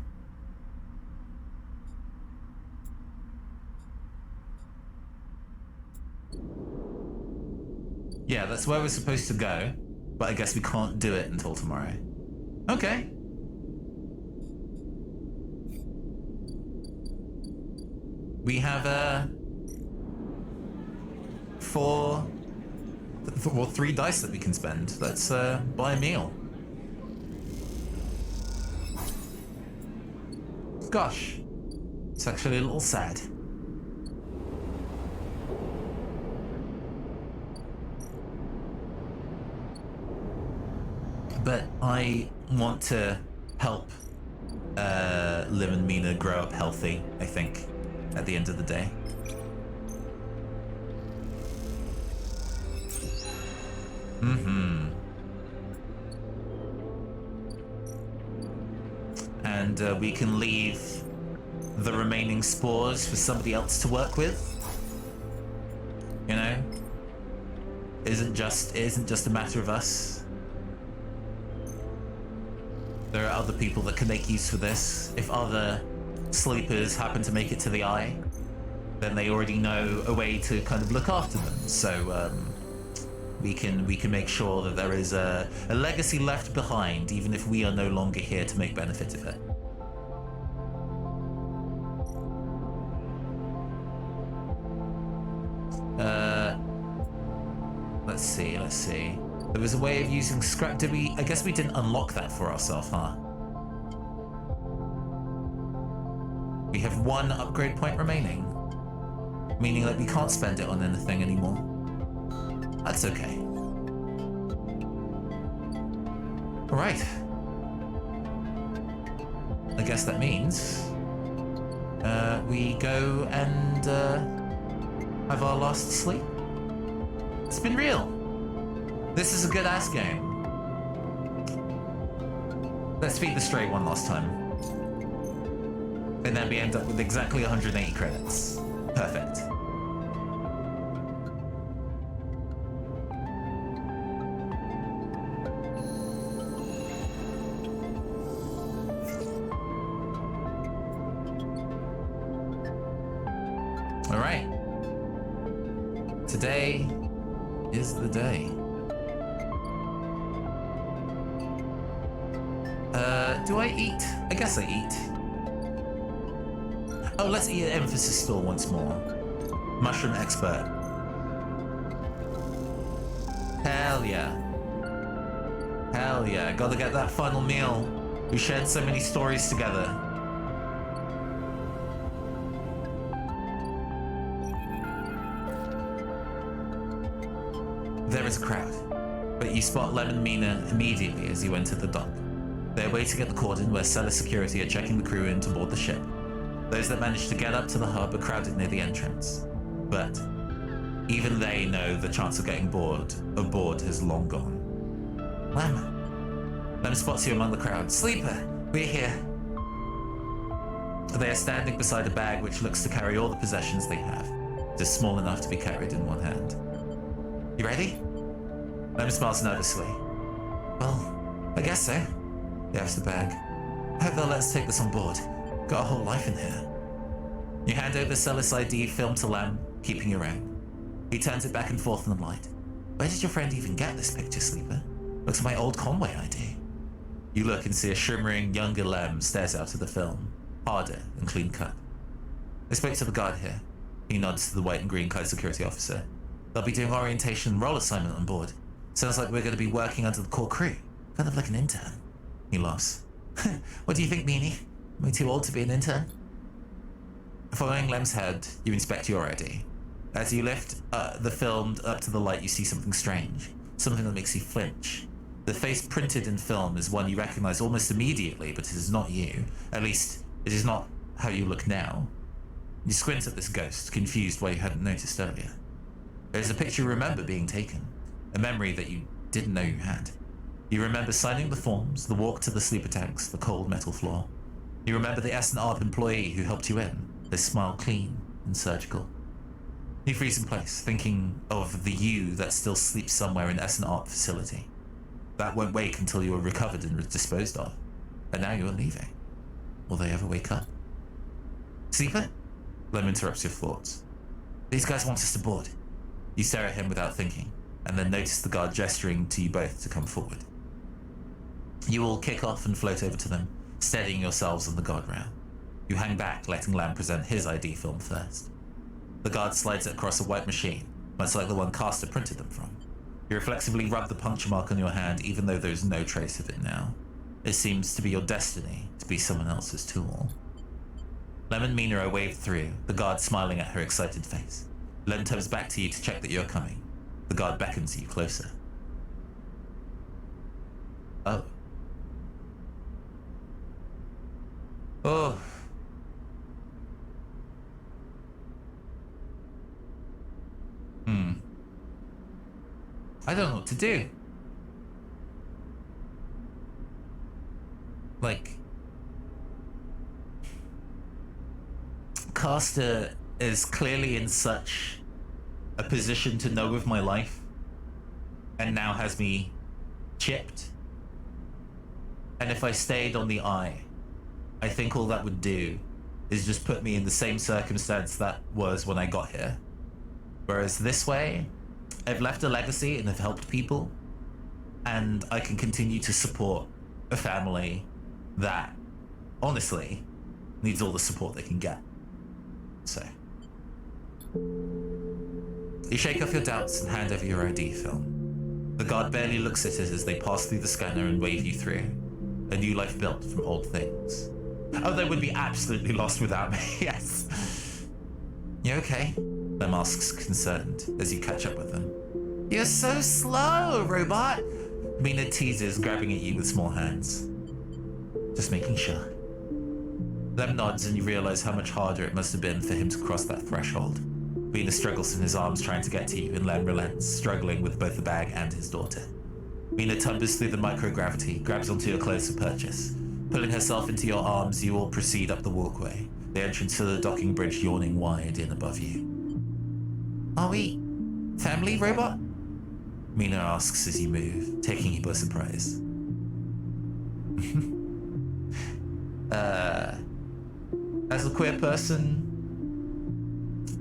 Yeah, that's where we're supposed to go, but I guess we can't do it until tomorrow. Okay. We have 3 dice that we can spend. Let's buy a meal. Gosh, it's actually a little sad. But I want to help Liv and Mina grow up healthy, I think, at the end of the day. And we can leave the remaining spores for somebody else to work with. You know? It isn't just a matter of us. There are other people that can make use of this. If other sleepers happen to make it to the eye, then they already know a way to kind of look after them. So we can make sure that there is a legacy left behind, even if we are no longer here to make benefit of it. Let's see. There was a way of using scrap. Did we? I guess we didn't unlock that for ourselves, huh? We have 1 upgrade point remaining, meaning that we can't spend it on anything anymore. That's okay. All right. I guess that means we go and have our last sleep. It's been real. This is a good ass game. Let's feed the stray one last time. And then we end up with exactly 180 credits. Perfect. All right. Today is the day. Do I eat? I guess I eat. Oh, let's eat at Emphasis Store once more. Mushroom expert. Hell yeah. Hell yeah. Gotta get that final meal. We shared so many stories together. There is a crowd, but you spot Lem and Mina immediately as you enter the dock. They're waiting at the cordon where Cellar security are checking the crew in to board the ship. Those that manage to get up to the hub are crowded near the entrance. But even they know the chance of getting aboard has long gone. Lem spots you among the crowd. Sleeper, we're here. They are standing beside a bag which looks to carry all the possessions they have, just small enough to be carried in one hand. You ready? Lem smiles nervously. Well, I guess so. He has the bag. I hope they'll let us take this on board. Got a whole life in here. You hand over Celis ID film to Lem, keeping your own. He turns it back and forth in the light. Where did your friend even get this picture, Sleeper? Looks like my old Conway ID. You look and see a shimmering, younger Lem stares out of the film, harder and clean cut. I spoke to the guard here. He nods to the white and green clad security officer. They'll be doing orientation and role assignment on board. Sounds like we're going to be working under the core crew. Kind of like an intern. He laughs. What do you think, Meanie? Am I too old to be an intern? Following Lem's head, you inspect your ID. As you lift the film up to the light, you see something strange. Something that makes you flinch. The face printed in film is one you recognize almost immediately, but it is not you. At least, it is not how you look now. You squint at this ghost, confused why you hadn't noticed earlier. There's a picture you remember being taken. A memory that you didn't know you had. You remember signing the forms, the walk to the sleeper tanks, the cold metal floor. You remember the S&ARP employee who helped you in, his smile clean and surgical. You freeze in place, thinking of the you that still sleeps somewhere in S&ARP facility. That won't wake until you are recovered and disposed of. And now you are leaving. Will they ever wake up? Sleeper? Lem interrupts your thoughts. These guys want us to board. You stare at him without thinking, and then notice the guard gesturing to you both to come forward. You all kick off and float over to them, steadying yourselves on the guardrail. You hang back, letting Lam present his ID film first. The guard slides it across a white machine, much like the one Caster printed them from. You reflexively rub the puncture mark on your hand, even though there is no trace of it now. It seems to be your destiny to be someone else's tool. Lem and Mina are waved through, the guard smiling at her excited face. Lem turns back to you to check that you're coming. The guard beckons you closer. Oh. Oh. I don't know what to do. Like, Caster is clearly in such a position to know of my life, and now has me chipped. And if I stayed on the eye, I think all that would do is just put me in the same circumstance that was when I got here. Whereas this way, I've left a legacy and have helped people, and I can continue to support a family that, honestly, needs all the support they can get. So, you shake off your doubts and hand over your ID film. The guard barely looks at it as they pass through the scanner and wave you through. A new life built from old things. Oh, they would be absolutely lost without me, yes. You okay? Lem asks, concerned, as you catch up with them. You're so slow, robot! Mina teases, grabbing at you with small hands. Just making sure. Lem nods and you realize how much harder it must have been for him to cross that threshold. Mina struggles in his arms trying to get to you, and Lem relents, struggling with both the bag and his daughter. Mina tumbles through the microgravity, grabs onto your clothes for purchase. Pulling herself into your arms, you all proceed up the walkway, the entrance to the docking bridge yawning wide in above you. Are we family, robot? Mina asks as you move, taking you by surprise. As a queer person,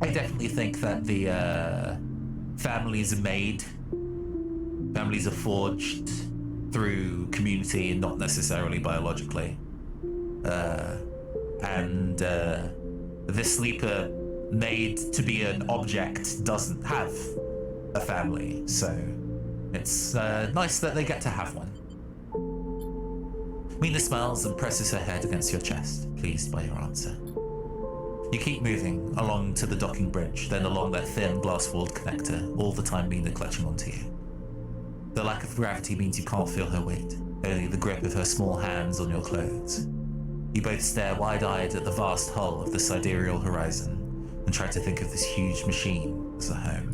I definitely think that the families are made, families are forged through community and not necessarily biologically. And this sleeper made to be an object doesn't have a family, so it's nice that they get to have one. Mina smiles and presses her head against your chest, pleased by your answer. You keep moving along to the docking bridge, then along that thin glass-walled connector, all the time Mina clutching onto you. The lack of gravity means you can't feel her weight, only the grip of her small hands on your clothes. You both stare wide-eyed at the vast hull of the sidereal horizon and try to think of this huge machine as a home.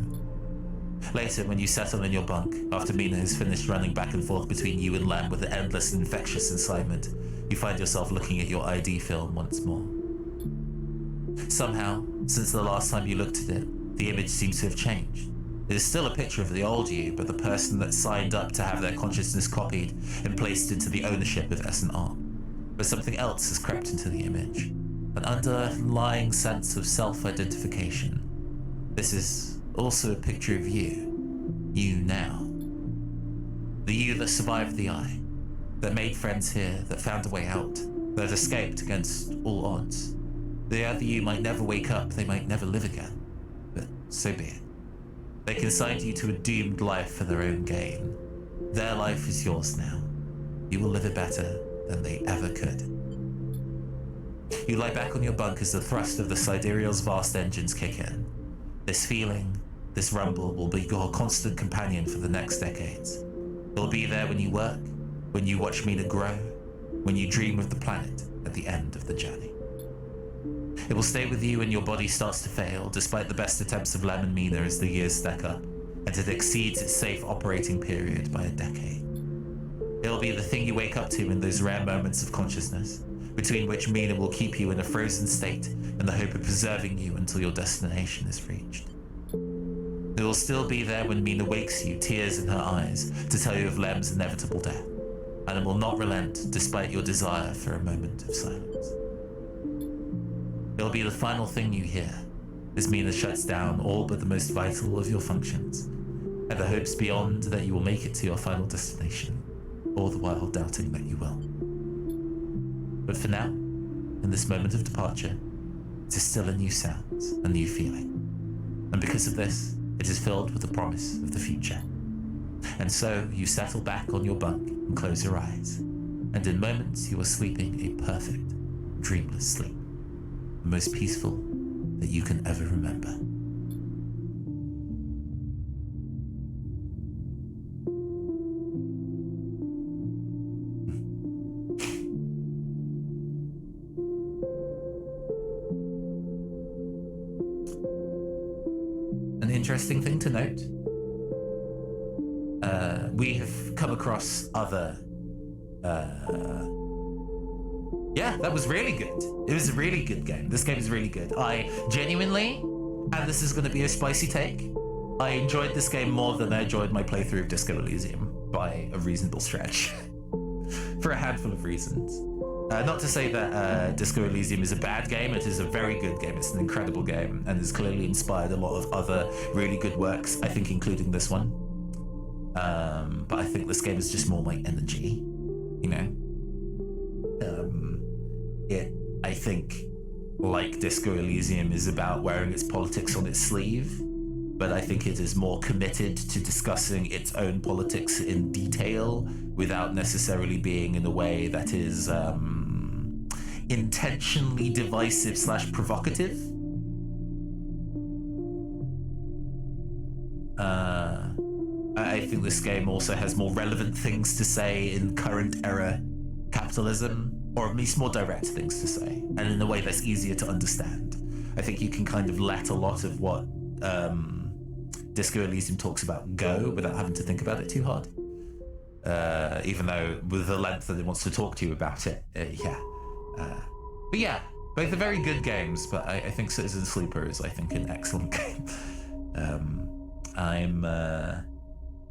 Later, when you settle in your bunk, after Mina has finished running back and forth between you and Lem with an endless and infectious excitement, you find yourself looking at your ID film once more. Somehow, since the last time you looked at it, the image seems to have changed. It is still a picture of the old you, but the person that signed up to have their consciousness copied and placed into the ownership of S&R. But something else has crept into the image, an underlying sense of self-identification. This is also a picture of you now. The you that survived the eye, that made friends here, that found a way out, that escaped against all odds. The other you might never wake up, they might never live again, but so be it. They consigned you to a doomed life for their own gain. Their life is yours now. You will live it better than they ever could. You lie back on your bunk as the thrust of the sidereal's vast engines kick in. This feeling, this rumble will be your constant companion for the next decades. It'll be there when you work, when you watch Mina grow, when you dream of the planet at the end of the journey. It will stay with you when your body starts to fail, despite the best attempts of Lem and Mina as the years stack up, and it exceeds its safe operating period by a decade. It'll be the thing you wake up to in those rare moments of consciousness, between which Mina will keep you in a frozen state in the hope of preserving you until your destination is reached. It will still be there when Mina wakes you, tears in her eyes, to tell you of Lem's inevitable death, and it will not relent despite your desire for a moment of silence. It'll be the final thing you hear as Mina shuts down all but the most vital of your functions, and the hopes beyond that you will make it to your final destination, all the while doubting that you will. But for now, in this moment of departure, it is still a new sound, a new feeling. And because of this, it is filled with the promise of the future. And so you settle back on your bunk and close your eyes, and in moments you are sleeping a perfect, dreamless sleep, the most peaceful that you can ever remember. An interesting thing to note, we have come across other yeah, that was really good. It was a really good game. This game is really good. I genuinely, and this is going to be a spicy take, I enjoyed this game more than I enjoyed my playthrough of Disco Elysium by a reasonable stretch. For a handful of reasons. Not to say that Disco Elysium is a bad game. It is a very good game. It's an incredible game and has clearly inspired a lot of other really good works, I think including this one. But I think this game is just more like energy, you know? I think, like Disco Elysium, is about wearing its politics on its sleeve, but I think it is more committed to discussing its own politics in detail without necessarily being in a way that is intentionally divisive / provocative. I think this game also has more relevant things to say in current era capitalism, or at least more direct things to say, and in a way that's easier to understand. I think you can kind of let a lot of what Disco Elysium talks about go without having to think about it too hard. Even though with the length that it wants to talk to you about it, but yeah, both are very good games, but I think Citizen Sleeper is, I think, an excellent game.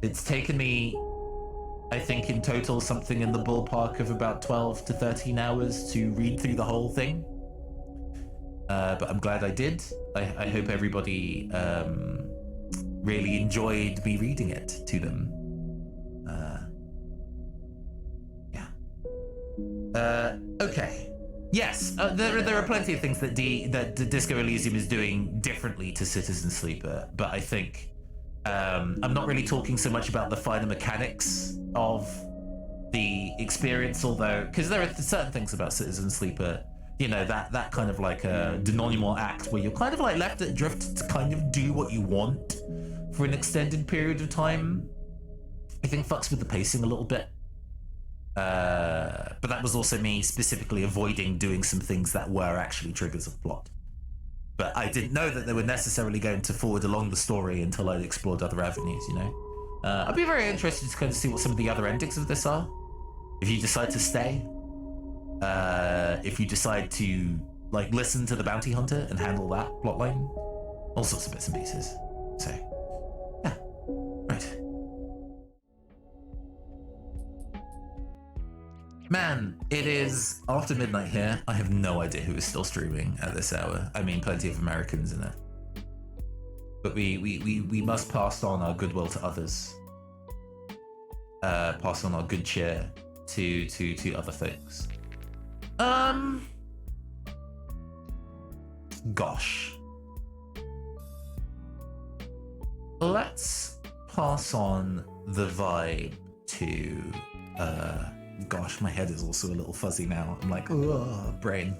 It's taken me, I think in total, something in the ballpark of about 12 to 13 hours to read through the whole thing. but I'm glad I did. I hope everybody really enjoyed me reading it to them. Okay. Yes, there are plenty of things that Disco Elysium is doing differently to Citizen Sleeper, but I think I'm not really talking so much about the finer mechanics of the experience, although, because there are certain things about Citizen Sleeper, you know, that kind of like a denouement act where you're kind of like left adrift to kind of do what you want for an extended period of time. I think fucks with the pacing a little bit. But that was also me specifically avoiding doing some things that were actually triggers of plot. But I didn't know that they were necessarily going to forward along the story until I'd explored other avenues, you know? I'd be very interested to kind of see what some of the other endings of this are. If you decide to stay, if you decide to like listen to the bounty hunter and handle that plotline, all sorts of bits and pieces. So, yeah, right. Man, it is after midnight here. I have no idea who is still streaming at this hour. I mean, plenty of Americans in it. But we must pass on our goodwill to others. Pass on our good cheer to other folks. Gosh. Let's pass on the vibe to gosh, my head is also a little fuzzy now. I'm like, oh, brain.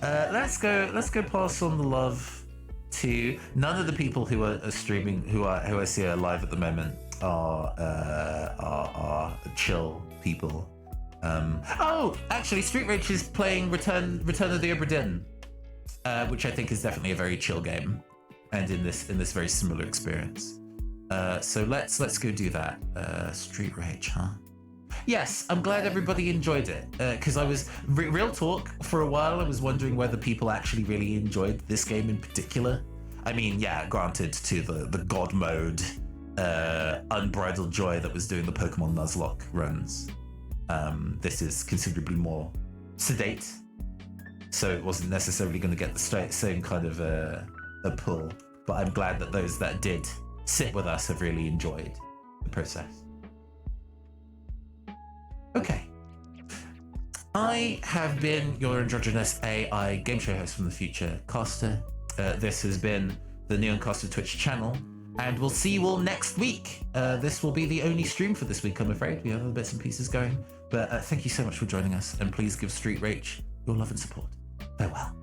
Let's go pass on the love to none of the people who are streaming, who I see are live at the moment are chill people. Oh, actually, Street Rage is playing Return of the Obra Dinn, which I think is definitely a very chill game, and in this very similar experience. So let's go do that. Street Rage, huh? Yes, I'm glad everybody enjoyed it, because I was real talk for a while. I was wondering whether people actually really enjoyed this game in particular. I mean, yeah, granted, to the god mode, unbridled joy that was doing the Pokemon Nuzlocke runs. This is considerably more sedate, so it wasn't necessarily going to get the same kind of a pull. But I'm glad that those that did sit with us have really enjoyed the process. Okay. I have been your androgynous AI game show host from the future, Caster. This has been the Neon Caster Twitch channel, and we'll see you all next week. This will be the only stream for this week, I'm afraid. We have other bits and pieces going, but thank you so much for joining us, and please give Street Rage your love and support. Farewell.